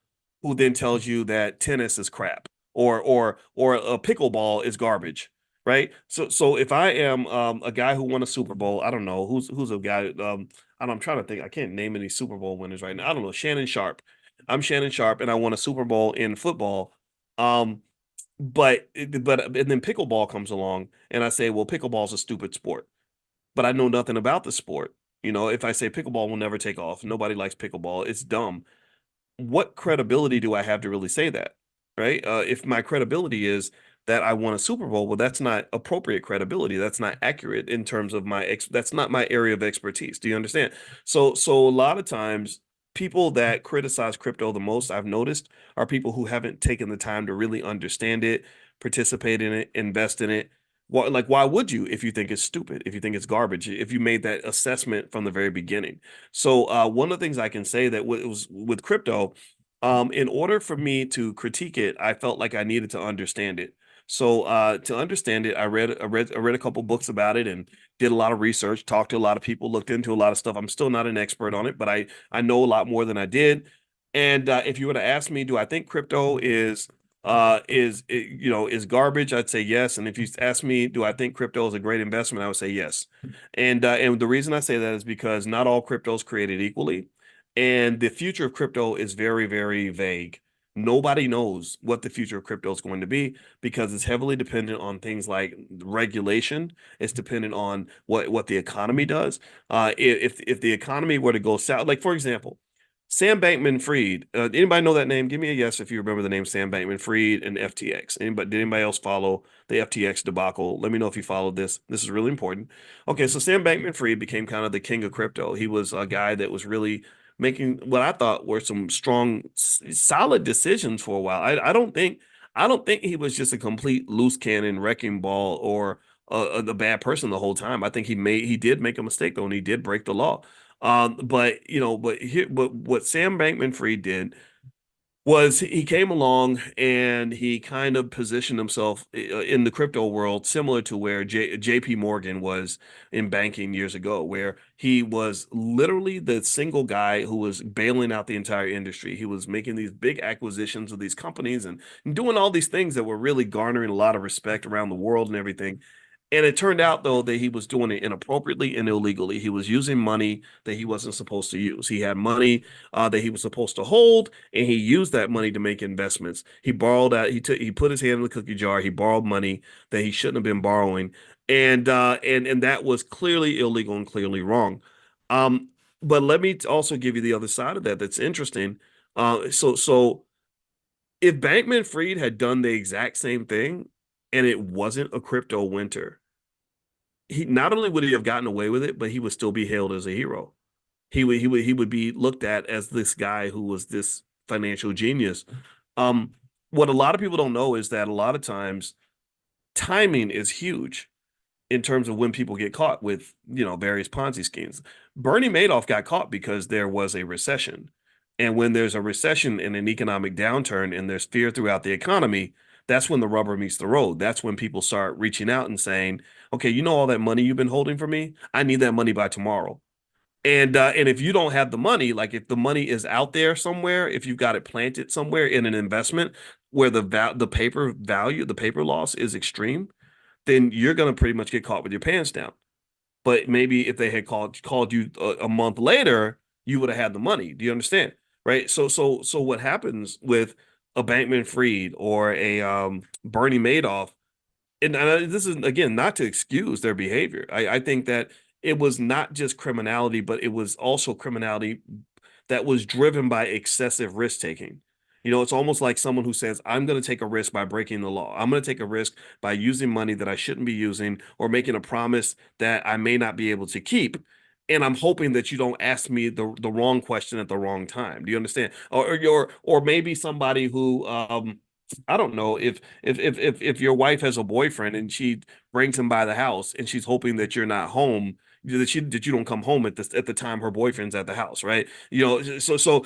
who then tells you that tennis is crap or a pickleball is garbage, right? So if I am a guy who won a Super Bowl, I don't know who's a guy. I'm trying to think. I can't name any Super Bowl winners right now. I don't know. Shannon Sharp. I'm Shannon Sharp, and I won a Super Bowl in football. Um, but and then pickleball comes along, and I say, well, pickleball's a stupid sport, but I know nothing about the sport. You know, if I say pickleball will never take off, nobody likes pickleball, it's dumb. What credibility do I have to really say that? Right? If my credibility is that I won a Super Bowl, well, that's not appropriate credibility. That's not accurate in terms of that's not my area of expertise. Do you understand? So a lot of times people that criticize crypto the most I've noticed are people who haven't taken the time to really understand it, participate in it, invest in it. Like, why would you if you think it's stupid, if you think it's garbage, if you made that assessment from the very beginning? So one of the things I can say that was with crypto, in order for me to critique it, I felt like I needed to understand it. So to understand it, I read a couple books about it and did a lot of research, talked to a lot of people, looked into a lot of stuff. I'm still not an expert on it, but I know a lot more than I did. And if you were to ask me, do I think crypto is garbage? I'd say yes. And if you ask me, do I think crypto is a great investment? I would say yes. And the reason I say that is because not all crypto is created equally, and the future of crypto is very, very vague. Nobody knows what the future of crypto is going to be because it's heavily dependent on things like regulation. It's dependent on what the economy does. If the economy were to go south, like for example, Sam Bankman-Fried. Anybody know that name? Give me a yes if you remember the name Sam Bankman-Fried and FTX. Did anybody else follow the FTX debacle? Let me know if you followed this. This is really important. Okay, so Sam Bankman-Fried became kind of the king of crypto. He was a guy that was really making what I thought were some strong, solid decisions for a while. I don't think he was just a complete loose cannon wrecking ball or a bad person the whole time. I think he did make a mistake though, and he did break the law. But what Sam Bankman-Fried did was he came along and he kind of positioned himself in the crypto world similar to where JP Morgan was in banking years ago, where he was literally the single guy who was bailing out the entire industry. He was making these big acquisitions of these companies and doing all these things that were really garnering a lot of respect around the world and everything. And it turned out, though, that he was doing it inappropriately and illegally. He was using money that he wasn't supposed to use. He had money that he was supposed to hold, and he used that money to make investments. He borrowed out. He put his hand in the cookie jar. He borrowed money that he shouldn't have been borrowing, and that was clearly illegal and clearly wrong. Um, but let me also give you the other side of that. That's interesting. So if Bankman Fried had done the exact same thing, and it wasn't a crypto winter, he not only would he have gotten away with it, but he would still be hailed as a hero. He would be looked at as this guy who was this financial genius. Um, what a lot of people don't know is that a lot of times timing is huge in terms of when people get caught with, various Ponzi schemes. Bernie Madoff got caught because there was a recession. And when there's a recession and an economic downturn and there's fear throughout the economy, that's when the rubber meets the road. That's when people start reaching out and saying, okay, you know all that money you've been holding for me? I need that money by tomorrow. And if you don't have the money, like if the money is out there somewhere, if you've got it planted somewhere in an investment where the paper loss is extreme, then you're going to pretty much get caught with your pants down. But maybe if they had called you a month later, you would have had the money. Do you understand? Right? So what happens with a Bankman Fried or a Bernie Madoff, and this is again not to excuse their behavior. I think that it was not just criminality, but it was also criminality that was driven by excessive risk taking. It's almost like someone who says, I'm going to take a risk by breaking the law. I'm going to take a risk by using money that I shouldn't be using or making a promise that I may not be able to keep. And I'm hoping that you don't ask me the wrong question at the wrong time. Do you understand? Or maybe somebody who I don't know if your wife has a boyfriend and she brings him by the house and she's hoping that you're not home, that you don't come home at the time her boyfriend's at the house, right? So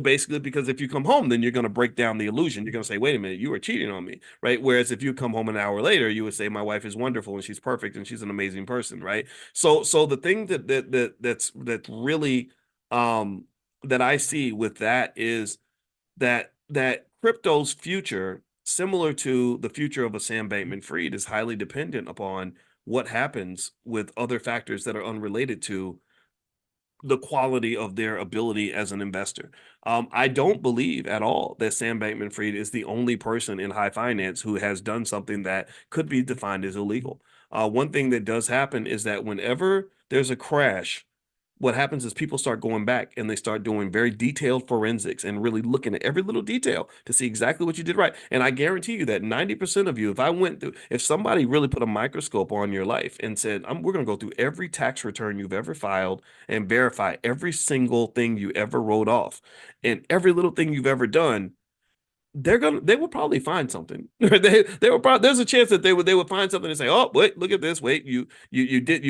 basically, because if you come home, then you're going to break down the illusion. You're going to say, wait a minute, you were cheating on me, right? Whereas if you come home an hour later, you would say, my wife is wonderful and she's perfect and she's an amazing person, right? So the thing that's really um that I see with that is that crypto's future, similar to the future of a Sam Bankman-Fried, is highly dependent upon what happens with other factors that are unrelated to the quality of their ability as an investor. I don't believe at all that Sam Bankman-Fried is the only person in high finance who has done something that could be defined as illegal. One thing that does happen is that whenever there's a crash, what happens is people start going back and they start doing very detailed forensics and really looking at every little detail to see exactly what you did right. And I guarantee you that 90% of you, if somebody really put a microscope on your life and said, we're going to go through every tax return you've ever filed and verify every single thing you ever wrote off and every little thing you've ever done, they would probably find something. They would probably there's a chance that they would find something and say, oh wait, look at this. Wait, you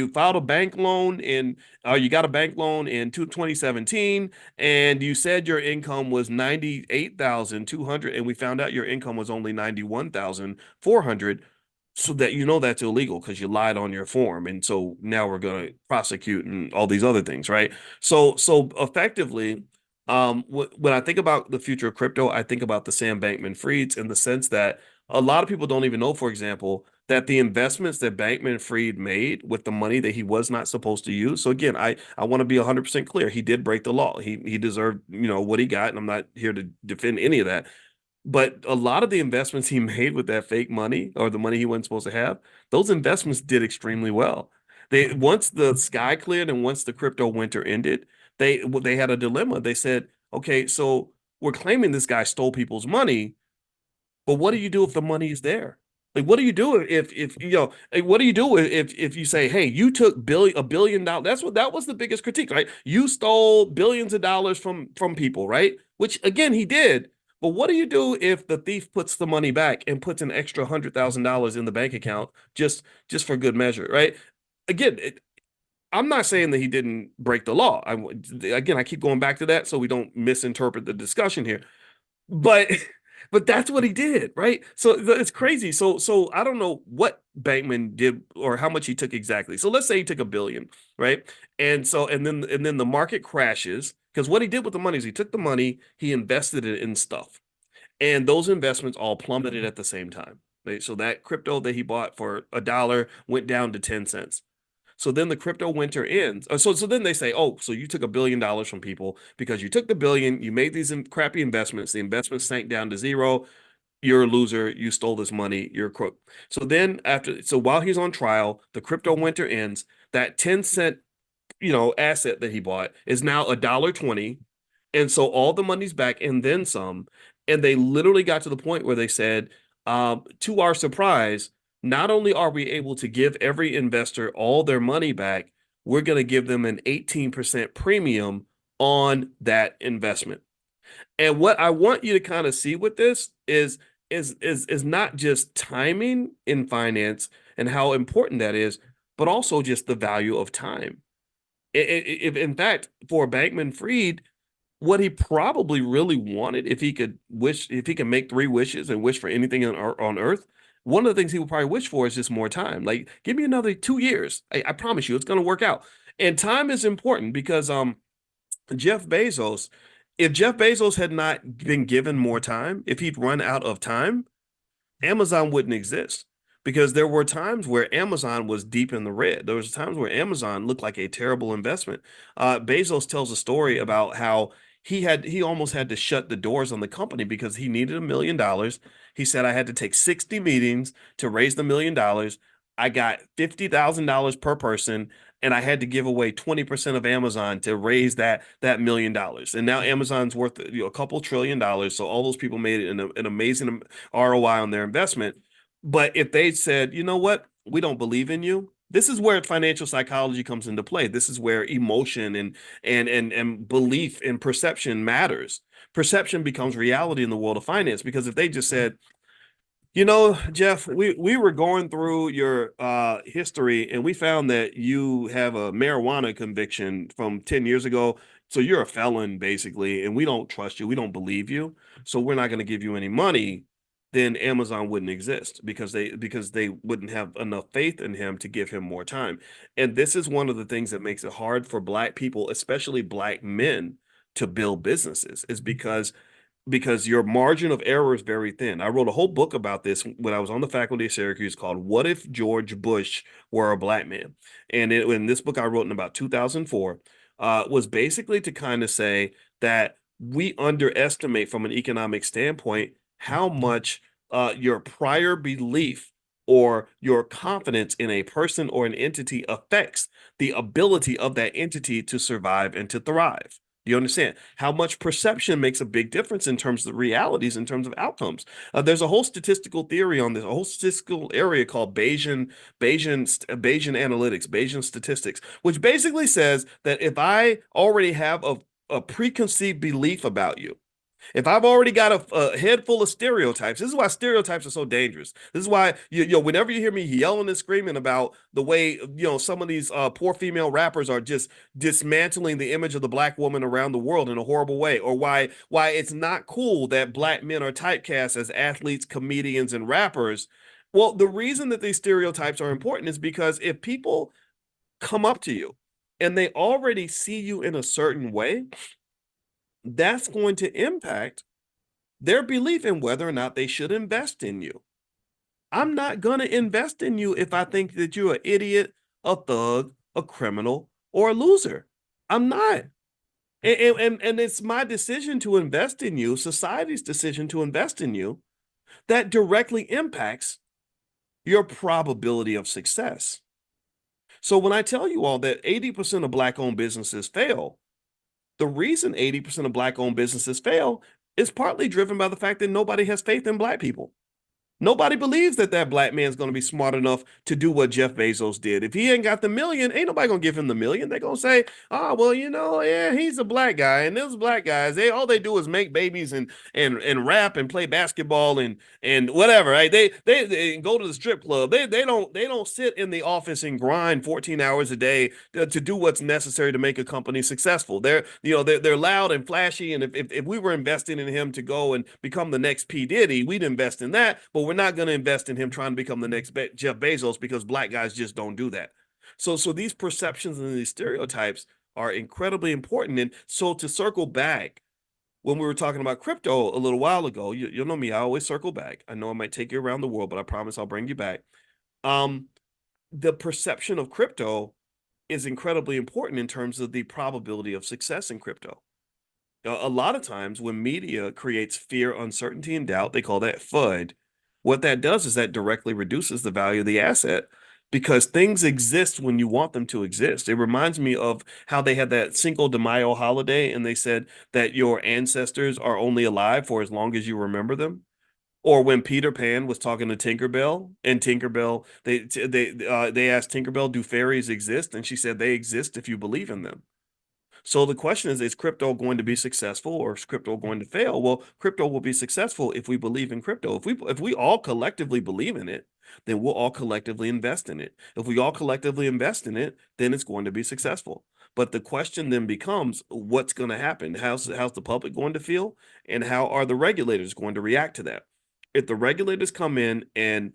filed a bank loan in you got a bank loan in 2017 and you said your income was 98,200 and we found out your income was only 91,400. So that that's illegal because you lied on your form. And so now we're gonna prosecute and all these other things, right? So effectively, when I think about the future of crypto, I think about the Sam Bankman-Frieds in the sense that a lot of people don't even know, for example, that the investments that Bankman-Fried made with the money that he was not supposed to use. So again, I want to be 100% clear. He did break the law. He deserved, what he got, and I'm not here to defend any of that. But a lot of the investments he made with that fake money or the money he wasn't supposed to have, those investments did extremely well. They once the sky cleared and once the crypto winter ended, they had a dilemma. They said, okay, so we're claiming this guy stole people's money, but what do you do if the money is there? Like, what do you do if like, what do you do if you say, hey, you took $1 billion? That was the biggest critique, right? You stole billions of dollars from people, right? Which again, he did. But what do you do if the thief puts the money back and puts an extra $100,000 in the bank account just for good measure, right? Again, I'm not saying that he didn't break the law. Again, I keep going back to that so we don't misinterpret the discussion here. But but that's what he did, right? So it's crazy. So I don't know what Bankman did or how much he took exactly. So let's say he took $1 billion, right? And then the market crashes because what he did with the money is he took the money, he invested it in stuff, and those investments all plummeted at the same time. Right? So that crypto that he bought for $1 went down to 10 cents. So then the crypto winter ends. So then they say, oh, so you took $1 billion from people because you took the billion, you made these crappy investments, the investments sank down to zero. You're a loser. You stole this money. You're a crook. So while he's on trial, the crypto winter ends. That 10 cent, asset that he bought is now $1.20, and so all the money's back and then some. And they literally got to the point where they said, to our surprise, not only are we able to give every investor all their money back, we're going to give them an 18% premium on that investment. And what I want you to kind of see with this is not just timing in finance and how important that is, but also just the value of time. If in fact, for Bankman Fried, what he probably really wanted, if he could make three wishes and wish for anything on earth, one of the things he would probably wish for is just more time. Like, give me another 2 years. I promise you, it's going to work out. And time is important because Jeff Bezos, if Jeff Bezos had not been given more time, if he'd run out of time, Amazon wouldn't exist because there were times where Amazon was deep in the red. There was times where Amazon looked like a terrible investment. Bezos tells a story about how he almost had to shut the doors on the company because he needed $1 million. He said, I had to take 60 meetings to raise the $1 million. I got $50,000 per person, and I had to give away 20% of Amazon to raise that $1 million. And now Amazon's worth a couple $1 trillion. So all those people made an amazing ROI on their investment. But if they said, you know what, we don't believe in you, this is where financial psychology comes into play. This is where emotion and belief and perception matters. perception becomes reality in the world of finance. Because if they just said, Jeff, we were going through your history and we found that you have a marijuana conviction from 10 years ago. So you're a felon, basically, and we don't trust you. We don't believe you. So we're not going to give you any money. Then Amazon wouldn't exist because they wouldn't have enough faith in him to give him more time. And this is one of the things that makes it hard for Black people, especially Black men, to build businesses, is because your margin of error is very thin. I wrote a whole book about this when I was on the faculty of Syracuse called "What If George Bush Were a Black Man?" And in this book I wrote in about 2004 was basically to kind of say that we underestimate from an economic standpoint how much your prior belief or your confidence in a person or an entity affects the ability of that entity to survive and to thrive. Do you understand how much perception makes a big difference in terms of realities, in terms of outcomes? There's a whole statistical theory on this, a whole statistical area called Bayesian analytics, Bayesian statistics, which basically says that if I already have a preconceived belief about you, if I've already got a head full of stereotypes, this is why stereotypes are so dangerous. This is why whenever you hear me yelling and screaming about the way some of these poor female rappers are just dismantling the image of the Black woman around the world in a horrible way, or why it's not cool that Black men are typecast as athletes, comedians, and rappers. Well, the reason that these stereotypes are important is because if people come up to you and they already see you in a certain way, that's going to impact their belief in whether or not they should invest in you. I'm not going to invest in you if I think that you're an idiot, a thug, a criminal, or a loser. I'm not. And it's my decision to invest in you, society's decision to invest in you, that directly impacts your probability of success. So when I tell you all that 80% of Black owned businesses fail, the reason 80% of Black owned businesses fail is partly driven by the fact that nobody has faith in Black people. Nobody believes that that Black man's going to be smart enough to do what Jeff Bezos did. If he ain't got the million, ain't nobody going to give him the million. They're going to say, oh, well, yeah, he's a Black guy. And those Black guys, all they do is make babies and rap and play basketball and whatever, right? They go to the strip club. They don't sit in the office and grind 14 hours a day to do what's necessary to make a company successful. They're loud and flashy. And if we were investing in him to go and become the next P. Diddy, we'd invest in that. But we're not going to invest in him trying to become the next Jeff Bezos, because Black guys just don't do that. So these perceptions and these stereotypes are incredibly important. And so to circle back, when we were talking about crypto a little while ago, you'll know me, I always circle back. I know I might take you around the world, but I promise I'll bring you back. Um, the perception of crypto is incredibly important in terms of the probability of success in crypto. A lot of times when media creates fear, uncertainty, and doubt, they call that FUD. What that does is that directly reduces the value of the asset, because things exist when you want them to exist. It reminds me of how they had that Cinco de Mayo holiday and they said that your ancestors are only alive for as long as you remember them. Or when Peter Pan was talking to Tinkerbell, and Tinkerbell, they asked Tinkerbell, "Do fairies exist?" And she said, "They exist if you believe in them." So the question is crypto going to be successful or is crypto going to fail? Well, crypto will be successful if we believe in crypto. If we all collectively believe in it, then we'll all collectively invest in it. If we all collectively invest in it, then it's going to be successful. But the question then becomes, what's going to happen? How's the public going to feel? And how are the regulators going to react to that? If the regulators come in and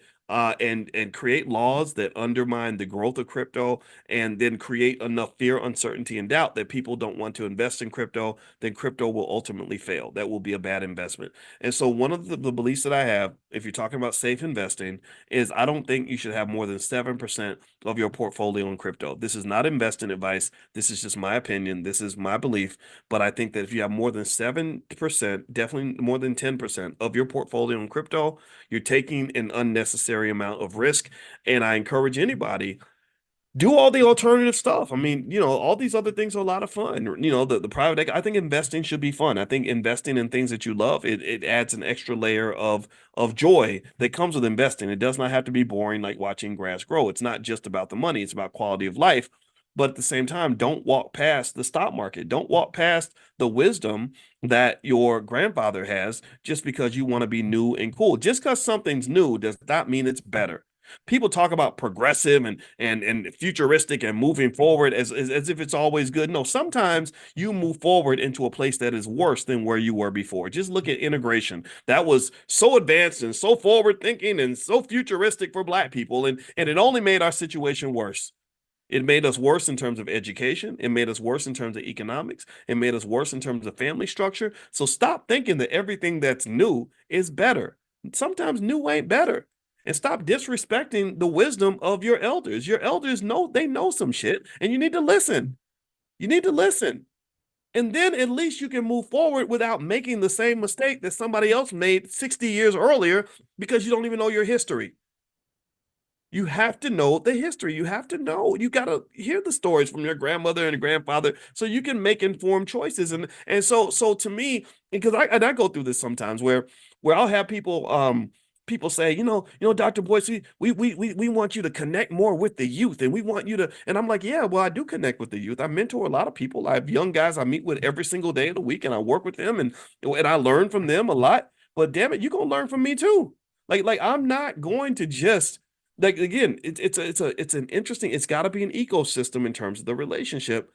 create laws that undermine the growth of crypto and then create enough fear, uncertainty, and doubt that people don't want to invest in crypto, then crypto will ultimately fail. That will be a bad investment. And so one of the beliefs that I have, if you're talking about safe investing, is I don't think you should have more than 7% of your portfolio in crypto. This is not investing advice. This is just my opinion. This is my belief. But I think that if you have more than 7%, definitely more than 10% of your portfolio in crypto, you're taking an unnecessary amount of risk. And I encourage anybody, do all the alternative stuff. I mean, all these other things are a lot of fun. The private, I think investing should be fun. I think investing in things that you love, it adds an extra layer of joy that comes with investing. It does not have to be boring like watching grass grow. It's not just about the money, it's about quality of life. But at the same time, don't walk past the stock market. Don't walk past the wisdom that your grandfather has just because you want to be new and cool. Just because something's new does not mean it's better. People talk about progressive and futuristic and moving forward as if it's always good. No, sometimes you move forward into a place that is worse than where you were before. Just look at integration. That was so advanced and so forward thinking and so futuristic for black people, and it only made our situation worse. It made us worse in terms of education. It made us worse in terms of economics. It made us worse in terms of family structure. So stop thinking that everything that's new is better. Sometimes new ain't better. And stop disrespecting the wisdom of your elders. Your elders know they know some shit, and you need to listen. You need to listen. And then at least you can move forward without making the same mistake that somebody else made 60 years earlier because you don't even know your history. You have to know the history. You have to know. You got to hear the stories from your grandmother and grandfather so you can make informed choices. And so to me, because I go through this sometimes where I'll have people say, Dr. Boyce, we want you to connect more with the youth, and we want you to, and I'm like, yeah, well, I do connect with the youth. I mentor a lot of people. I have young guys I meet with every single day of the week, and I work with them, and I learn from them a lot. But damn it, you're gonna learn from me too. Like I'm not going to just, like, again, it's an interesting, it's got to be an ecosystem in terms of the relationship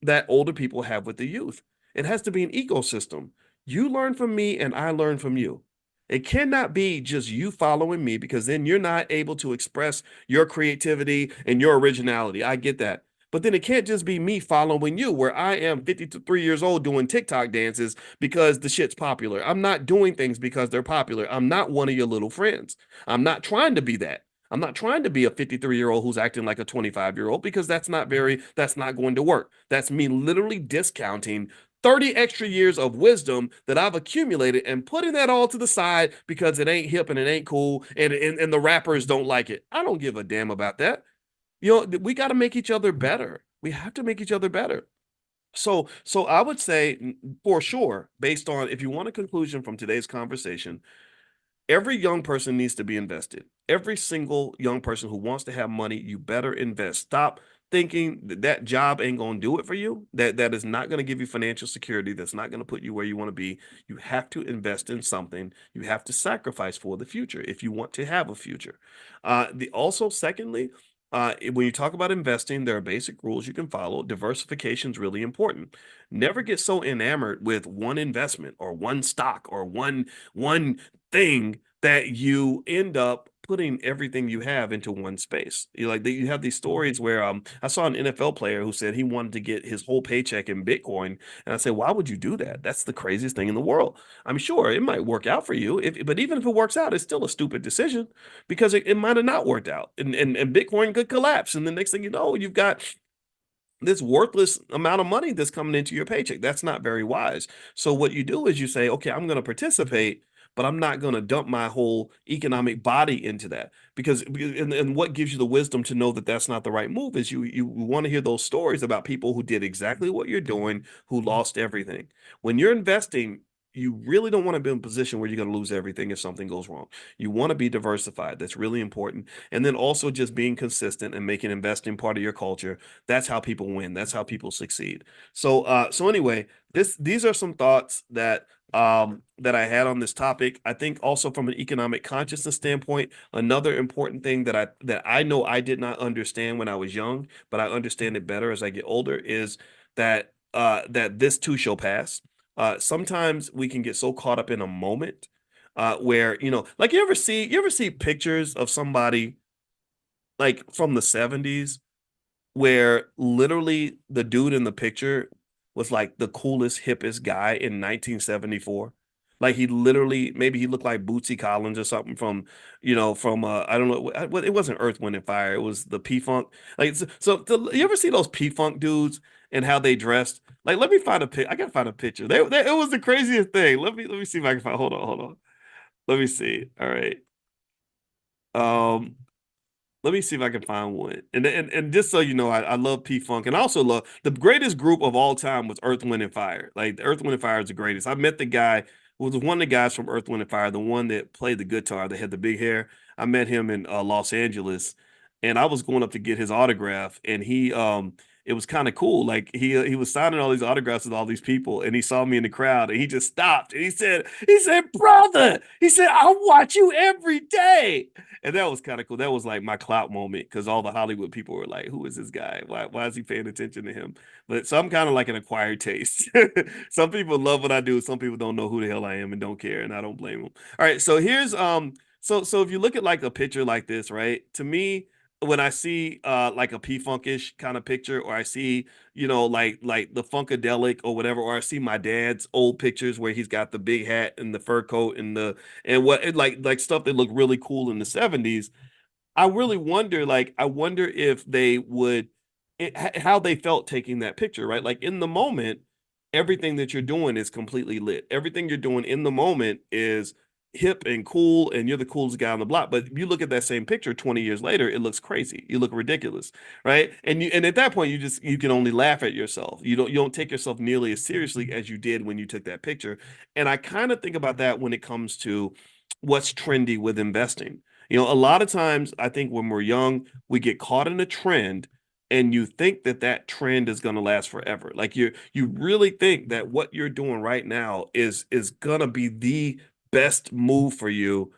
that older people have with the youth. It has to be an ecosystem. You learn from me and I learn from you. It cannot be just you following me, because then you're not able to express your creativity and your originality. I get that. But then it can't just be me following you, where I am 53 years old doing TikTok dances because the shit's popular. I'm not doing things because they're popular. I'm not one of your little friends. I'm not trying to be that. I'm not trying to be a 53-year-old who's acting like a 25-year-old, because that's not going to work. That's me literally discounting 30 extra years of wisdom that I've accumulated and putting that all to the side because it ain't hip and it ain't cool, and the rappers don't like it. I don't give a damn about that. We got to make each other better. We have to make each other better. So I would say, for sure, based on, if you want a conclusion from today's conversation, every young person needs to be invested. Every single young person who wants to have money, you better invest. Stop thinking that job ain't going to do it for you. That is not going to give you financial security. That's not going to put you where you want to be. You have to invest in something. You have to sacrifice for the future if you want to have a future. Secondly, when you talk about investing, there are basic rules you can follow. Diversification is really important. Never get so enamored with one investment or one stock or one thing that you end up putting everything you have into one space. You have these stories where I saw an NFL player who said he wanted to get his whole paycheck in Bitcoin, and I said, why would you do that? That's the craziest thing in the world. I'm sure it might work out for you, but even if it works out, it's still a stupid decision, because it might have not worked out, and Bitcoin could collapse, and the next thing you know, you've got this worthless amount of money that's coming into your paycheck. That's not very wise. So what you do is you say, okay, I'm going to participate, but I'm not going to dump my whole economic body into that, and what gives you the wisdom to know that that's not the right move is you want to hear those stories about people who did exactly what you're doing, who lost everything. When you're investing, you really don't want to be in a position where you're going to lose everything if something goes wrong. You want to be diversified. That's really important. And then also just being consistent and making investing part of your culture. That's how people win. That's how people succeed. So anyway, these are some thoughts that I had on this topic. I think also from an economic consciousness standpoint, another important thing that I know I did not understand when I was young, but I understand it better as I get older, is that this too shall pass. Sometimes we can get so caught up in a moment, where, like, you ever see pictures of somebody like from the 70s, where literally the dude in the picture was like the coolest, hippest guy in 1974. Like, he literally, maybe he looked like Bootsy Collins or something from I don't know what, it wasn't Earth, Wind and Fire. It was the P-Funk. Like, you ever see those P-Funk dudes and how they dressed? Like, let me find a pic. I gotta find a picture. It was the craziest thing. Let me see if I can find. Hold on. Let me see. All right. Um, Let me see if I can find one. And just so you know, I love P Funk, and I also love, the greatest group of all time was Earth, Wind and Fire. Like, Earth, Wind and Fire is the greatest. I met the guy who was one of the guys from Earth, Wind and Fire, the one that played the guitar, that had the big hair. I met him in Los Angeles, and I was going up to get his autograph, and it was kind of cool. Like he was signing all these autographs with all these people, and he saw me in the crowd, and he just stopped and he said, brother, he said, I watch you every day. And that was kind of cool. That was like my clout moment because all the Hollywood people were like, who is this guy? Why is he paying attention to him? But so I'm kind of like an acquired taste. Some people love what I do. Some people don't know who the hell I am and don't care, and I don't blame them. All right, so here's so if you look at like a picture like this, right? To me, when I see like a P-funkish kind of picture, or I see, like the Funkadelic or whatever, or I see my dad's old pictures where he's got the big hat and the fur coat and what like stuff that looked really cool in the 70s. I really wonder, like, I wonder if they would, how they felt taking that picture, right? Like in the moment, everything that you're doing is completely lit. Everything you're doing in the moment is hip and cool, and you're the coolest guy on the block. But you look at that same picture 20 years later, it looks crazy. You look ridiculous, right? And at that point, you can only laugh at yourself. You don't take yourself nearly as seriously as you did when you took that picture. And I kind of think about that when it comes to what's trendy with investing. A lot of times I think when we're young, we get caught in a trend and you think that that trend is going to last forever. Like you really think that what you're doing right now is going to be the best move for you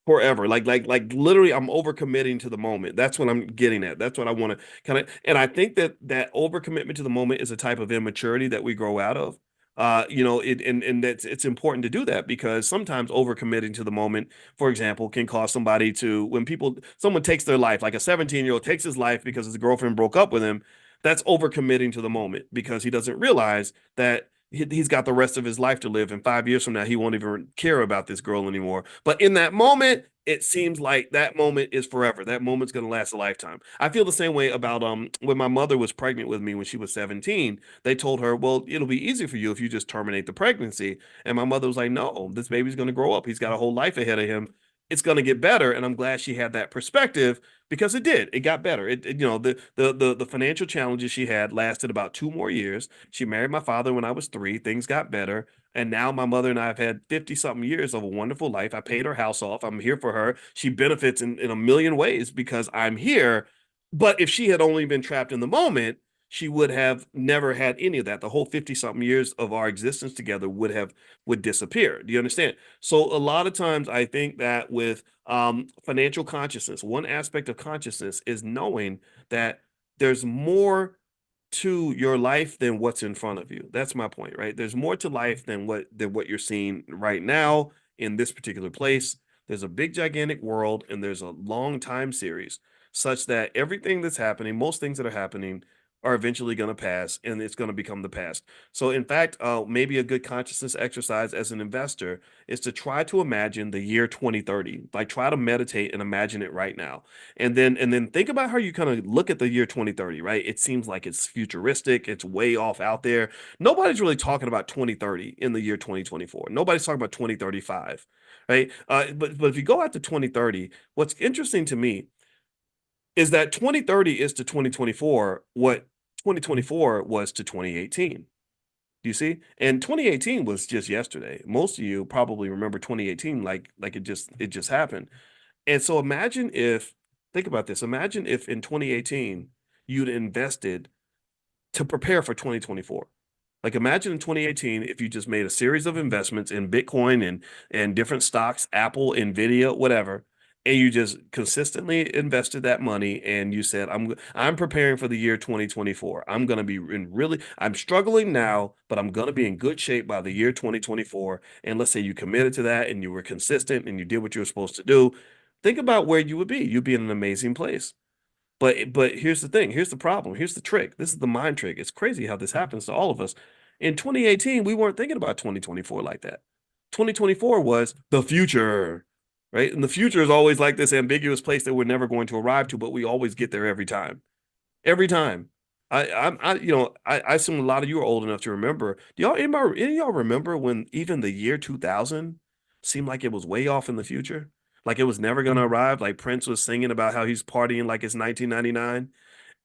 forever. Like literally I'm overcommitting to the moment. That's what I'm getting at. That's what I want to kind of, and I think that overcommitment to the moment is a type of immaturity that we grow out of. And that's it's important to do that because sometimes overcommitting to the moment, for example, can cause somebody to when someone takes their life, like a 17-year-old takes his life because his girlfriend broke up with him. That's overcommitting to the moment because he doesn't realize that he's got the rest of his life to live. And 5 years from now, he won't even care about this girl anymore. But in that moment, it seems like that moment is forever. That moment's going to last a lifetime. I feel the same way about when my mother was pregnant with me when she was 17. They told her, well, it'll be easy for you if you just terminate the pregnancy. And my mother was like, no, this baby's going to grow up. He's got a whole life ahead of him. It's going to get better. And I'm glad she had that perspective because it did. It got better. The financial challenges she had lasted about 2 more years. She married my father when I was 3. Things got better. And now my mother and I have had 50 something years of a wonderful life. I paid her house off. I'm here for her. She benefits in a million ways because I'm here. But if she had only been trapped in the moment, she would have never had any of that. The whole 50 something years of our existence together would disappear. Do you understand? So a lot of times I think that with financial consciousness, one aspect of consciousness is knowing that there's more to your life than what's in front of you. That's my point, right? There's more to life than what you're seeing right now in this particular place. There's a big gigantic world and there's a long time series such that everything that's happening, most things that are happening are eventually going to pass and it's going to become the past. So in fact, maybe a good consciousness exercise as an investor is to try to imagine the year 2030. Like try to meditate and imagine it right now. And then think about how you kind of look at the year 2030, right? It seems like it's futuristic, it's way off out there. Nobody's really talking about 2030 in the year 2024. Nobody's talking about 2035, right? But if you go out to 2030, what's interesting to me is that 2030 is to 2024 what 2024 was to 2018. Do you see? And 2018 was just yesterday. Most of you probably remember 2018 like it just happened. And so think about this. Imagine if in 2018 you'd invested to prepare for 2024. Like imagine in 2018 if you just made a series of investments in Bitcoin and different stocks, Apple, Nvidia, whatever, and you just consistently invested that money and you said I'm preparing for the year 2024. I'm struggling now, but I'm going to be in good shape by the year 2024. And let's say you committed to that and you were consistent and you did what you were supposed to do. Think about where you would be. You'd be in an amazing place. But here's the thing. Here's the problem. Here's the trick. This is the mind trick. It's crazy how this happens to all of us. In 2018, we weren't thinking about 2024 like that. 2024 was the future, right? And the future is always like this ambiguous place that we're never going to arrive to, but we always get there every time. Every time. I assume a lot of you are old enough to remember. Do y'all any of y'all remember when even the year 2000 seemed like it was way off in the future? Like it was never gonna arrive. Like Prince was singing about how he's partying like it's 1999.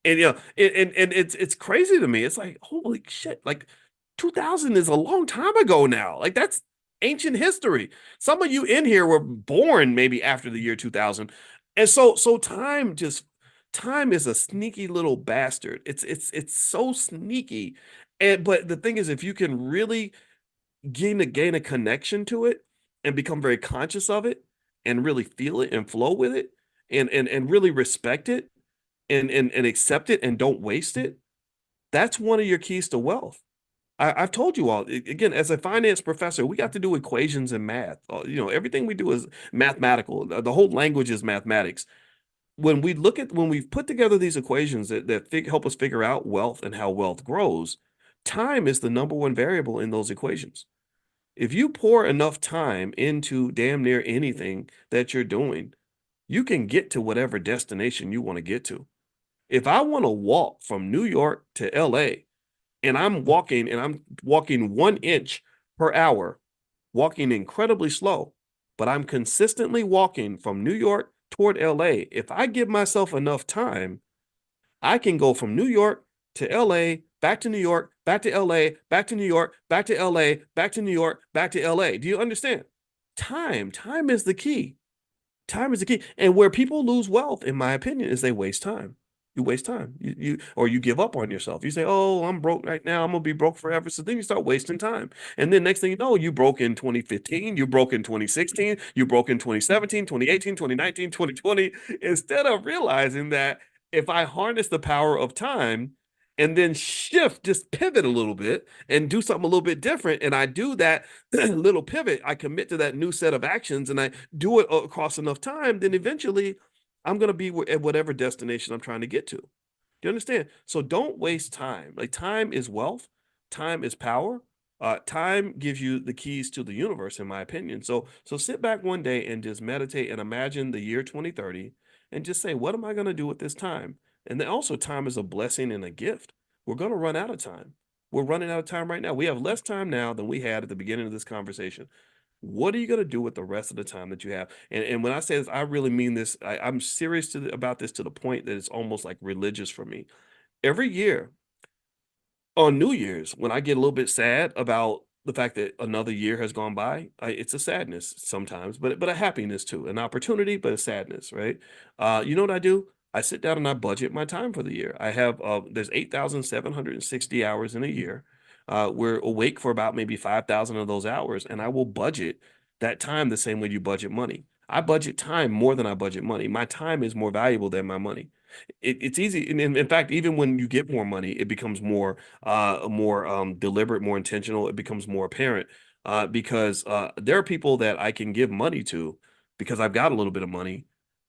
And and it's crazy to me. It's like, holy shit, like 2000 is a long time ago now. Like that's ancient history. Some of you in here were born maybe after the year 2000. And so time just Time is a sneaky little bastard. It's so sneaky. And but the thing is, if you can really gain a connection to it and become very conscious of it and really feel it and flow with it and really respect it and accept it and don't waste it, that's one of your keys to wealth. I've told you all again, as a finance professor, we got to do equations and math. Everything we do is mathematical. The whole language is mathematics. When we've put together these equations that help us figure out wealth and how wealth grows, time is the number one variable in those equations. If you pour enough time into damn near anything that you're doing, you can get to whatever destination you want to get to. If I want to walk from New York to LA and I'm walking 1 inch per hour, walking incredibly slow, but I'm consistently walking from New York toward LA. If I give myself enough time, I can go from New York to LA, back to New York, back to LA, back to New York, back to LA, back to New York, back to LA. Do you understand? Time is the key. Time is the key. And where people lose wealth, in my opinion, is they waste time. You waste time. Or you give up on yourself. You say, "Oh, I'm broke right now. I'm gonna be broke forever." So then you start wasting time. And then next thing you know, you broke in 2015, you broke in 2016, you broke in 2017, 2018, 2019, 2020. Instead of realizing that if I harness the power of time and then just pivot a little bit and do something a little bit different, and I do that little pivot, I commit to that new set of actions and I do it across enough time, then eventually I'm going to be at whatever destination I'm trying to get to. Do you understand? So don't waste time. Like time is wealth, time is power. Time gives you the keys to the universe, in my opinion. So sit back one day and just meditate and imagine the year 2030 and just say, what am I going to do with this time? And then also, time is a blessing and a gift. We're going to run out of time. We're running out of time right now. We have less time now than we had at the beginning of this conversation. What are you going to do with the rest of the time that you have? And when I say this, I really mean this. I'm serious about this to the point that it's almost like religious for me. Every year on New Year's, when I get a little bit sad about the fact that another year has gone by, it's a sadness sometimes, but a happiness too, an opportunity, but a sadness, right? You know what I do? I sit down and I budget my time for the year. I have there's 8,760 hours in a year. We're awake for about maybe 5,000 of those hours, and I will budget that time the same way you budget money. I budget time more than I budget money. My time is more valuable than my money. It's easy. And in fact, even when you get more money, it becomes more deliberate, more intentional. It becomes more apparent because there are people that I can give money to because I've got a little bit of money.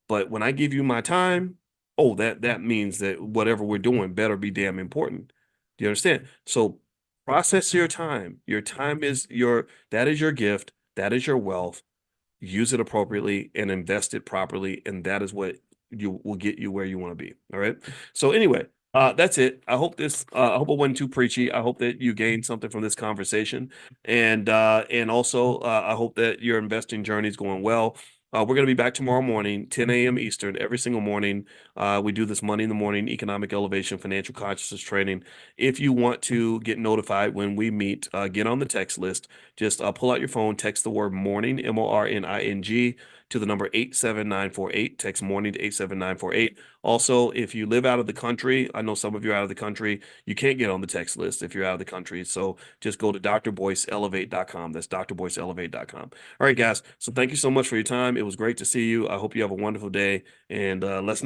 But when I give you my time, oh, that means that whatever we're doing better be damn important. Do you understand? So process your time. Your time is that is your gift. That is your wealth. Use it appropriately and invest it properly, and that is what you will get you where you want to be. All right. So anyway, that's it. I hope it wasn't too preachy. I hope that you gained something from this conversation, and also I hope that your investing journey is going well. We're going to be back tomorrow morning, 10 a.m. Eastern, every single morning. We do this Money in the Morning economic elevation, financial consciousness training. If you want to get notified when we meet, get on the text list. Just pull out your phone, text the word morning, MORNING, to the number 87948. Text morning to 87948. Also, if you live out of the country, I know some of you are out of the country, you can't get on the text list if you're out of the country. So just go to drboyceelevate.com. That's drboyceelevate.com. All right, guys. So thank you so much for your time. It was great to see you. I hope you have a wonderful day. And let's